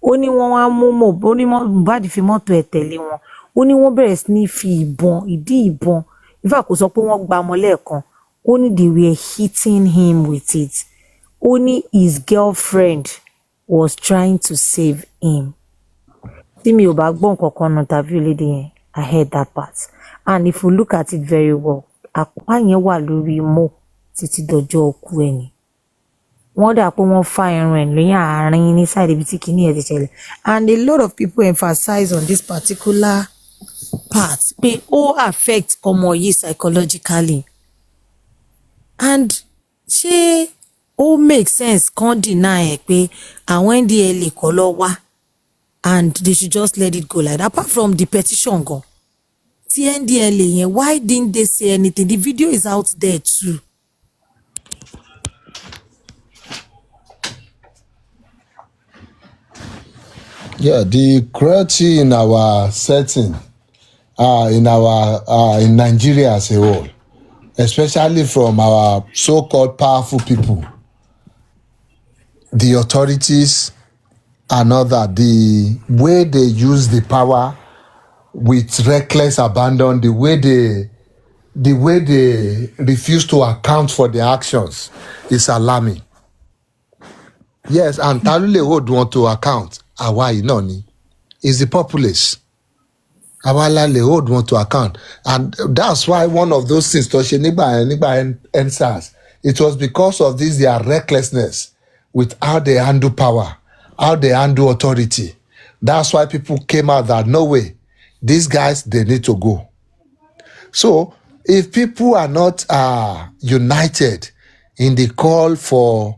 Ó ní wọ́n wá mú ó ní Mohbad fi mọ́tò ẹ̀ tẹ̀lé wọn. Ó ní wọ́n bẹ̀rẹ̀ sí ní fi ìdí ìbọn, in fact kò sọ pé wọ́n gbá mọ́ lẹ́ẹ̀kan. Ó ní they were hitting him with it. Ó ní his girlfriend was trying to save him. Tí mi ò bá gbọ́ nǹkan kan nù interview lady yẹn, I heard that part. And if you look at it very well, àpá yẹn wà lórí Mo títí dọjọ́ òkú ẹ̀ ni. Wọ́n dà pé wọ́n fa irun ẹ̀ lẹ́yìn àárín ní side ibi tí kìíní ẹ̀ ti ṣẹlẹ̀. And a lot of people emphasize on this particular part pé ó affect ọmọ yìí psychologically. And ṣé ó make sense kan deny ẹ̀ pé àwọn NDLA kọ́ lọ wá and they should just let it go like that? Apart from the petition gan, ti NDLA yẹn, why didn't they say anything? The video is out there too. Yeah, the cruelty in our setting, in Nigeria as a whole, especially from our so-called powerful people, the authorities and other, the way they use the power with reckless abandon, the way they refuse to account for their actions is alarming. Yes, and Talule would want to account. Àwa yìí náà ni, is the populace. Àwa la lè hold want to account, and that's why one of those things tó ṣe nígbà EndSARS, it was because of this their recklessness with how they handle power how they handle authority. That's why people came out that no way, these guys, they need to go. So if people are not united in the call for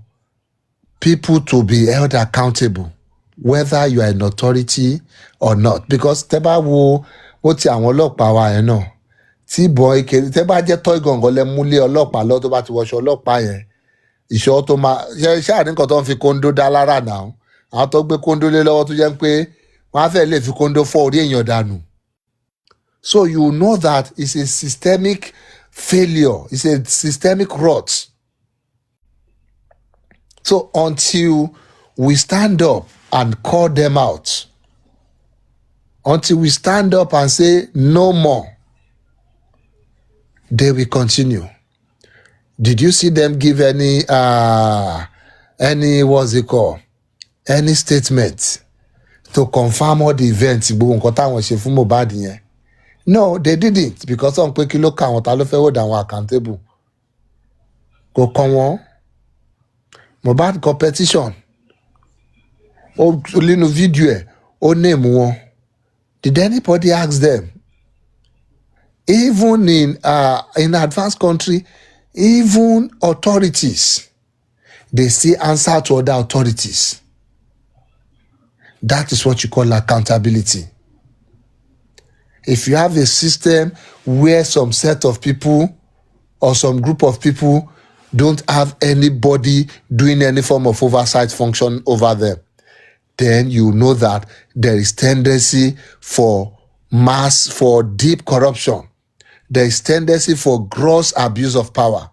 people to be held accountable, whether you are an authority or not, because tẹ́ bá wo ó ti àwọn ọlọ́pàá wa yẹn náà tí ìbọn ike tẹ́ bá jẹ́ tọ́ ìgàngán lẹ múlé ọlọ́pàá lọ tó bá ti wọṣọ ọlọ́pàá yẹn ìṣọ́ tó máa ṣáà ní nǹkan tó ń fi kóńdó dá lára náà àwọn tó gbé kóńdó lé lọ́wọ́ tó jẹ́ pé wọ́n á fẹ́ lè fi kóńdó fọ́ orí èèyàn dànù. So you know that it's a systemic failure, it's a systemic rot. So until we stand up and call them out, until we stand up and say no more, they will continue. Did you see them give any what's it called? Any statement to confirm all the events? No, they didn't, because on quickly look at what I hold them accountable. Go come on. Mohbad competition. Oh, little video. Oh, name one. Did anybody ask them? Even in advanced country, even authorities, they still answer to other authorities. That is what you call accountability. If you have a system where some set of people or some group of people don't have anybody doing any form of oversight function over them, then you know that there is tendency for deep corruption. There is tendency for gross abuse of power.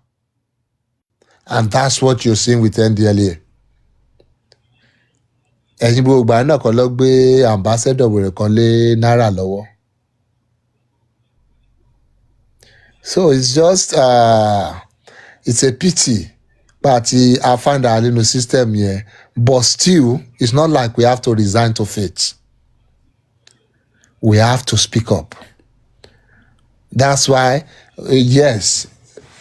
And that's what you're seeing with NDLA. Ẹ̀yin gbogbo àná kan lọ gbé ambassador wèrè kan lé náírà lọ́wọ́. So it's just it's a pity, but I find our little system here. But still, it's not like we have to resign to fate. We have to speak up. That's why, yes,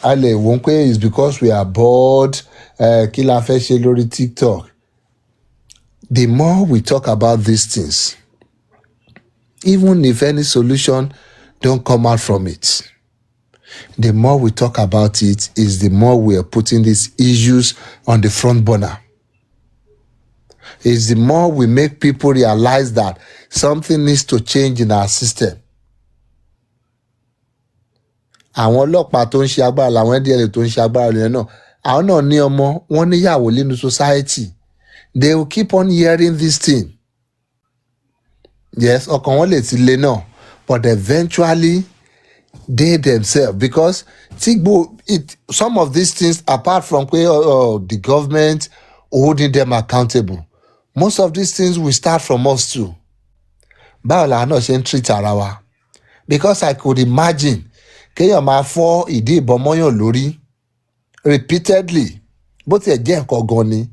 Ale Wonkwe is because we are bored. Kila fẹ́ ṣe lórí TikTok. The more we talk about these things, even if any solution don't come out from it, the more we talk about it is the more we are putting these issues on the front burner. It's the more we make people realize that something needs to change in our system. Àwọn ọlọ́pàá tó ń ṣe agbára làwọn NDLA tó ń ṣe agbára lẹ́yìn náà àwọn náà ní ọmọ wọn níyàwó nínú society. They will keep on hearing this thing. Yes, ọkàn wọn lè ti le náà, but eventually they themselves, because some of these things, apart from the government holding them accountable, most of these things will start from us too. Báwo la náà ṣe ń treat ara wa? Because I could imagine kéèyàn máa fọ́ ìdí ìbọn mọ́yàn lórí repeatedly, bó tiẹ̀ jẹ́ nǹkan gan ni.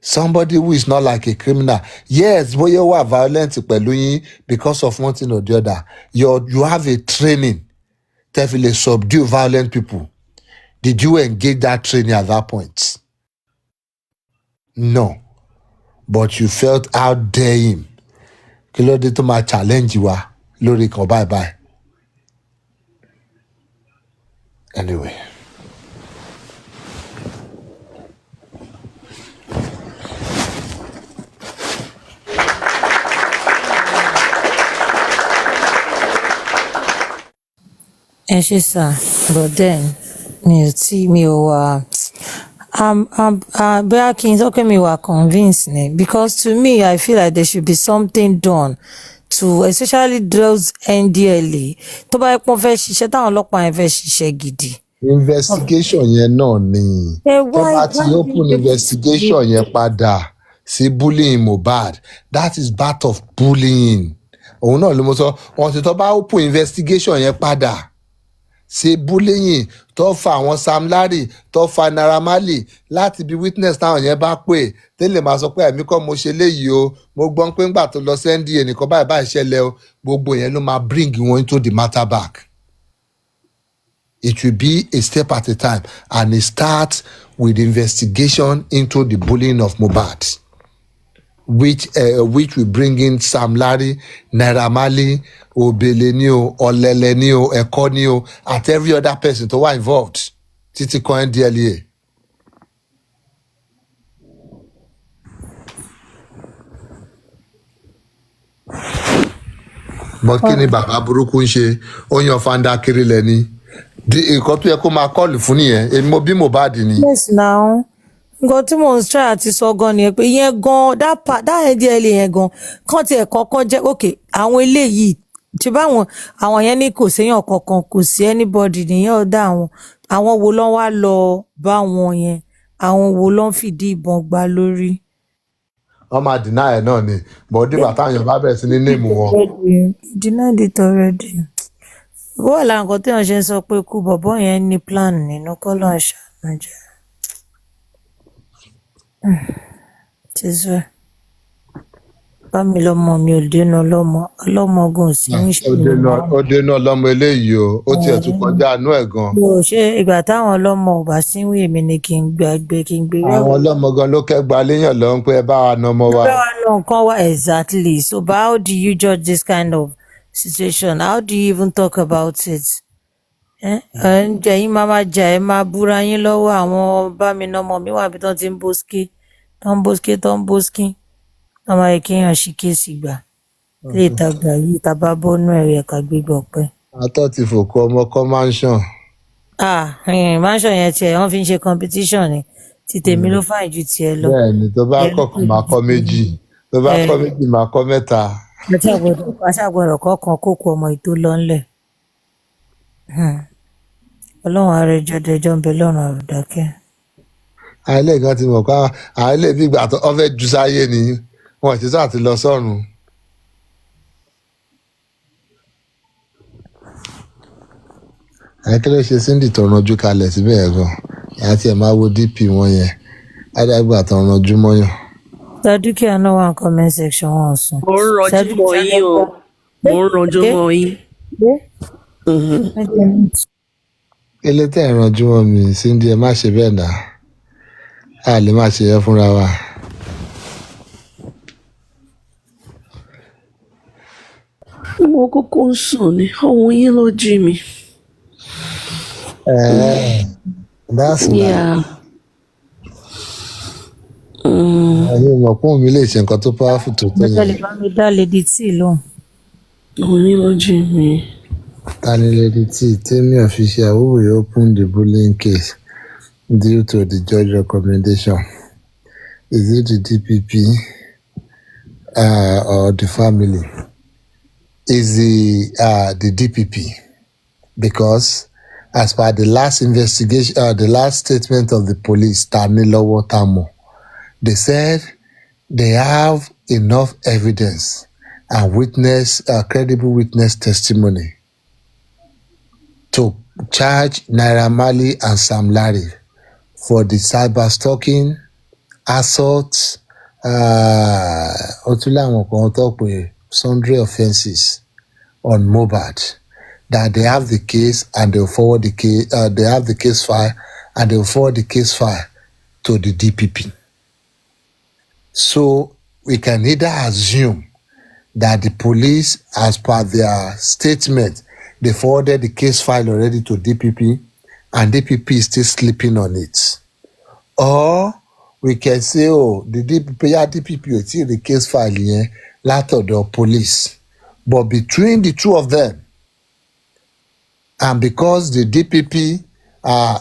Somebody who is not like a criminal. Yes, bóyá ó wà violent pẹ̀lú yín because of one thing or the other. You have a training to subdue violent people. Did you engage that training at that point? No. But you felt out there him. Kí ló dé tó máa challenge wa lórí kan bye. Anyway. Sir, but then Bear Kings, okay, me were convinced, because to me, I feel like there should be something done to, especially those NDLA. To bá pọ́n fẹ́ ṣiṣẹ́ táwọn ọlọ́pàá yẹn fẹ́ ṣiṣẹ́ gidi. Investigation yẹn náà ni. Tó bá ti open investigation yẹn padà sí bullying Mohbad, that is part of bullying. Òun náà ló mọ sọ, wọ́n ti tó bá open investigation yẹn padà. Ṣe bullying tó fa àwọn Sam Larry tó fa Naira Marley láti bí witness táwọn yẹn bá pè tẹ́lẹ̀ máa sọ pé èmi kọ́ mo ṣe léyìí o mo gbọ́n pé ńgbà tó lọ sẹ́ndì ẹnìkan báyìí ṣẹlẹ̀ o gbogbo yẹn ló máa bring wọn into the matter back. It will be a step at a time, and it starts with investigation into the bullying of Mohbad. which will bring in Sam Larry, Naira Marley, Obele ni o, Olele ni o, Eko ni o, at every other person tó wà involved títí kan NDLEA. But kí ni bàbá burúkú ń ṣe? Ó yan fanda kiri lẹ́ni. Nǹkan tó yẹ kó máa kọ́ọ̀lù fún nìyẹn. Èmi mo bí Mohbad ni. Yes now. Nǹkan tí mò ń try àti sọ gan ni pé ìyẹn gan that NDLEA yẹn gan kàn tiẹ̀ kọ́kọ́ jẹ́ okay àwọn eléyìí tí báwọn àwọn yẹn ní kò séèyàn kankan kò sí anybody nìyẹn ọ̀dà àwọn wo lọ́n wá lọ bá wọn yẹn àwọn wo lọ́n fìdí ìbọn gbá lórí. Wọ́n máa deny ẹ̀ náà ni but dìgbà táwọn èèyàn bá bẹ̀rẹ̀ sí ní name wọn. Denied it already. Ó wà lára nǹkan téèyàn ṣe ń sọ pé ikú bọ̀bọ́ yẹn ní plan nínú kọ́ lọ́n ṣàánú jẹ́. Tíṣẹ́ bá mi lọ́mọ mi ò dénú ọlọ́mọ gan sí ní ìṣòro. Ó dénú ọlọ́mọ eléyìí o, ó tiẹ̀ tún kọjá àánú ẹ̀ gan. Mo ṣe ìgbà táwọn ọlọ́mọ ò bá síwí èmi ni kí n gbàgbé kí n gbé rẹ́wọ̀n. Àwọn ọlọ́mọ gan ló kẹ́gba léèyàn lọ ń pé ẹ bá wa na ọmọ wa. Bá wa lọ nǹkan wá exactly. So but how do you judge this kind of situation? How do you even talk about it? Ǹjẹ́ yín máa jà ẹ máa búra yín lọ́wọ́ àwọn bá mi nọmọ mi wà bí tán ti ń bóskí wọ́n máa yẹ kéèyàn ṣí kéèsì gbà lè tàgbà yìí tàbá bọ́nú ẹ̀rọ ẹ̀ka gbígbọ́ pẹ́. Atọ́ ti fòkú ọmọ kọ́ mansion. Mansion yẹn tiẹ̀ wọ́n fi ń ṣe competition ni ti tèmi ló fàìn ju tiẹ̀ lọ. Bẹ́ẹ̀ni tó bá kọ̀ọ̀kan máa kọ́ méjì tó bá kọ́ méjì máa kọ́ mẹ́ta. aṣàgbọ̀dọ̀ kọ̀ọ̀kan kókó ọmọ ètò lọ́nlẹ̀. Ọlọ́run àrẹjọ dẹjọ́ ń bẹ lọ́rùn àrùdákẹ́. Àìlè gan ti mọ̀ pé àìlè bí ìgbà tó ọ fẹ́ ju sáyé ni wọn ti sáà ti lọ sọ́run. Kí ló ṣe Cindy tó ranjú kalẹ̀ síbẹ̀ yẹn gan àti ẹ̀ máa wo DP wọn yẹn ádàgbà tó ranjú mọ́yàn. Dúkìá náà wà ní comment section wọn sùn. Mo ń ranjú mọ́ yín o mo ń ranjú mọ́ yín. Ilé tẹ̀ ń ranjú mọ́ mi Cindy ẹ má ṣe bẹ́ẹ̀ náà a lè má ṣe yẹn fúnra wa. Mo kúkú ń sùn ni ohun yín ló jí mi. That's Yeah. Àwọn ọmọ pọ́n mi lè ṣe nǹkan tó powerful tó tó Bẹ́ẹ̀ lè yẹn. bá mi dá Lady T lóhùn. Ohun yín ló jí mi. Tani Lady T, Temi official who will open the bullying case due to the judge recommendation. Is it the DPP or the family? Is the DPP because as per the last investigation, the last statement of the police, Tanilowo Tamo, they said they have enough evidence and credible witness testimony to charge Naira Marley and Sam Larry for the cyber stalking, assault, sundry offenses on Mohbad. That they have the case and they'll forward the case. They have the case file and they'll forward the case file to the DPP. So we can either assume that the police, as per their statement, they forwarded the case file already to DPP and DPP is still sleeping on it. Or we can say, oh, the DPP will see the case file here, later the police. But between the two of them, and because the DPP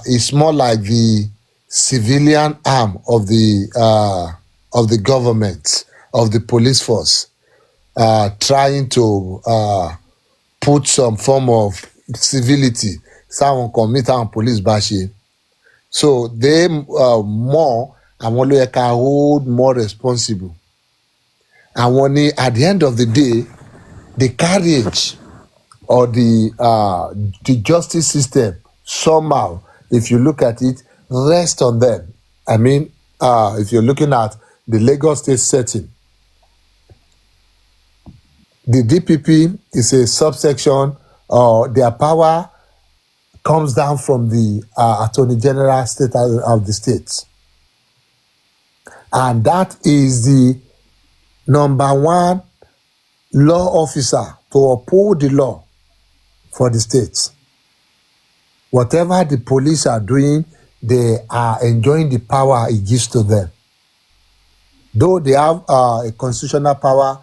is more like the civilian arm of the government, of the police force, trying to put some form of civility, someone commit and police bashi. So they more, àwọn ló yẹ ká hold more responsible. Àwọn ni at the end of the day, the carriage or the justice system somehow, if you look at it, rest on them. I mean, if you're looking at the Lagos state setting, the DPP is a subsection, their power comes down from the Attorney General state of the state. And that is the number one law officer to uphold the law for the state. Whatever the police are doing, they are enjoying the power it gives to them. Though they have a constitutional power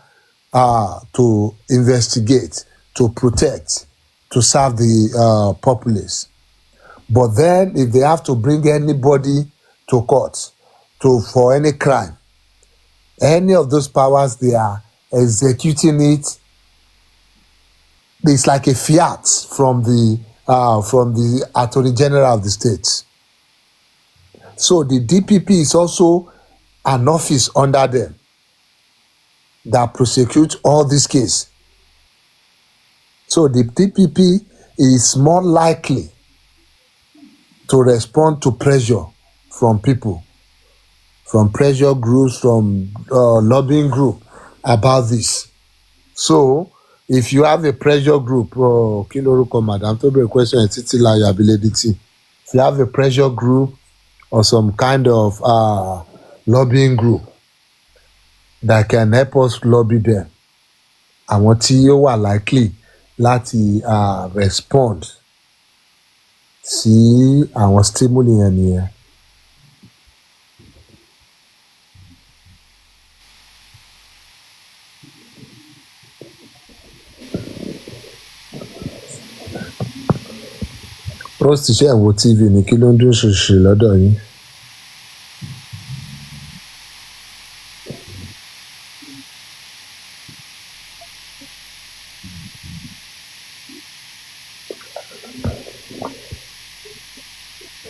to investigate, to protect, to serve the populace. But then if they have to bring anybody to court for any crime, any of those powers, they are executing it. It's like a fiat from the Attorney General of the state. So the DPP is also an office under them that prosecutes all these cases. So the DPP is more likely to respond to pressure from people, from pressure groups, from lobbying group about this. So if you have a pressure group, Madam, to be a question, if you have a pressure group or some kind of lobbying group that can help us lobby them, àwọn tí ó wà likely láti respond sí àwọn stimuli yẹn nìyẹn. Post iṣẹ́ ìwò TV ní kí ló ń dún ṣòṣì lọ́dọ̀ yín.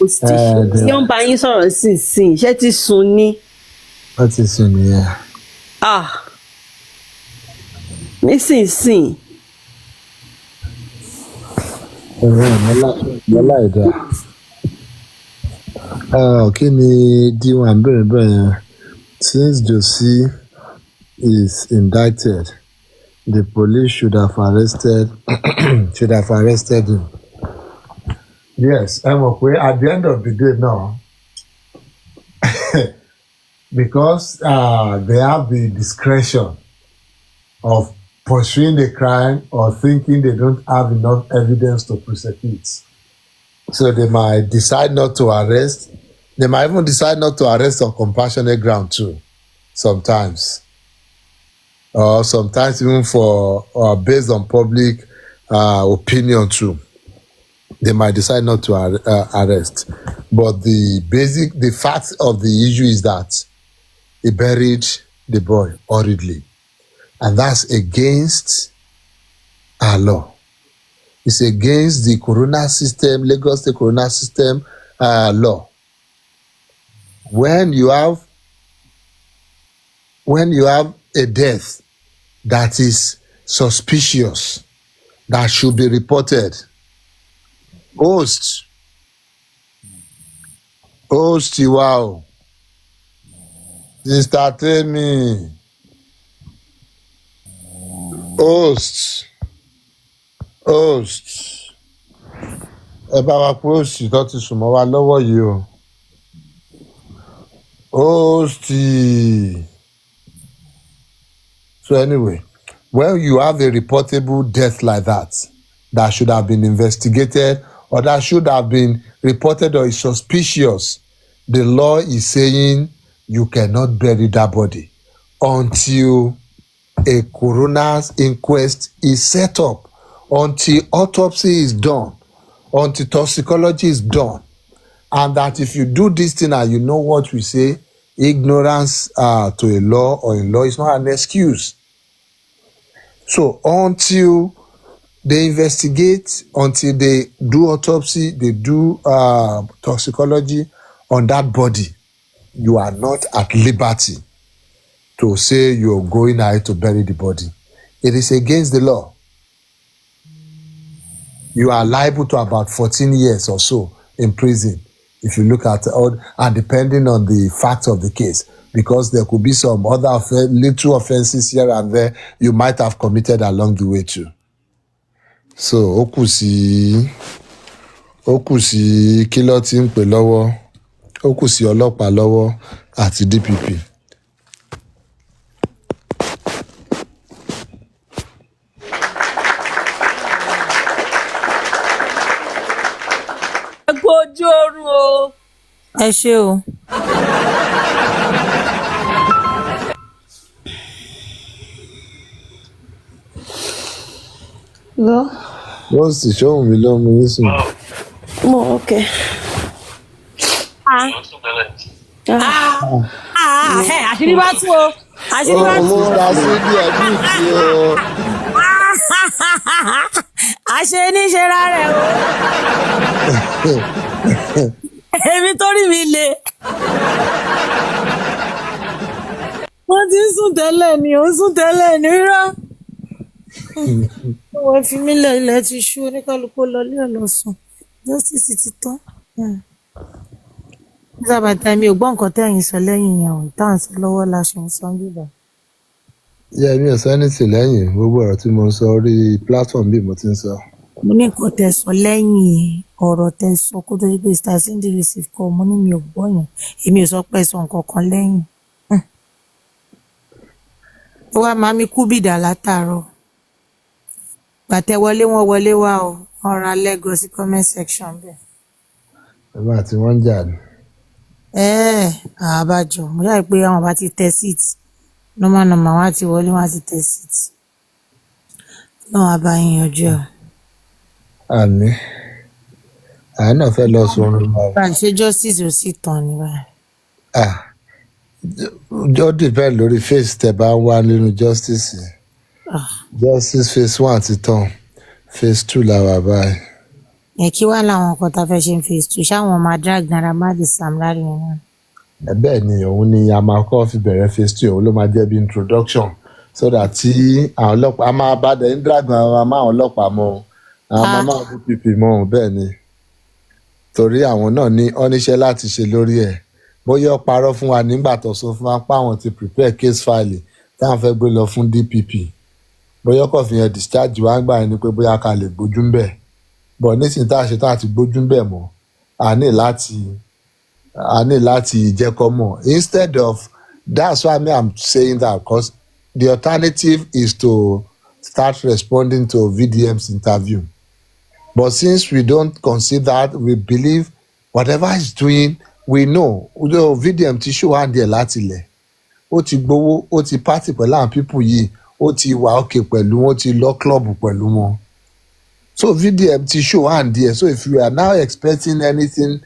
tí ó ń bá yín sọ̀rọ̀ sínsìn iṣẹ́ ti sùn ni. Wọ́n ti sùn nìyẹn. Nísinsìn. Mọ́lá ìdá. Kí ni D1 bẹ̀rẹ̀ bẹ̀rẹ̀ yẹn? Since Josie is indicted, the police should have arrested him. Yes, ẹ mọ̀ pé at the end of the day now, because they have the discretion of pursuing the crime or thinking they don't have enough evidence to prosecute. So they might decide not to arrest. They might even decide not to arrest on compassionate ground too, sometimes. Or sometimes even for based on public opinion too. They might decide not to arrest. But the fact of the issue is that he buried the boy hurriedly. And that's against our law. It's against the corona system, Lagos State corona system law. When you have a death that is suspicious, that should be reported, host, wow, Sister Temi, host, ẹ bá wa pé host tó ti sùn mọ́ wa lọ́wọ́ yìí o. Host. So anyway, when you have a reportable death like that should have been investigated or that should have been reported or is suspicious, the law is saying you cannot bury that body until a coroner's inquest is set up, until autopsy is done, until toxicology is done. And that if you do this thing and you know what we say, ignorance to a law or in law is not an excuse. So until they investigate, until they do autopsy, they do toxicology on that body, you are not at liberty to say you're going ahead to bury the body. It is against the law. You are liable to about 14 years or so in prison if you look at all, and depending on the facts of the case, because there could be some other little offenses here and there you might have committed along the way too. So ó kù sí kí ló ti ń pè lọ́wọ́, ó kù sí ọlọ́pàá lọ́wọ́ àti DPP. ẹ ṣé o. Lọ. wọ́n sì ṣóhun mi lọ́mú yín sùn. Mo okay. Àṣírí bá tú o. Àṣírí bá tú o. Mr. Sidi ẹ̀mí tí o. Àṣe níṣe rárẹ̀ o. Èmi tó rí mi le. Wọ́n ti ń sùn tẹ́lẹ̀ ni, ó ń sùn tẹ́lẹ̀ ní rírá. Wọ́n fi mí lẹ̀ ilẹ̀ ti ṣú oníkálukú lọlé ọ̀lọ́sùn. Justice ti tán. Nígbà bàtà mi ò gbọ́ nǹkan tẹ́yìn sọ lẹ́yìn yẹn o. Táwọn sí lọ́wọ́ la ṣe ń sọ bíbá. Ìyá mi ò sọ anything lẹ́yìn gbogbo ọ̀rọ̀ tí mo ń sọ orí platform bí mo ti ń sọ. Mo ní nǹkan tẹ́ sọ lẹ́yìn ọ̀rọ̀ tẹ́ sọ kó tó di pé Star Cindy receive call mo ní mi ò gbọ́ yẹn. Èmi ò sọ pé sọ nǹkan kan lẹ́yìn. Ó wá máa mi kú bìdà látàárọ̀. Gbàtẹ́ wọlé wọn wọlé wá o. Wọ́n ra Lagos sí comment section bẹ́ẹ̀. Ẹ̀mí àti wọ́n ń jà ní. Àbájọ mo yà pé àwọn bá ti tẹ seat normal wọn á ti wọlé wọn á ti tẹ seat náà wàá bá yín yanjú ẹ. Àmì àá náà fẹ́ lọ sọ̀rọ̀ lọ. Báyìí ṣé justice ò sì tàn ní báyìí. Ó depend lórí face tẹ́ bá ń wá nínú justice yẹn. Justice phase 1 ti tán phase 2 la wà báyìí. Kí wá làwọn nǹkan tá a fẹ́ ṣe ń phase 2 ṣáwọn máa drag Naira Marley Sam Larry yẹn náà. Bẹ́ẹ̀ ni òun ni a máa kọ́ fi bẹ̀rẹ̀ phase 2 òun ló máa jẹ́ bí introduction so that tí àwọn ọlọ́pàá a máa bá dẹ̀ ń drag àwọn ọlọ́pàá mọ́ àwọn máa DPP mọ́ bẹ́ẹ̀ ni torí àwọn náà ní ọ́níṣẹ́ láti ṣe lórí ẹ̀ bóyá ó parọ́ fún wa nígbà tó sọ fún wa pé àwọn ti prepare case file táwọn fẹ́ gbé lọ fún DPP bóyá ọkọ̀ fi hàn discharge wa ń gbà ní pé bóyá ká lè gbójú ń bẹ̀ bọ̀ nísìnyí tá a ṣe tá a ti gbójú ń bẹ̀ mọ́ a ní láti jẹ́ kọ́ mọ̀ instead of that's why I'm saying that because the alternative is to start responding to VDM's interview but since we don't consider that we believe whatever he's doing we know VDM ti show hand there láti lẹ̀ ó ti gbowó ó ti party pẹ̀lú àwọn people yìí ó ti wà okay pẹ̀lú wọn ó ti lọ club pẹ̀lú wọn so VDM ti show hand there so if you are now expecting anything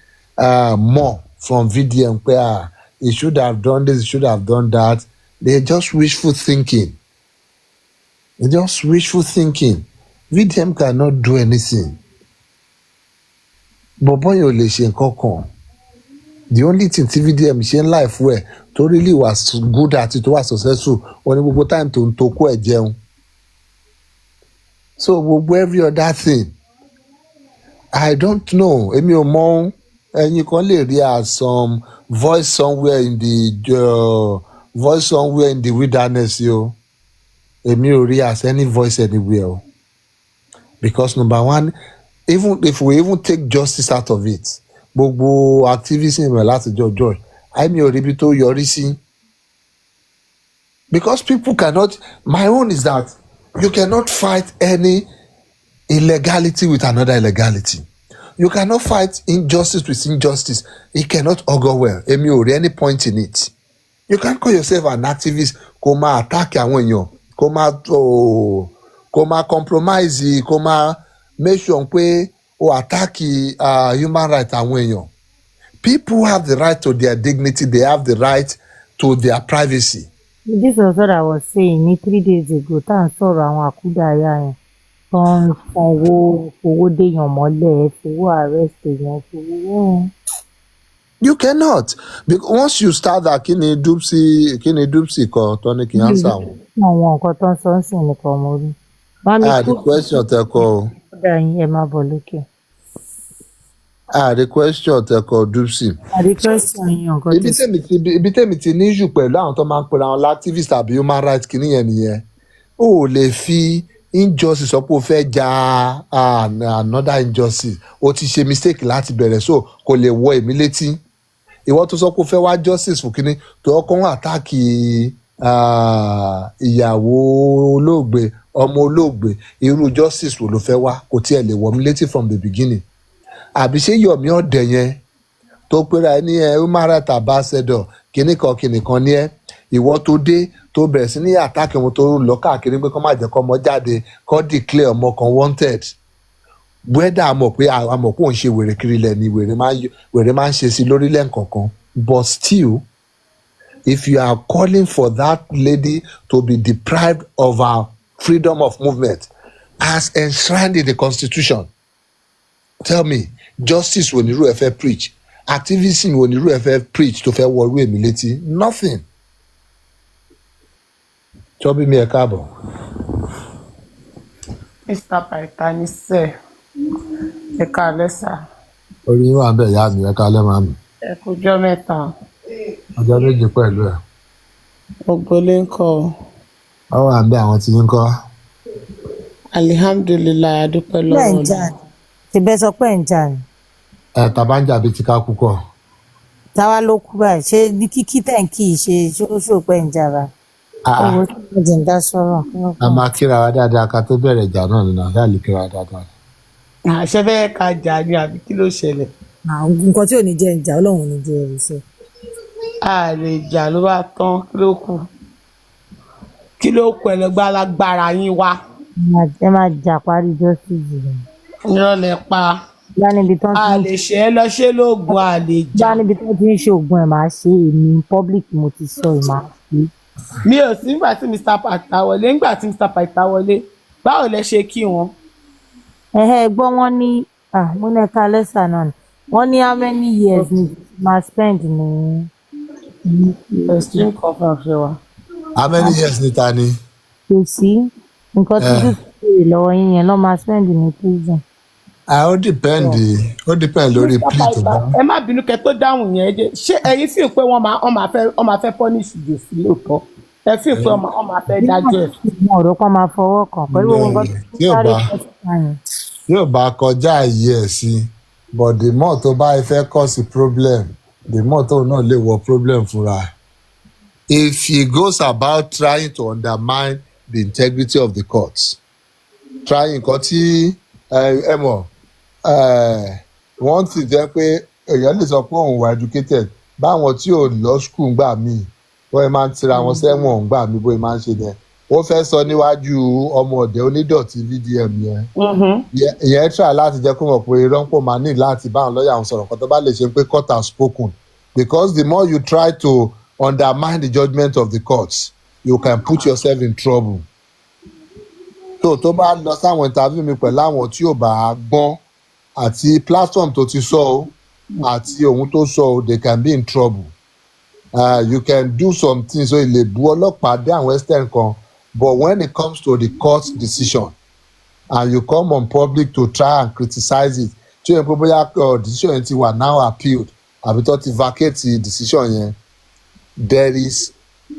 more from VDM pé he should have done this he should have done that they just wishful thinking VDM cannot do anything bọ̀bọ́ yẹn ò lè ṣe nǹkan kan the only thing tí VDM ṣe ń life wẹ̀ tó really was good at it tó wà successful wọn ní gbogbo time tó ń tokó ẹ̀ jẹun so gbogbo every other thing I don't know èmi ò mọ ẹ̀yin kan lè rí as some voice somewhere in the wilderness yo èmi ò rí as any voice anywhere o because number one even if we even take justice out of it gbogbo activism rẹ̀ láti jọjọ́ àìmí ò rí ibi tó yọrí sí because people cannot my own is that you cannot fight any illegality with another illegality you cannot fight injustice with injustice it cannot augur well èmi ò rí any point in it you can't call yourself an activist kó máa attack àwọn èèyàn kó máa compromise kó máa make sure pé o attack human rights àwọn èèyàn people have the right to their dignity they have the right to their privacy. This was what I was saying ní 3 days ago tá à ń sọ̀rọ̀ àwọn àkúdàáyà yẹn tó ń fowó déèyàn mọ́lẹ̀ fowó arrest èèyàn fowó. You cannot because once you start that kí ni dupsi kan tó ní kí n answer wọn. Àwọn nǹkan tó ń sọ ń sìn nìkan mo rí. The question tẹ kọ o. Ọ̀dà yín ẹ máa bọ̀ lókè. The question tẹ kọ dupsi. The question yín nǹkan tó sọ. Ibi tèmi ti ní issue pẹ̀lú àwọn tó máa ń pera wọn activist àbí human rights kìíní yẹn nìyẹn. O ò lè fi injustice sọ pé o fẹ́ ja another injustice o ti ṣe mistake láti bẹ̀rẹ̀ so kò lè wọ èmi létí. Ìwọ tó sọ pé o fẹ́ wá justice fún kínní tó ọkọ̀ wọn àtàkì ìyàwó olóògbé ọmọ olóògbé irú justice wo ló fẹ́ wá kò tiẹ̀ lè wọ̀ mí létí from the beginning àbí ṣé Yomi ọ̀dẹ̀ yẹn tó pera ẹ ní human rights ambassador kìnìkan ní ẹ ìwọ tó dé tó bẹ̀rẹ̀ sí ní àtàkì wọn tó lọ káàkiri pé kó má jẹ́ kó ọmọ jáde kó declare ọmọ kan wanted wẹ́dà àmọ̀ pé àmọ̀ pé òun ṣe wèrè kiri lẹ̀ ni wèrè máa ń ṣe sí lórílẹ̀ nǹkankan but still if you are calling for that lady to be deprived of her freedom of movement as enshrined in the constitution tell me justice wo nírú ẹ fẹ́ preach activism wo nírú ẹ fẹ́ preach tó fẹ́ wọrú èmi létí nothing. Tọ́bí mi ẹ káàbọ̀. Mr. Pythagoras, ẹ káalẹ́ sà. Orí yín wà ń bẹ̀ ìyá mi ẹ káalẹ́ màá mi. Ẹ kújọ́ mẹ́ta. Ọjọ́ méje pẹ̀lú ẹ̀. Gbogbo ilé ń kọ́ ọ. Wọ́n wà ń bẹ̀ àwọn tí ń kọ́. Alihamdulilayi adúpẹ́ lọ́wọ́ bẹ́ẹ̀ ń jà ní tìbẹ́ sọ pé ń jà ní. Tàbá ń jà bíi ti ká kú kọ̀. táwa ló kú báyìí ṣé ní kíkí tẹ̀ ń kì í ṣe ṣóṣó pé ń jà bá. owó tí mo jì ń dá sọ̀rọ̀. A máa kíra wa dáadáa ká tó bẹ̀rẹ̀ ìjà náà nínú àdá lè kíra wa dáadáa. Àṣẹ fẹ́ ká jà ní àbí kí ló ṣẹlẹ̀? nǹkan tí ò ní jẹ́ ń jà ọlọ́run ò ní jẹ́ ẹ̀rí sí. A lè jà ló bá tán kí ló kù? Kí ló kù ẹlẹgbẹ́ alágbára yín wá? ẹ máa jà parí justice rẹ̀. Ìrọ̀lẹ́ pa. bá níbi tán A lè ṣe é lọ ṣe lóògùn a lè jà. bá níbi tán ti ń ṣe oògùn ẹ̀ máa ṣe èmi public mo ti sọ ẹ̀ máa ṣe. Mi ò sí nígbà tí Mr. Pythagoras wọlé nígbà tí Mr. Pythagoras wọlé báwo lẹ ṣe kí wọn? gbọ́ wọ́n ní mo ní ẹ̀ka lẹ́sà náà ni wọ́n ní how many years ni máa spend ní. Extreme conference ṣe wa. How many years ni ta ni? kò sí nǹkan tí dúdú béèrè lọ́wọ́ yín yẹn lọ́ máa spend ní prison. Ó depend lórí plea tó bá. Ẹ má bínú kẹ́ tó dáhùn yẹn jẹ́ ṣé ẹ̀yin fi pé wọ́n máa fẹ́ punish jòsí lóòótọ́ ẹ fi pé wọ́n máa fẹ́ dájọ́ ẹ̀. mo rò pé wọ́n máa fọwọ́ kàn pẹ̀lú ohun kan tó sáré pẹ́ẹ́sì yẹn. Yóò bá kọjá àyè ẹ̀ sí but the more tó bá fẹ́ cause problem the more tó náà lè wọ problem fúnra. If he goes about trying to undermine the integrity of the courts trying nǹkan tí ẹ mọ̀ wọ́n ti jẹ́ pé èèyàn lè sọ pé òun wà educated báwọn tí ò lọ school gbà míì wọ́n máa ń tira wọn sẹ́wọ̀n gbà mí bóyá máa ń ṣe yẹn ó fẹ́ sọ níwájú ọmọ ọ̀dẹ̀ onídọ̀tí VDM yẹn ìyẹn try láti jẹ́ kó mọ̀ pé irọ́ ń pò máa ní láti bá àwọn lọ́ọ̀yà àwọn sọ̀rọ̀ kan tó bá lè ṣe pé court has spoken because the more you try to undermine the judgment of the courts you can put yourself in trouble. tó bá lọ sáwọn interview mi pẹ̀lú àwọn tí ò bá gbọ́n àti platform tó ti sọ ọ́ àti ohun tó sọ ọ́ they can be in trouble. You can do some things so ilé bu ọlọ́pàá dé àwọn extent kan but when it comes to the court decision and you come on public to try and criticize it tí o yẹ pé bóyá decision yẹn ti wà now appealed àbí tó ti vacate decision yẹn there is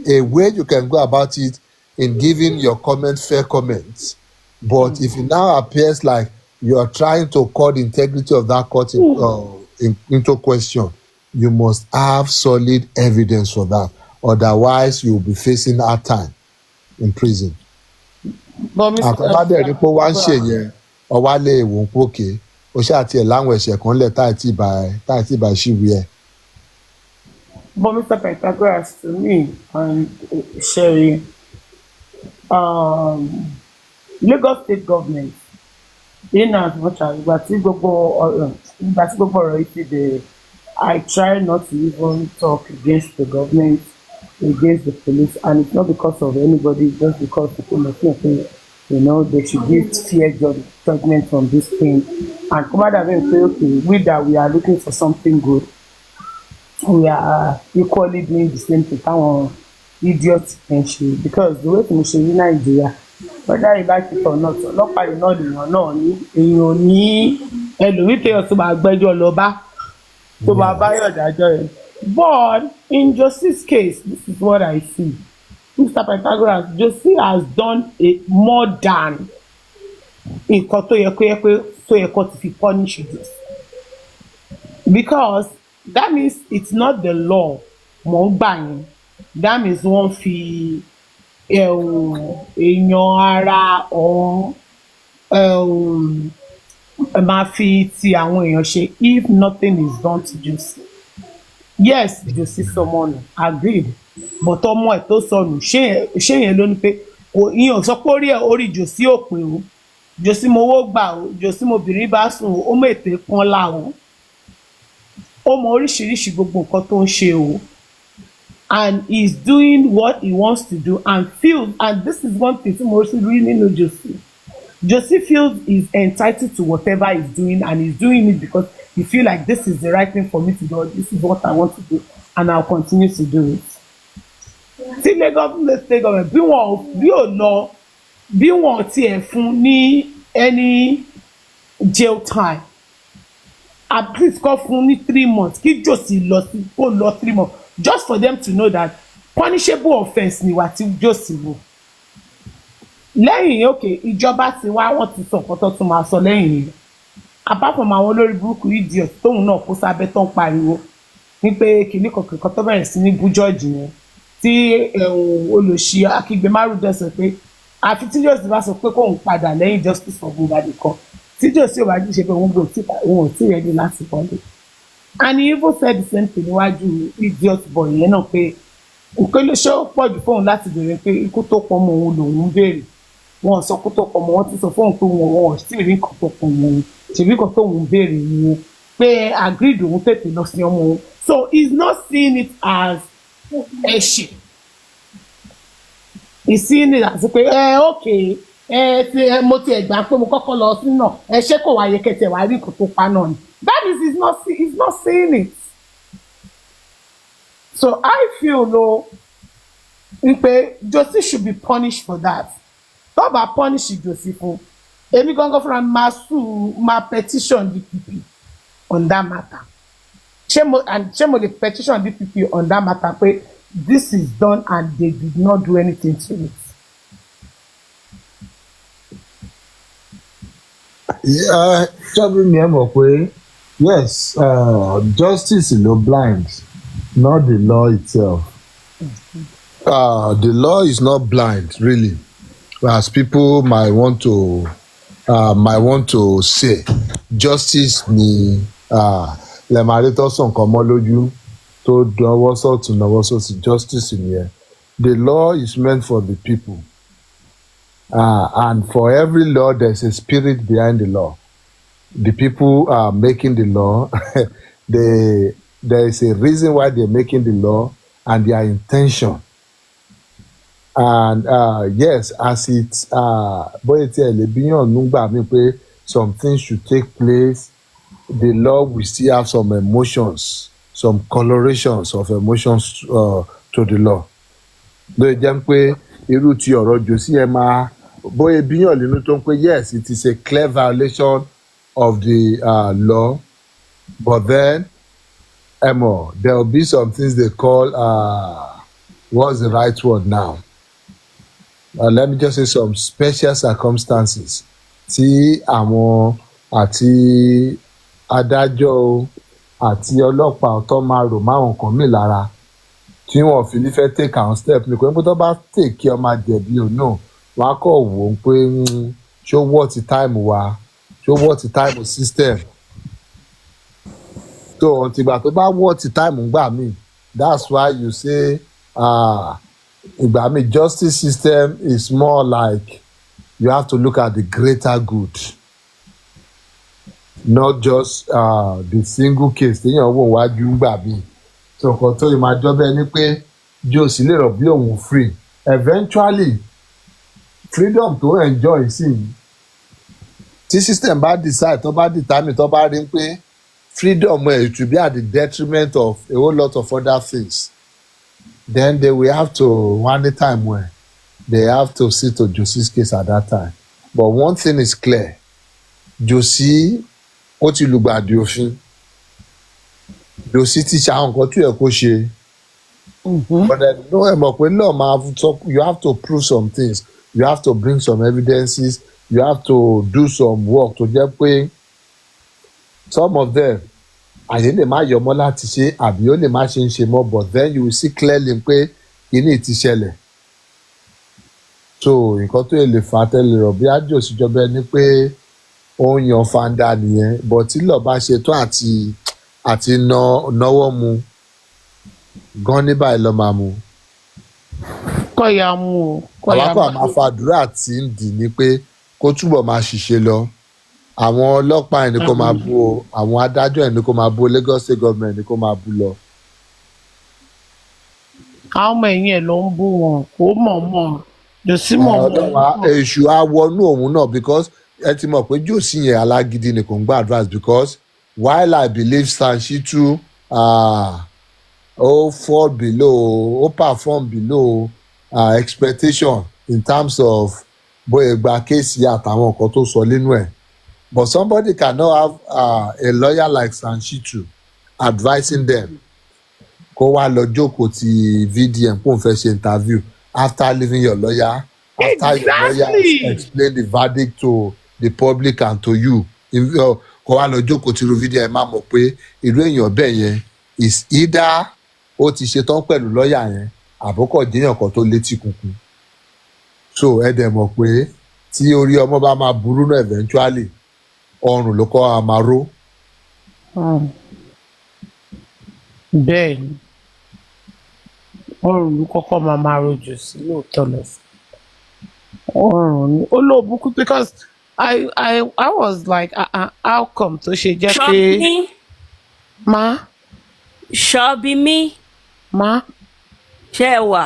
a way you can go about it in giving your comment fair comments but if it now appears like you are trying to call the integrity of that court into question you must have solid evidence for that otherwise you will be facing hard time in prison. àkọ́bádẹ́ rí pé wá ń ṣe yẹn ọwá lè wò ó pókè ó ṣáàtì ẹ̀ láwọn ẹ̀ṣẹ̀ kan lẹ̀ táì tí bá ṣíwèé ẹ̀. But Mr. Pythagoras, to me and Sherry, Lagos state government in as much as ìgbà tí gbogbo ọ̀rọ̀ yìí ti bẹ̀rẹ̀ I try not to even talk against the government, against the police, and it's not because of anybody, just because people must think, they should give fair judgment on this thing. And come out and say, okay, we are looking for something good. We are equally doing the same thing. Our idiots can show because the way to show in Nigeria, whether you like it or not, ọlọ́pàá yìí náà lèèyàn náà ní èèyàn ní ẹlòmíì téèyàn tó máa gbẹ́jọ́ lọ bá. So but in Jossy's case, this is what I see. Mr. Pythagoras, Jossy has done more than nǹkan tó yẹ kó ti fi punish this. Because that means it's not the law. Mo ń gbà yín. That means wọ́n fi èèyàn ara ọ̀hún máa fi ti àwọn èèyàn ṣe if nothing is done to Jossy. yes Josie sọmọ nù agreed but ọmọ ẹ̀ tó sọnù ṣé yẹn ló ní pé ìyẹn ò sọ pé orí Josie ò pé o Josie mowó gbà o Josie mobìnrin bá sùn ó mọ ètè kan láwọn ó mọ oríṣiríṣi gbogbo nǹkan tó ń ṣe o and he's doing what he wants to do and feels and this is one thing tí mo rí nínú Josie. Josie feels he's entitled to whatever he's doing and he's doing it because he feel like this is the right thing for me to do, this is what I want to do and I'll continue to do it. Tí Lagos state government bí wọn tiẹ̀ fún ní any jail time at least kó fún ní 3 months kí Josie kó lọ 3 months just for them to know that punishable offence ni wà tí Josie wò. Lẹ́yìn òkè ìjọba ti wá wọ́n ti sọ nǹkan tó tún máa sọ lẹ́yìn yìí apart from àwọn olórí burúkú idiot tóun náà kó sábẹ́ tó ń pariwo ní pé kìnní kankan tó bẹ̀rẹ̀ sí ní bú George yẹn tí olùṣí akígbe márùndé sọ pé àfi tí Josie bá sọ pé kóun padà lẹ́yìn justice for Mohbad kan tí Josie ò bá jí ṣe pé òun ò tí ready láti kọ́lé and he even said the same thing níwájú idiot boy yẹn náà pé nǹkan ló ṣe ó pọ̀ jù fóun láti béèrè pé ikú tó pọ̀ mọ́ òun lòun ń béèrè wọn sọ kó tó pọ̀ mọ́ wọn ti sọ fóun pé wọn ò sì rí nǹkan tó pọ̀ mọ́ òun ṣèbí nǹkan tóun béèrè wọn pé agreed òun tètè lọ sí ọmọ òun so he's not seeing it as ẹ̀ṣẹ̀ he's seeing it as pé okay mo ti ẹ̀gbà pé mo kọ́kọ́ lọ sí náà ṣé kò wáyé kẹtẹ̀ wá rí nǹkan tó pa náà ni that is he's not seeing it so I feel no pé Josie should be punished for that tó bá punish Josie fún èmi gangan fúnra máa petition DPP on that matter ṣé mo lè petition DPP on that matter pé this is done and they did not do anything to it. Trouble me mọ̀ pé yes justice no blind not the law itself. The law is not blind really as people might want to say justice ni lẹ́màrí tó sàn kan mọ́ lójú tó dánwọ́ sọ̀tún náwó sọ̀tún justice nìyẹn. The law is meant for the people and for every law there's a spirit behind the law. The people are making the law there is a reason why they're making the law and their intention. And yes, as it's bóyá tí ẹ lè bíyàn nígbà mi pé some things should take place, the law will still have some emotions, some colorations of emotions to the law. Lóye jẹ́ pé irú ti ọ̀rọ̀ Josie ẹ máa bóyá bíyàn nínú tó ń pé yes, it is a clear violation of the law, but then there will be some things they call what's the right word now? Let me just say some special circumstances tí àwọn àti adájọ́ àti ọlọ́pàá tó máa rò máwọn kan mí lára tí wọ́n fi ní fẹ́ take àwọn step ní pé tó bá take kí ọmọ jẹ̀bi ò náà wọ́n á kọ̀ wò ó pé ṣó wọ́ọ̀tì time wa ṣó wọ́ọ̀tì time system so ọ̀tìgbà tó bá wọ́ọ̀tì time gbà mí that's why you say ìgbà mi justice system is more like you have to look at the greater good not just the single case téèyàn wò wájú gbà mí so nǹkan tó yẹ máa jọ bẹ́ẹ̀ ni pé Josie lè rọ̀ bí òun free eventually freedom tó enjoy sí tí system bá decide tó bá determine tó bá rí pé freedom it will be at the detriment of a whole lot of other things. Then they will have to one time where they have to see to Josie's case at that time. But one thing is clear. Josie ó ti lùgbàdì òfin. Josie ti ṣe àwọn nǹkan tó yẹ kó ṣe. But then no ẹ mọ̀ pé náà máa talk you have to prove some things. You have to bring some evidences. You have to do some work to jẹ́ pé some of them àyè lè má yọmọ láti ṣe àbí ó lè má ṣe ń ṣe mọ́ but then you will see clearly pé kíní ti ṣẹlẹ̀ so nǹkan tó lè fà á tẹ́lẹ̀ rọ̀ bí ájò síjọba ẹni pé ó ń yan fanda nìyẹn but tí lọ́ọ́ bá ṣe tán àti náwó mu gan ní báyìí lọ́ máa mú. kọ́ya mú o kọ́ya àwa kan máa fàdúrà tí ń dì ní pé kó túbọ̀ máa ṣiṣẹ́ lọ. àwọn ọlọ́pàá ẹni kó máa bú o àwọn adájọ́ ẹni kó máa bú o Lagos State Government ẹni kó máa bú lọ. àwọn ọmọ ẹ̀yìn ẹ̀ ló ń bú wọn kó mọ̀ọ́mọ̀ jòsí mọ̀ọ́mọ̀. èṣù á wọnú òun náà because ẹ ti mọ̀ pé jòsí yẹn alágídí ni kò ń gbà advice because while I believe Sanchitu ó fall below ó perform below expectation in terms of bóyá gba kéèsì àtàwọn nǹkan tó sọ nínú ẹ̀ but somebody cannot have a lawyer like Sanchitu advising them kó wá lọ jókòó ti VDM kó n fẹ́ ṣe interview after leaving your lawyer after your lawyer has explained the verdict to the public and to you kó wá lọ jókòó ti VDM má mọ̀ pé irú èèyàn bẹ́ẹ̀ yẹn is either ó ti ṣetán pẹ̀lú lọ́ọ̀yà yẹn àbúkọ̀ jẹ́yàn kan tó létí kunkun so ẹ dẹ̀ mọ̀ pé tí orí ọmọ bá máa burú náà eventually ọrùn ló kọ́ a máa ró. bẹ́ẹ̀ ni ọrùn ló kọ́kọ́ máa rojú sí lóòótọ́ lọ́sẹ̀ ọrùn ni ó ló bukú because I was like how come tó ṣe jẹ́ pé ma. ṣọ́bí mi. ma. ṣé ẹ wà.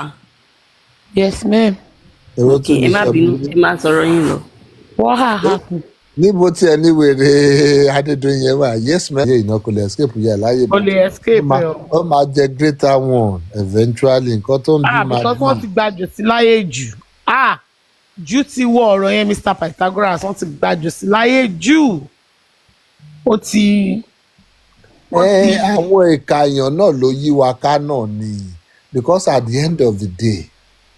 yes ma'am. èrò tó ní ẹ má bínú ẹ má sọ̀rọ̀ yín lọ. what happened. níbo tí ẹ ní wèrè Adédoyin yẹn wà yes ma'am. yẹ iná kò lè escape yẹ láyé kò lè escape ẹ o. ó máa jẹ greater one eventually nǹkan tó ń bí máa because wọ́n ti gbàjọ sí láyé jù jù ti wọ ọ̀rọ̀ yẹn Mr. Pythagoras wọ́n ti gbàjọ sí láyé jù ó ti. àwọn ìka èèyàn náà ló yí wa ká náà ni because at the end of the day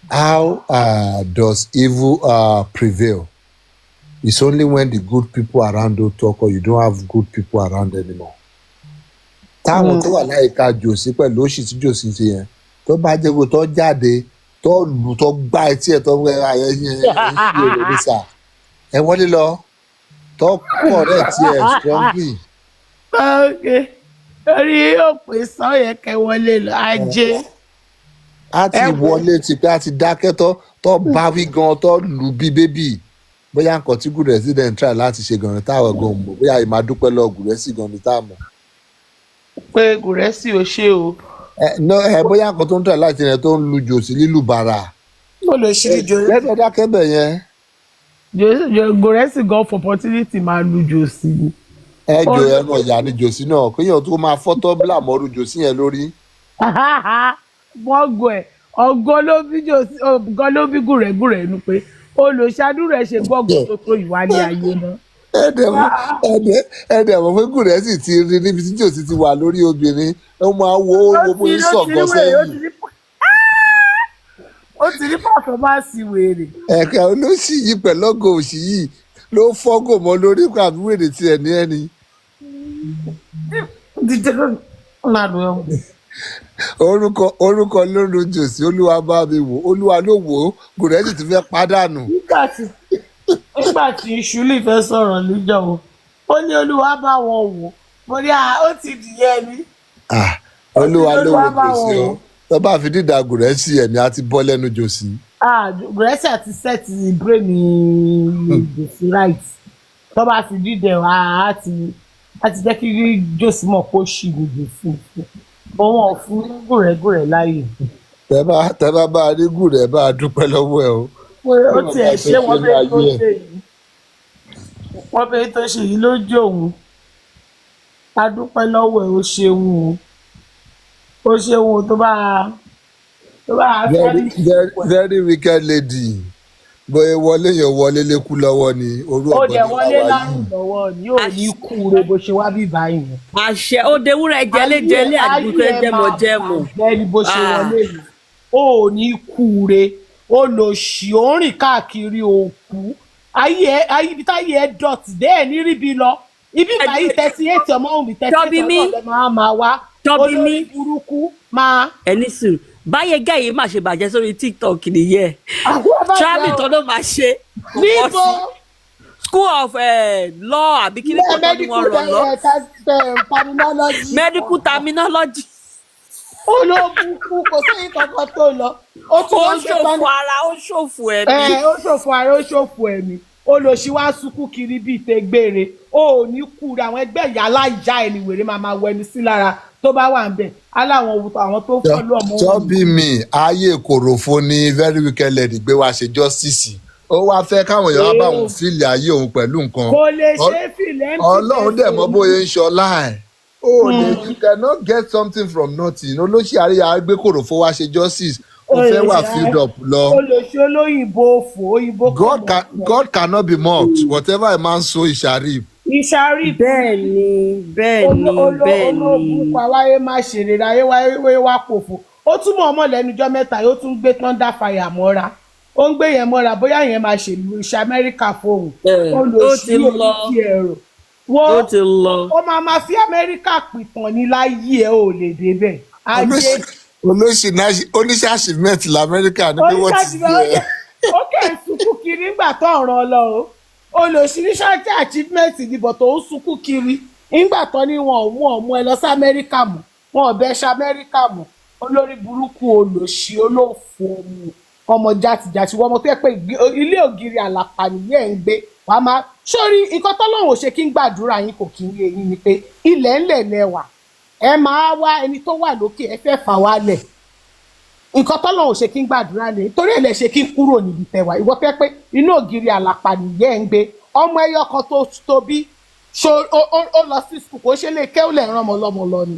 how does evil prevail? It's only when the good people around don't talk or you don't have good people around anymore. táwọn tó wà láyìíká jòsí pẹ̀lú òṣì tí jòsí ṣe yẹn tó bá jẹ́ kó tó jáde tó lù tó gbá etí ẹ̀ tó ń wẹ́ ayé yẹn ṣí èrè nísà ẹ wọlé lọ tó correct ẹ̀ strongly. okay orí yóò pè sọ́yẹ̀ kẹ́ wọlé lọ ajé. a ti wọlé tipẹ́ a ti dákẹ́ tó bá wí gan tó lù bí bébì bóyá nǹkan tí good resident try láti ṣe gan-an táwọn gan mọ̀ bóyá ìmọ̀ adúpẹ́ lọ gùrẹ́sì gan ni tá a mọ̀. pé gùrẹ́sì ò ṣe o. bóyá nǹkan tó ń try láti rẹ̀ tó ń lu jòsí lílù bàrà. mo lè ṣe jòsí. lẹ́tọ̀ dákẹ́ bẹ̀ yẹn. gùrẹ́sì gan for opportunity máa lu jòsí. ẹjọ ẹnu ọ̀yà ni jòsí náà kéèyàn tó máa fọ́tọ́ bílà mọ́rú jòsí yẹn lórí. wọ́n gbọ́ ẹ̀ ọgọ́ ló bí gùrẹ́gùrẹ́ nu pé olùṣàdú rẹ̀ ṣe gbọ́gbọ́ tó tó ìwálé ayé náà. ẹ̀ẹ́dẹ̀ mọ̀ pé gùrẹ́sì ti rí níbi tí jòsí ti wà lórí obìnrin ó máa wo owó bó ń sọ̀gbọ́ sẹ́yìn. ó ti rí pàfọ́mánsì wèrè. ẹ̀ka olóṣì yìí pẹ̀lú ọgọ́ òṣì yìí ló fọ́gò mọ́ lórí kó àbí wèrè tiẹ̀ ní ẹni. orúkọ lóru jòsí olúwa bá mi wò olúwa ló wò ó gùrẹ́sì ti fẹ́ pàdánù. nígbà tí ṣúlì fẹ́ sọ̀rọ̀ níjọ́ o ó ní olúwa bá wọn wò mo ní ó ti dìyẹ ni. olúwa ló wò jòsí o tó bá fi dídà gùrẹ́sì ẹ̀mí á ti bọ́ lẹ́nu jòsí. gùrẹ́sì àti sẹ́ẹ̀tì bírèmì jòsí right tó bá fi dídẹ̀ wá á ti jẹ́ kí jòsí mọ̀ kó ṣì ní jòsí òun ò fún gùrẹ́gùrẹ́ láàyè. tẹ́ bá bá a rí gùrẹ́ bá a dúpẹ́ lọ́wọ́ ẹ o. ó tiẹ̀ ṣé wọ́n bẹ́ẹ̀ tó ṣe yìí wọ́n bẹ́ẹ̀ tó ṣe yìí lójú òun a dúpẹ́ lọ́wọ́ ẹ ó ṣeun tó bá very wicked lady bóyá wọlé yẹn wọlé lékú lọ́wọ́ ni orú ọ̀gbọ́n ní wàá wọlé lárùn lọ́wọ́ ni yóò ní kú re bó ṣe wá bí báyìí. àṣẹ ó dewúrẹ́ jẹlé àdúgbò jẹmọjẹmọ. bẹ́ẹ̀ni bó ṣe wọlé yìí ó ní kú re ó lọ ṣì ó rìn káàkiri òkú ibi táyé ẹ dọ̀tí dẹ́ẹ̀ ní ríbi lọ ibi báyìí 38 ọmọ òun 38 ọmọ ọ̀lẹ́ máa wá olórí burúkú máa. ẹni sùn báyẹn gẹ̀yìn máa ṣe bàjẹ́ sórí TikTok nìyẹn travel tó ló máa ṣe níbo school of law àbí kí ni kò tó ní wọn rọ lọ medical terminology olóbùkún kò sẹ́yìn kankan tó lọ ó tún ó lọ ń gbé tán ṣòfò ara ó ṣòfò ẹ̀mí. ó ṣòfò ara ó ṣòfò ẹ̀mí olóṣìwá sunkún kiri bíi tẹgbére ó ní kúra àwọn ẹgbẹ́ ìyá aláìyá ẹni wèrè máa wẹni sí lára tó bá wà ń bẹ̀ aláwọn àwọn tó fọ́lú ọmọ wọn. tọ́bí mi ayé kòròfo ni very wicked lady gbé wá ṣe justice ó wá fẹ́ káwọn èèyàn wá bá òun fíìlì ayé òun pẹ̀lú nǹkan kò lè ṣe é fìlẹ̀ ń ọlọ́run dẹ̀ mọ̀ bóyá ń ṣọlá ẹ̀ you cannot get something from nothing olóṣì àríyá gbé kòròfo wá ṣe justice ó fẹ́ wà filled up lọ. olóṣì olóyìnbó òfò òyìnbó God cannot be mocked whatever a man sow he shall reap. bẹ́ẹ̀ni olóògùn pàwáyé má ṣe rere ayé wáyé wá pòfò ó túmọ̀ ọmọ lẹ́nujọ́ mẹ́ta yóò tún gbé thunder fire mọ́ra ó ń gbé yẹn mọ́ra bóyá yẹn máa ṣèlú iṣẹ́ Amẹ́ríkà fóun olóṣì òní ti ẹ̀rọ ó ti lọ. ó máa fi Amẹ́ríkà pìtàn ní láyé ẹ̀ ò lè débẹ̀ olóṣì oníṣẹ́ achievement lamẹ́ríkà ní pé wọ́n ti gbé ẹ. ó kẹ́ ń sunkún kiri nígbà tó ọ̀ràn ọlọ́run olóṣì ní ṣáàtì achievement ìdìbò tó ń sunkún kiri nígbà tó ní wọn ò mú ẹ lọ sí Amẹ́ríkà mọ́ wọn ò bẹ ṣe Amẹ́ríkà mọ́ olórí burúkú olóṣì olófò ọmọ jàtìjàtì wọ́n mọ̀ tó yẹ pé ilé ògiri àlàpà nìyẹn ń gbé wàá máa sórí nǹkan tọ́lọ́run ò ṣe kí ń gbàdúrà yín kò kí ń yé yín ni pé ilẹ̀ ńlẹ̀ lẹ́wà ẹ máa wá ẹni tó wà lókè ẹ fẹ́ fà wálẹ̀ nǹkan tọ́lọ́run ò ṣe kí ń gbàdúrà lẹ̀ torí ẹ̀ lẹ̀ ṣe kí ń kúrò níbi tẹ̀wà ìwọ fẹ́ pé inú ògiri àlàpà nìyẹn ń gbé ọmọ ẹyọ kan tó tóbi ó lọ sí sùkúl kò ṣe lè kéwìlẹ̀ rán ọmọ lọ́mọ lọ ni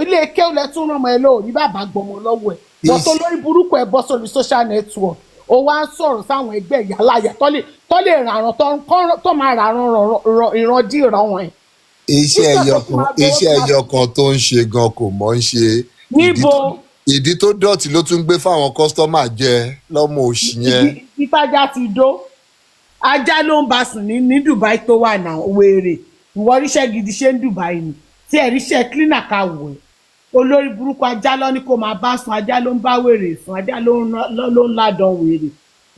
ilé kéwìlẹ̀ tún rán ọmọ ẹ lọ́wọ́ ní bàbá gbọmọ lọ́wọ́ ẹ̀ wọ́n tó lórí burúkú ẹ̀ bọ́ sórí social network ó wá ń sọ̀rọ̀ sáwọn ẹgbẹ́ ìyá láyà tó lè ràrán tó máa ràrán ìrandí ìran wọn ẹ̀. iṣẹ́ ẹyọ kan tó ń ṣe gan kò mọ̀ ń ṣe. níbo ìdí tó dọ̀tí ló tún gbé fáwọn kọ́sítọ́mà jẹ lọ́mọ òṣì yẹn. ìtajà ti dó ajá ló ń bá sùn ní Dubai tó wà náà wèrè ìwọ ríṣẹ́ gidi ṣe ń Dubai ni tí ẹ̀ ríṣẹ́ cleaner ká wò ẹ́ olórí burúkú ajá lọ ní kó máa bá sùn ajá ló ń bá wèrè sùn ajá ló ń ládàn wèrè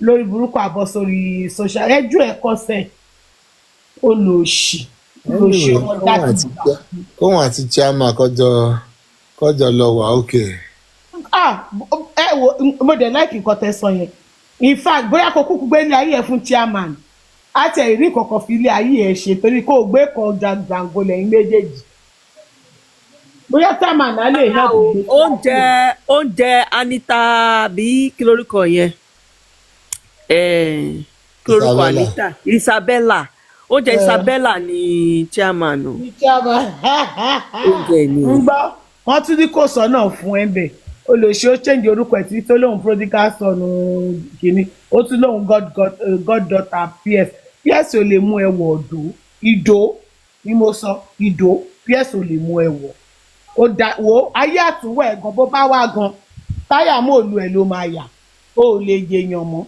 olórí burúkú àbọ̀ sórí social ẹjọ́ ẹ̀kọ́ sẹ̀ olóṣì kóhun àti chairman kọjọ lọ wà òkè. ẹ wo mo dẹ̀ láìkì nǹkan tẹ́ sọ yẹn in fact bóyá kò kúkú gbé ilé ayé ẹ̀ fún chairman àti ẹ̀rí kọ̀ọ̀kan fi ilé ayé ẹ̀ ṣe torí kó o gbé kan jàǹgò lẹ́yìn méjèèjì bóyá chairman á lè help. oúnjẹ Anita bí kí lórúkọ yẹn kí lórúkọ Anita Isabella oúnjẹ Isabella ni chairman o. oúnjẹ ni. ń gbọ́ wọ́n tún ní kò sọ́nà fún ẹ̀ bẹ́ẹ̀ olóṣì ó change orúkọ ẹ̀ tí tó lóun prodigal son kìíní ó tún lóun god daughter ps ò lè mú ẹ wọ̀ ọ̀dọ́ ìdó ni mo sọ ìdó ps ò lè mú ẹ wọ̀ ó da wo ayé àtúwọ̀ ẹ̀ gan bó bá wà gan táyà mọ́ òlu ẹ̀ ló máa yà ó lè yèèyàn mọ́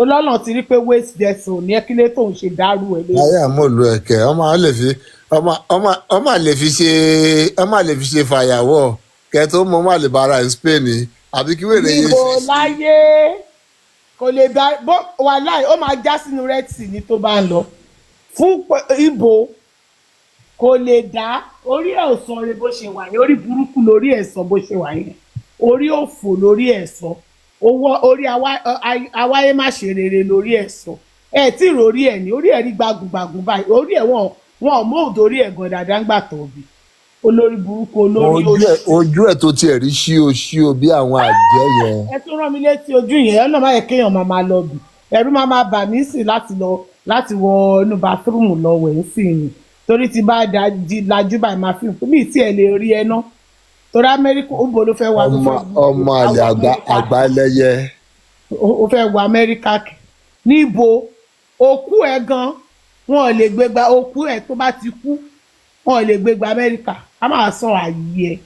ọlọ́run ti rí pé waste vessel ní ẹ́kílé tó ń ṣe dárú ẹ̀ lé. táyà mọ́ òlu ẹ̀kẹ́ ọmọ lè fi ṣe fàyàwọ́ kẹ tó mọ má lè bára ẹ̀ Spain ni àbí kí wèrè yé ṣe. níbo láyé kò lè bá wàláì ó máa já sínú Red Sea ní tó bá ń lọ fún ibo kò lè dá orí ẹ̀ sọ rẹ bó ṣe wà yẹn orí burúkú lórí ẹ̀ sọ bó ṣe wà yẹn orí òfò lórí ẹ̀ sọ owó orí awáyé má ṣe rere lórí ẹ̀ sọ ẹ̀ tí ìròrí ẹ̀ ní orí ẹ̀ rí gbàgùngbàgùn báyìí orí ẹ̀ wọn ò mọ òdòrí ẹ̀ gan dáadáa ń gbà tó bí olórí burúkú olórí ojú ẹ̀ tó tiẹ̀ rí ṣío bí àwọn àjẹ́ yẹn. ẹ tún rán mi létí ojú yẹn ọ̀nà máa yẹ kéèyàn máa lọ bì ẹ̀rù máa bà mí sí láti wọ inú bàtírùmù lọ wẹ̀ ń sìn ni torí ti bá lajú báyìí máa fi hàn mí tí ẹ lè rí ẹ ná torí Amẹ́ríkà ó bò ló fẹ́ wá. ọmọ àlè àgbà ẹlẹ́yẹ. ó fẹ́ wọ Amẹ́ríkà níbo òkú ẹ gan wọn ò lè gbégbá òkú ẹ tó bá ti kú wọn ò lè gbégbá Amẹ́ríkà a máa sọ àyè ẹ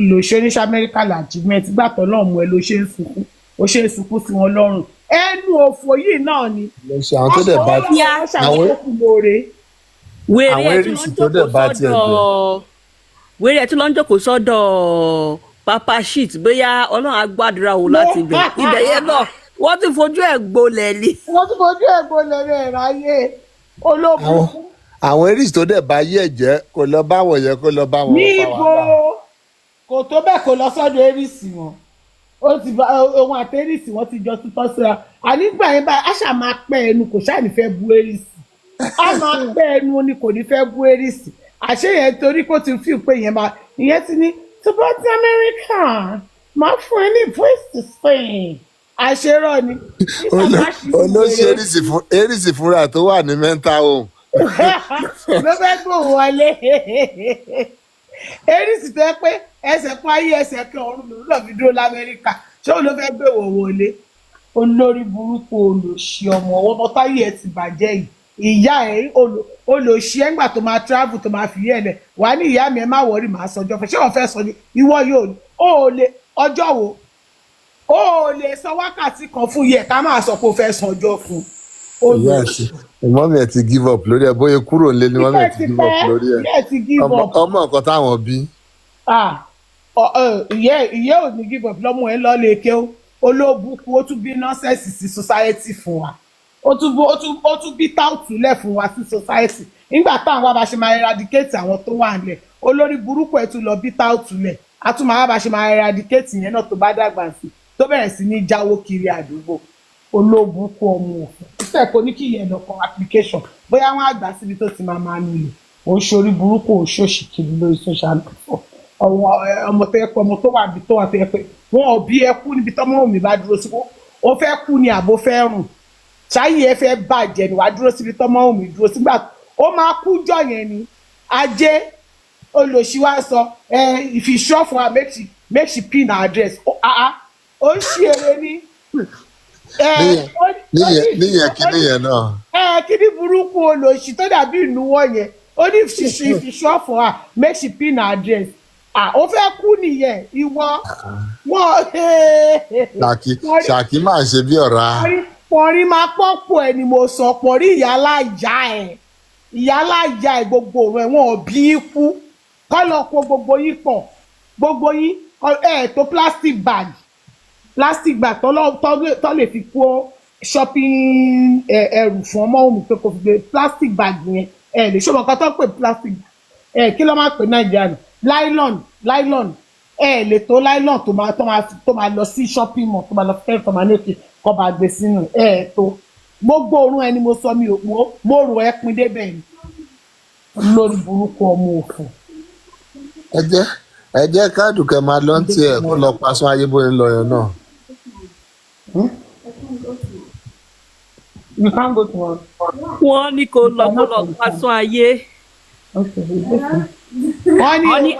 lò ṣe oníṣẹ́ Amẹ́ríkà làjìmẹ́tì gbàtọ́ náà mú ẹ ló ṣe ń sunkún ó ṣe ń sunkún sí wọn lọ́rùn ẹnu òfò yìí náà ni. lọ ṣe àwọn tó dẹ̀ bá ti àwọn eréṣì tó dẹ̀ bá tiẹ̀ jẹ́. wèrè ẹ̀ tí ló ń jókòó sọ́dọ̀ papa shit bóyá Ọlọ́run á gbàdúrà wò láti ibẹ̀ yẹn náà wọ́n ti fojú ẹ̀ gbolẹ̀ ni. wọ́n ti fojú ẹ̀ gbolẹ̀ rẹ̀ ráyè olóògùn. àwọn eréṣì tó dẹ̀ bá yẹ̀ jẹ́ kó lọ bá wọ̀ yẹ kó lọ bá wọn. níbo kò tó bẹ́ẹ̀ kó lọ sọ́dọ̀ erìsì wọn ó ti bá ohun àti erìsì wọn ti jọ tútọ́ síra ànígbà yẹn báyìí àṣà máa pẹ́ ẹnu kò ṣáà ní fẹ́ bú erìsì a máa pẹ́ ẹnu ni kò ní fẹ́ bú erìsì àṣé yẹn torí kó ti fi pé yẹn máa ìyẹn ti ní tó bá ti Amẹ́ríkà máa fún ẹ ní voice to sing àṣerọ ni. olóṣè erìsì fúnra tó wà ní mental home. ló fẹ́ gbò wọlé erìsì tó yẹ pé ẹsẹ̀ kan ayé ẹsẹ̀ kan ọ̀run lòún lọ́ọ́ fi dúró l'Amẹ́ríkà ṣé òun ló fẹ́ gbé wò wọlé olórí burúkú olòṣì ọmọ táyé ẹ ti bàjẹ́ yìí ìyá ẹ olòṣì ẹ ńgbà tó máa travel tó máa fi yẹ lẹ wà ní ìyá mi ẹ má wọrí màá sọjọ́ fún ṣé wọn fẹ́ sọ ni ìwọ yóò ó lè ọjọ́ wo ó lè sọ wákàtí kan fún yẹ ká máa sọ pé ó fẹ́ sọjọ́ fún mọ́mí ẹ̀ ti give up lórí ẹ̀ bóyá kúrò nílé ni mọ́mí ẹ̀ ti give up lórí ẹ̀ ọmọ nǹkan táwọn bí. ìyá ò ní give up lọ́mọ ẹ̀ lọ́ọ́ lè ké olóòbùkún ó tún bí nọ́ọ̀sẹ̀sì sí society fún wa ó tún bí táùtù lẹ̀ fún wa sí society nígbà táwọn wa bá ṣe máa eradicate àwọn tó wà nílẹ̀ olórí burúkú ẹ̀ tún lọ bí táùtù lẹ̀ a tún máa bá ṣe máa eradicate yẹn náà tó bá dàgbà sí tó bẹ̀rẹ̀ sí ní jáwó kiri àdúgbò olóògùn kó ọmọ òfin ìfẹ́ kò ní kí ìyẹn lọ kan application bóyá wọ́n àgbà síbi tó ti máa nílò òun ṣorí burúkú òun ṣòṣì kiri lórí social media ọmọ tó yẹ pé ọmọ tó wà bí tó wà tó yẹ pé wọn ò bí ẹ kú níbi tọ́mọ mi bá dúró sí ó fẹ́ kú ni àbó fẹ́ rùn ṣáyé ẹ fẹ́ bàjẹ́ ni wàá dúró síbi tọ́mọ mi dúró sígbà ó máa kú jọ yẹn ni ajé olòṣìwà sọ if you sure for her make she pin her address ó ń ṣe eré ní. níyẹn kíní yẹn náà. kíní burúkú olòṣì tó dàbí ìnúwọ́ yẹn ó ní if you sure for her make she pin her address ó fẹ́ kú nìyẹn ìwọ wọ́n. ṣàkí máa ṣe bí ọ̀rá. pọ̀nrín máa pọ̀pọ̀ ẹ̀ ni mo sọ pọ̀nrín ìyálà ìyá ẹ̀ gbogbo rẹ̀ wọn ò bí ikú kọ́ lọ kó gbogbo yín pọ̀ gbogbo yín tó plastic bag tó lè fi kó shopping ẹrù fún ọmọ òun pé kò fi gbé plastic bag yẹn lè ṣọ́mọ kan tó ń pè plastic kí ló máa pè Nàìjíríà nù nylon lè tó nylon tó máa lọ sí shopping mall tó máa lọ fẹ́ tó máa ní òkè kọ́ bá gbé sínú tó gbogbo orun ẹni mo sọ mi ò mo rò ẹ pin débẹ̀ ni lórí burúkú ọmọ òfò. ẹ jẹ́ kádùkẹ́ máa lọ ń tiẹ̀ kó lọ pasán ayé bóyá ń lọ yẹn náà. You can't go to one. wọ́n ní kó lọ pasán ayé. wọ́n ní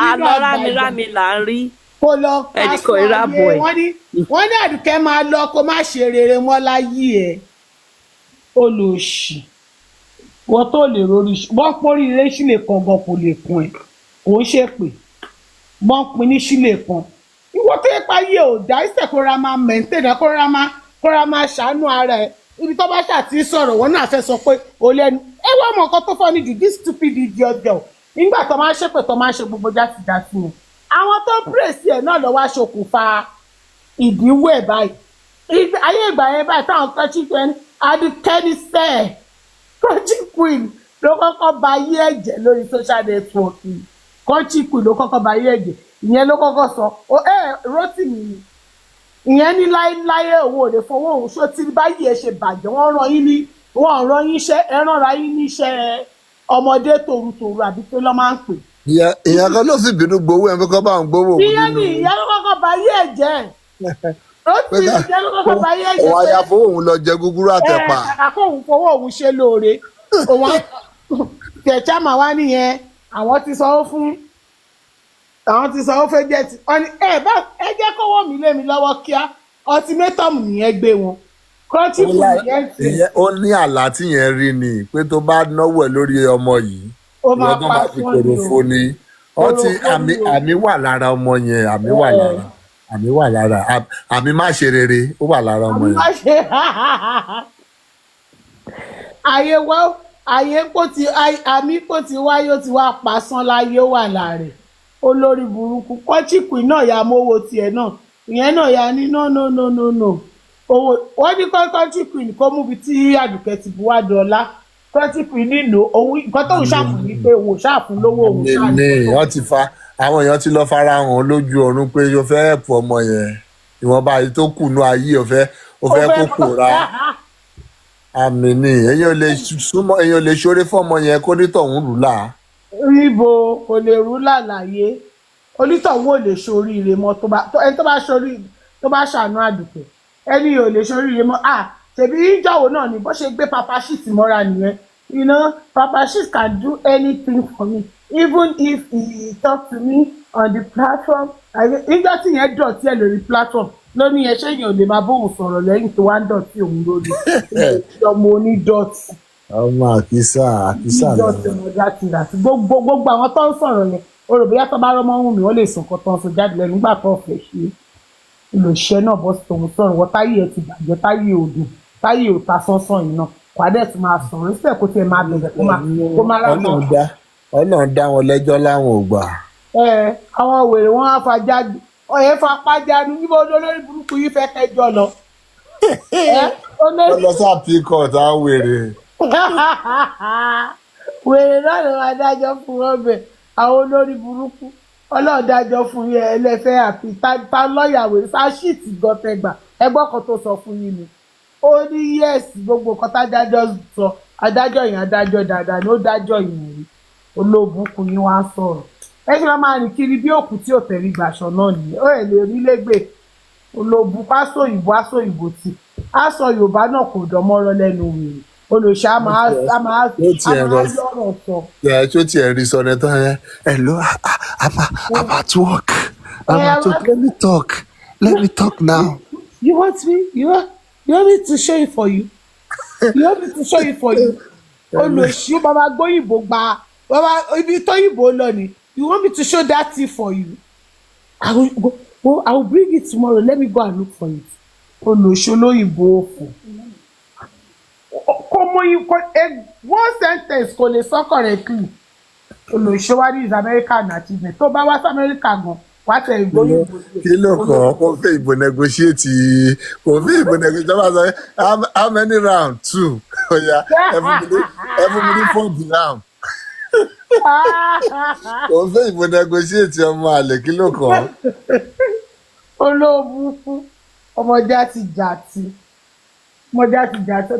àlọ́ rámirámi là ń rí. kó lọ pasán ayé wọ́n ní àdùkẹ́ máa lọ kó má ṣe rere mọ́ láyé ẹ̀ olóṣì wọ́n tó lè rori wọ́n pórí ilé sílẹ̀ kan gan kò lè kun ẹ̀ kò ń ṣe pé wọ́n pin ní sílẹ̀ kan ìwọ tó yẹ pa yé ò dá ìṣẹ̀ kó ra máa mẹ̀ńtẹ̀nà kó ra máa ṣàánú ara ẹ̀ ibi tó bá ṣàtì sọ̀rọ̀ wọn náà fẹ́ sọ pé ò lẹ́nu ẹ wá mọ̀ nǹkan tó fọ́ nídìí this stupid idiot girl nígbà tó máa ń ṣépè tó máa ń ṣe gbogbo játijàti wọn àwọn tó ń pèsè ẹ̀ náà lọ́wọ́ aṣokùnfà ìdínwó ẹ̀ báyìí ayé ìgbà yẹn báyìí táwọn kọ́chí kẹ́ni adúkẹ́ni sẹ́ẹ̀ kọ́chí queen ló kọ́kọ́ ba ayé ẹ̀jẹ̀ lórí social network kọ́chí queen ló kọ́kọ́ ba ayé ẹ̀jẹ̀ ìyẹn ló kọ́kọ́ sọ Rótìmí ni ìyẹn ní láéláé òun ò lè fọwọ́ òun ṣó tí báyìí ẹ ṣe bàjẹ́ wọ́n rán yín iṣẹ́ ẹ ránra yín níṣẹ́ ọmọdé tòrutòru àbí pé lọ́ máa ń pè. ìyá kan ló sì bínú gbowó ẹ̀ kọ́ bá ń gbowó òun nínú. ìyẹn ni ìyá ló kọ́kọ́ ba ayé ẹ̀jẹ̀ Rótìmí ìyá ló kọ́kọ́ ba ayé ẹ̀jẹ̀. òun àyà fowó òun lọ jẹ gúgúrú àtẹ̀pà. kàkà òun fowó òun ṣe lóore òun tẹ̀chàmà wá nìyẹn àwọn ti sanwó fẹ́ jẹ́ ti ọ ní ẹ jẹ́ kọ́wọ́ mi lé mi lọ́wọ́ kíá ultimatum nìyẹn gbé wọn kọ́ńtì kù nìyẹn tì. ó ní àlá tí yẹn rí ni pé tó bá náwó ẹ lórí ọmọ yìí ó máa pa fi kòròfo ni àmì wà lára ọmọ yẹn àmì wà lára àmì má ṣe rere ó wà lára ọmọ yẹn. àmì kò ti wáyé ó ti wá pasán láyé ó wà lára ẹ̀ olórí burúkú kọ́chíkù náà ya mówó tiẹ̀ náà ìyẹn náà ya ní no owó wọ́n ní kọ́chíkù ní kó mú bi tí àdùkẹ́ ti bu wá dọ́là kọ́chíkù nínú òun nǹkan tó ń ṣàfùn ní pé òun ṣàfùn lówó òun ṣàfùn. àwọn èèyàn ti lọ fara hàn lójú ọ̀run pé o fẹ́ ẹ̀pù ọmọ yẹn ìwọ̀nba yìí tó kù nú ayé o fẹ́ kó pòórá àmì ni èèyàn lè súnmọ́ èèyàn lè ṣoore fọ́mọ yẹn kó ní tọ̀hún rù là. Ibo kò lè rú làlàyé onítọ̀hún ò lè ṣoríire mọ́ ẹni tó bá ṣoríire tó bá ṣàánú àdùkẹ́ ẹni ò lè ṣoríire mọ́ ṣèbí ìjọwọ́ náà ni bó ṣe gbé papa shit mọ́ra nìyẹn. You know, Papa Shit can do anything for me, even if he talk to me on the platform. Nígbà tí yẹn dọ̀tí ẹ̀ lórí platform lónìí yẹn ṣé yẹn ò lè máa bóun sọ̀rọ̀ lẹ́yìn tó wá ń dọ̀tí òun lórí ọmọ onídọ̀tí. ọmọ àkísà ìdọ̀tí ọmọdé àti gbogbo àwọn tó ń sọ̀rọ̀ yẹn olùbíyá tó bá rọ́mọ́ wù mí wọ́n lè sùn kan tó ń sọ jáde lẹ́nu nígbà tó fẹ́ ṣe olùṣẹ́ náà bọ́ sí tòun sọ̀rọ̀ wọ́n táyé ẹ̀ ti bàjẹ́ táyé òdùn táyé òta sánsán yìí náà kwádẹ́ tí máa sọ̀rọ̀ nísìlẹ̀ kó tiẹ̀ máa bẹ̀rẹ̀ kó máa rà náà. Ọlọ́run dá wọn lẹ́jọ́ láwọn ò gbà. Àwọn wèrè wọn á fa jáde ọ̀yẹ́ fapá jáde níbo olórí burúkú yìí fẹ́ kẹjọ lọ. Ó lọ sí àpíkọ̀ tá a wèrè. Wèrè náà ló máa dájọ́ fún wọn bẹ̀ àwọn olórí burúkú Ọlọ́run dájọ́ fún yẹn ẹlẹ́fẹ́ àti tá lọ́ọ̀yà wèrè sáṣíìtì gọ́tẹ́gbà ẹgbọ́n kan tó sọ fún yín ni. Ó ní yẹ́sì gbogbo nǹkan tádájọ́ sọ adájọ́ yẹn adájọ́ dáadáa ni ó dájọ́ ìyẹn rí olóòbùkún yín wá sọ̀rọ̀ ẹ ṣe máa rìn kiri bí òkú tí ò tẹ̀rí gbàṣọ náà nìyẹn ó lè rí lẹ́gbẹ̀ẹ́ olóòbùkún aṣọ òyìnbó tí aṣọ Yorùbá náà kò dánmọ́rọ́ lẹ́nu wèrè olùṣà á máa yọ̀rọ̀ sọ. Tó tiẹ̀ rí sọ ní tán yẹn hello I'm at work let me talk now. You want me? You want me to show it for you? You want me to show it for you? Olùsí bàbá gbóyìnbó gba bàbá ibi tóyìnbó lọ ni. You want me to show that thing for you? I will bring it tomorrow. Let me go and look for it. Olùsí olóyìnbó òfò. One sentence kò lè sọ correctly. Olùsí wa ní is American achievement. Tó bá wá sí America gan. Kí ló kàn kó fẹ́ ìbò negotiate jọba sọ how many round 2 oya every minute 4 round kò fẹ́ ìbò negotiate ọmọ àlè kí ló kàn. Olóògùn fún ọmọdé àti jàti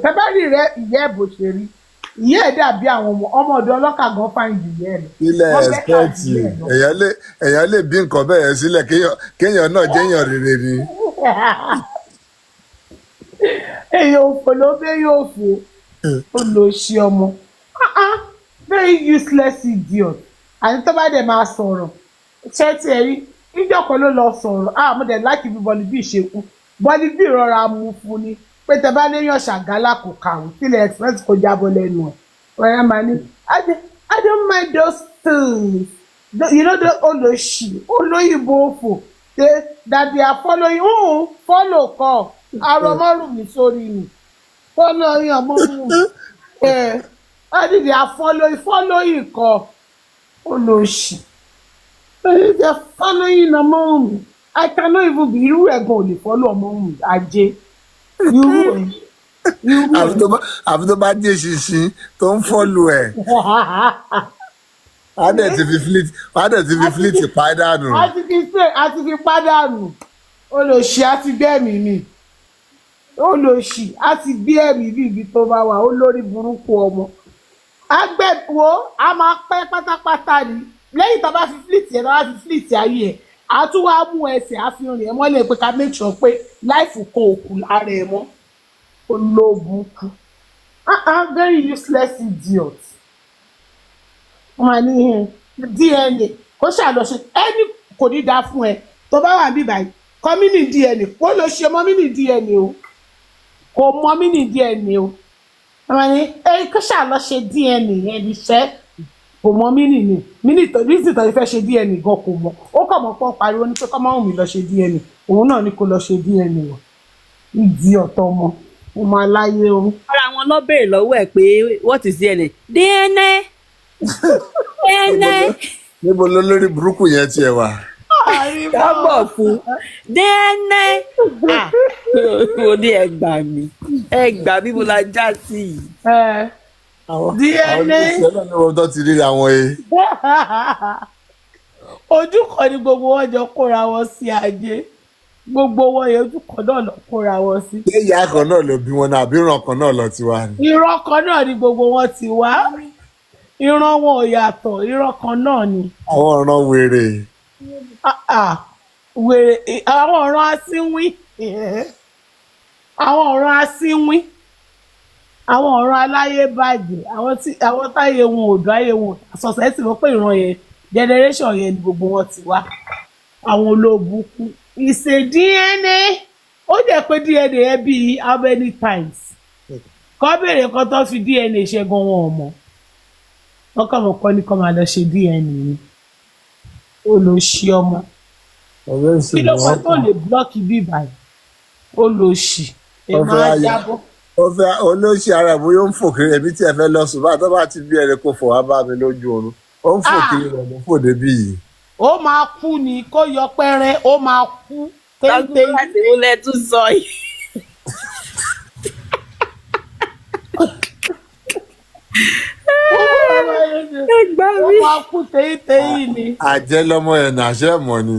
tẹ́bárì rẹ ìyá ẹ̀ bó ṣe rí ìyá ẹ̀ dàbí àwọn ọmọ ọ̀dọ́ ọlọ́kà gan fáìn jù yẹ́ ẹ̀ lọ. ilẹ̀ ẹ̀spẹ́ẹ̀tì èèyàn lè bí nǹkan bẹ́ẹ̀ sílẹ̀ kéèyàn náà jẹ́yàn rere ni. èèyàn òfò ló bẹ́ yóò fò olóṣì ọmọ very useless idiot àti tó bá dẹ̀ máa sọ̀rọ̀ ṣé tí ẹ rí níjọ́ kan ló lọ sọ̀rọ̀ mo dẹ̀ láti bí bọ́líbí ṣekú bọ́líbí rọra mú fún ni pé tẹ bá léyàn ṣàgálà kò kàwé sílẹ̀ express kò jábọ̀ lẹ́nu ẹ̀ ọ̀rẹ́ máa ní I don't mind those things you know the olóṣì olóyìnbó òfò that they are following follow kọ arọmọrùn mi sórí mi following ọmọ mú they are following kọ olóṣì they are following ọmọ mi I cannot even be irú ẹ̀gbọ́n ò lè follow ọmọ mi ajé. Àfi tó bá dé ṣinṣin tó ń fọ́lù ẹ̀ á dẹ̀ ti fi fleet pàdánù. a ti fi pàdánù olóṣì á ti gbẹ́mìí mi olóṣì á ti gbé ẹ̀mí bí ibi tó bá wà ó lórí burúkú ọmọ agbẹ́wo a máa pẹ́ pátápátá ni lẹ́yìn tó bá fi fleet ẹ̀ tó bá fi fleet ayé ẹ̀ a tún wá mú ẹsẹ̀ àfihàn rẹ̀ mọ́lẹ̀ pé ká make sure pé láìfù kan òkú lára ẹ̀ mọ́ olóòbùkú very useless idiot wọ́n ní DNA kó ṣàlọ́ṣe ẹni kò ní dáa fún ẹ tó bá wà bí báyìí kọ́mínì DNA kó lọ ṣe mọ́mínì DNA o kò mọ́mínì DNA o wọ́n ní kó ṣàlọ́ṣe DNA yẹn ní fẹ́ kò mọ mínì tó fẹ́ ṣe DNA gan kò mọ ó kàn mọ́ pọ́n pariwo ní pé kọ́ máa ń mi lọ ṣe DNA òun náà ní kó lọ ṣe DNA wọ̀ ìdí ọ̀tọ̀ ọmọ aláyé o. ara wọn lọ béèrè lọ́wọ́ ẹ̀ pé what is DNA. níbo ló lórí burúkú yẹn tiẹ̀ wà. kábọ̀ fún DNA. mo ní ẹ gbà mí mo la já sí i. DNA àwọn ìṣẹ́ náà ni wọ́n tó ti rí àwọn ojú kan ni gbogbo wọn jọ kóra wọn sí ajé gbogbo wọn yẹn ojú kan náà lọ kóra wọn sí. ṣé ìyá kan náà ló bí wọn náà àbí ìran kan náà lọ ti wá ni. ìran kan náà ni gbogbo wọn ti wá ìran wọn ò yàtọ̀ ìran kan náà ni. àwọn ọ̀ràn wèrè. wèrè àwọn ọ̀ràn asínwín àwọn ọ̀ràn asínwín àwọn ọ̀ràn aláyébàjẹ́ àwọn táyé wọn ò dùn ayé wọn àsọ̀sẹ̀ sì wọ́n pé ìran yẹn generation yẹn ni gbogbo wọn ti wá àwọn olóòbùkún ìṣe DNA ó jẹ́ pé DNA yẹn bíi how many times kọ́ béèrè kan tó fi DNA ṣe gan wọn ò mọ̀ wọ́n kàn mọ̀ kọ́ ní kọ́ máa lọ ṣe DNA ni ó lọ ṣí ọmọ kí ló wọ́n tó lè blọ́ọ̀kì bíbá yìí ó lọ ṣì ẹ̀ máa jábọ́. ó fẹ́ olóṣì ara ìbò yóò ń fò kiri ẹbí tí ẹ fẹ́ lọ sùn bá tó bá ti bí ẹrẹ kó fò wá bá mi lójú oorun ó ń fò kiri rẹ̀ ló fò débi yìí. ó máa kú ni kó yọ pẹ́rẹ́ ó máa kú téńté. láti mú lẹ́tún sọ yìí. ó máa kú téńté yìí ni. àjẹ́ lọmọ ẹ̀ nà ṣẹ́ mọ̀ ni.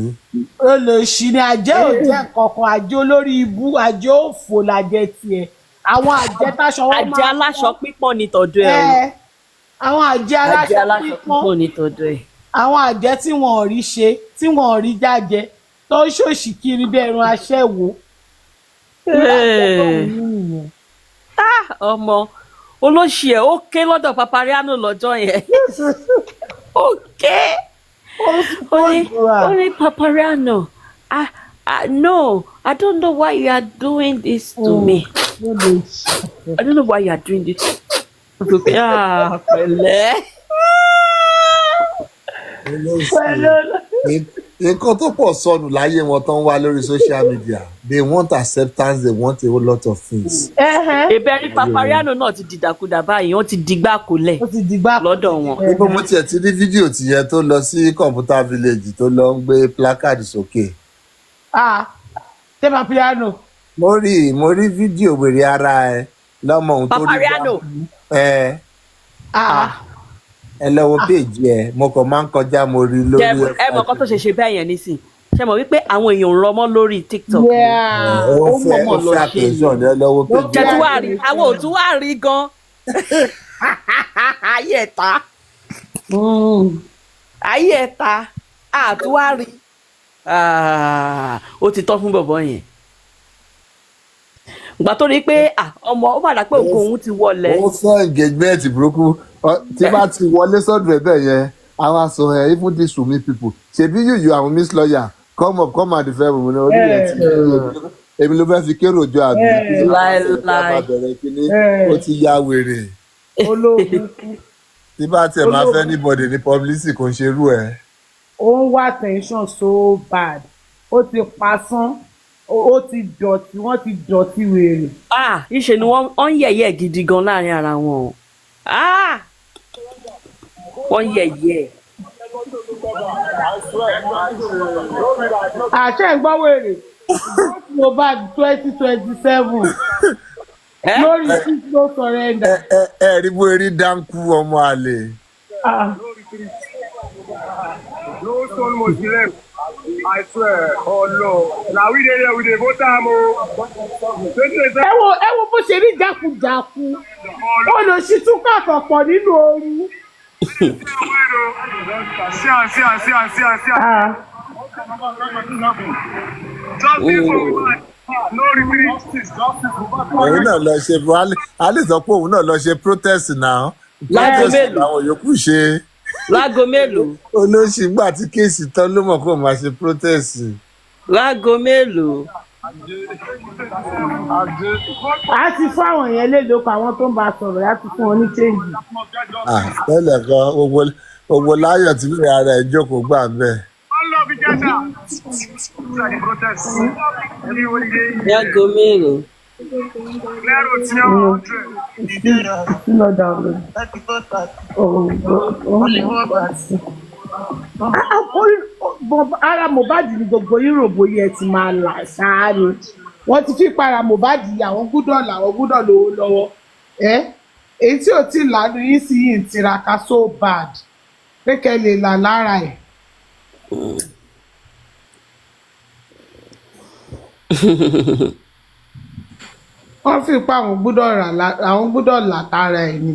olóṣì ni àjẹ́ ò jẹ́ kankan àjẹ́ olórí ibú àjẹ́ òfò làjẹ́ tiẹ̀ àwọn àjẹ́ táṣọ wọn máa àjẹ́ aláṣọ pípọ́n ni tọ̀dọ̀ ẹ̀ o. àwọn àjẹ́ aláṣọ pípọ́n ni tọ̀dọ̀ ẹ̀. àwọn àjẹ́ tí wọn ò rí ṣe tí wọn ò rí jájẹ tó ń ṣòṣì kiri bí ẹran aṣẹ́wó. ọmọ olóṣì ẹ̀ ó ké lọ́dọ̀ Papariano lọ́jọ́ yẹn ó ké ó ní Papariano no, I don't know why you are doing this to me. I don't know why you are doing this. Pẹ̀lẹ́. nǹkan tó pọ̀ sọnù láyé wọn tó ń wá lórí social media they want acceptance they want a whole lot of things. ìbẹ̀rẹ̀ Papariano náà ti dìdàkudà báyìí wọ́n ti digbá kulẹ̀ lọ́dọ̀ wọn. níbo mo tiẹ̀ ti rí fídíò tìyẹn tó lọ sí computer village tó lọ ń gbé placard sókè. ṣé Papariano. mo rí fídíò wèrè ara ẹ lọ́mọ ohun tó rí Papariano. ẹ lọ́wọ́ péèjì ẹ mo kàn máa ń kọjá mo rí lórí ẹ mọ̀ kan tó ṣe bẹ́ẹ̀ yẹn nísìn ṣe mọ̀ wípé àwọn èèyàn ń rọmọ lórí TikTok. ó fẹ́ àtẹ̀sán ẹ lọ́wọ́ péèjì. jẹ́ tí wàá rí àwọn ò tún wàá rí gan. ayé ẹ̀ta ayé ẹ̀ta àtúwárí ó ti tọ́ fún bọ̀bọ̀ yẹn ìgbà tó rí pé ọmọ ó bàdá pé ògo òun ti wọlé. ó fẹ́ engagement burúkú tí bá ti wọlé sọ́dọ̀ ẹ̀ bẹ́ẹ̀ yẹn àwọn aṣọ ẹ̀ even this Wunmi people ṣebí you àwọn miss lawyer come up come and defend me orí rẹ̀ ti èmi ló fẹ́ fi kérò jọ àbí láìláì ó ti ya wèrè tí bá tiẹ̀ máa fẹ́ anybody ní publicity kò ń ṣerú ẹ̀. ó ń wá attention so bad ó ti pasán ó ti dọ̀tí wọ́n ti dọ̀tí wèrè. ìṣe ni wọ́n ń yẹ̀yẹ́ gidi gan láàrin ara wọn o wọ́n yẹ̀yẹ́. àṣẹ ń gbọ́ wèrè Mohbad 2027 lórí no surrender. ẹ rí bó erí dáńkú ọmọ àlè. No son Muslim. I swear, oh no. Now we dey vote am o. ẹ wo bó ṣe rí jákujàku ó lọ sí túkà kọ̀pọ̀ nínú ooru. òun náà lọ ṣe a lè sọ pé òun náà lọ ṣe protest náà. láago mélòó làwọn yòókù ṣe. láago mélòó. olóṣì gbà tí kéèsì tán ló mọ̀ kó máa ṣe protest. láago mélòó. a ti fún àwọn yẹn lédòkọ àwọn tó ń bá a sọ̀rọ̀ yá ti fún wọn ní change. tẹ́lẹ̀ kan gbogbo láyọ̀ tí wíwẹ̀ ara ẹ̀ jókòó gbà bẹ́ẹ̀. láago mélòó. ara Mohbad ni gbogbo yúròbó yẹn ti máa là ṣáá ni wọ́n ti fi para Mohbad àwọn gbúdọ̀ lówó lọ́wọ́ èyí tí ò tí ì lánàá yín sí yìí ń tiraka so bad pé kẹ́ lè là lára ẹ̀ wọ́n fi pa àwọn gbọ́dọ̀ là tara ẹ̀ ni.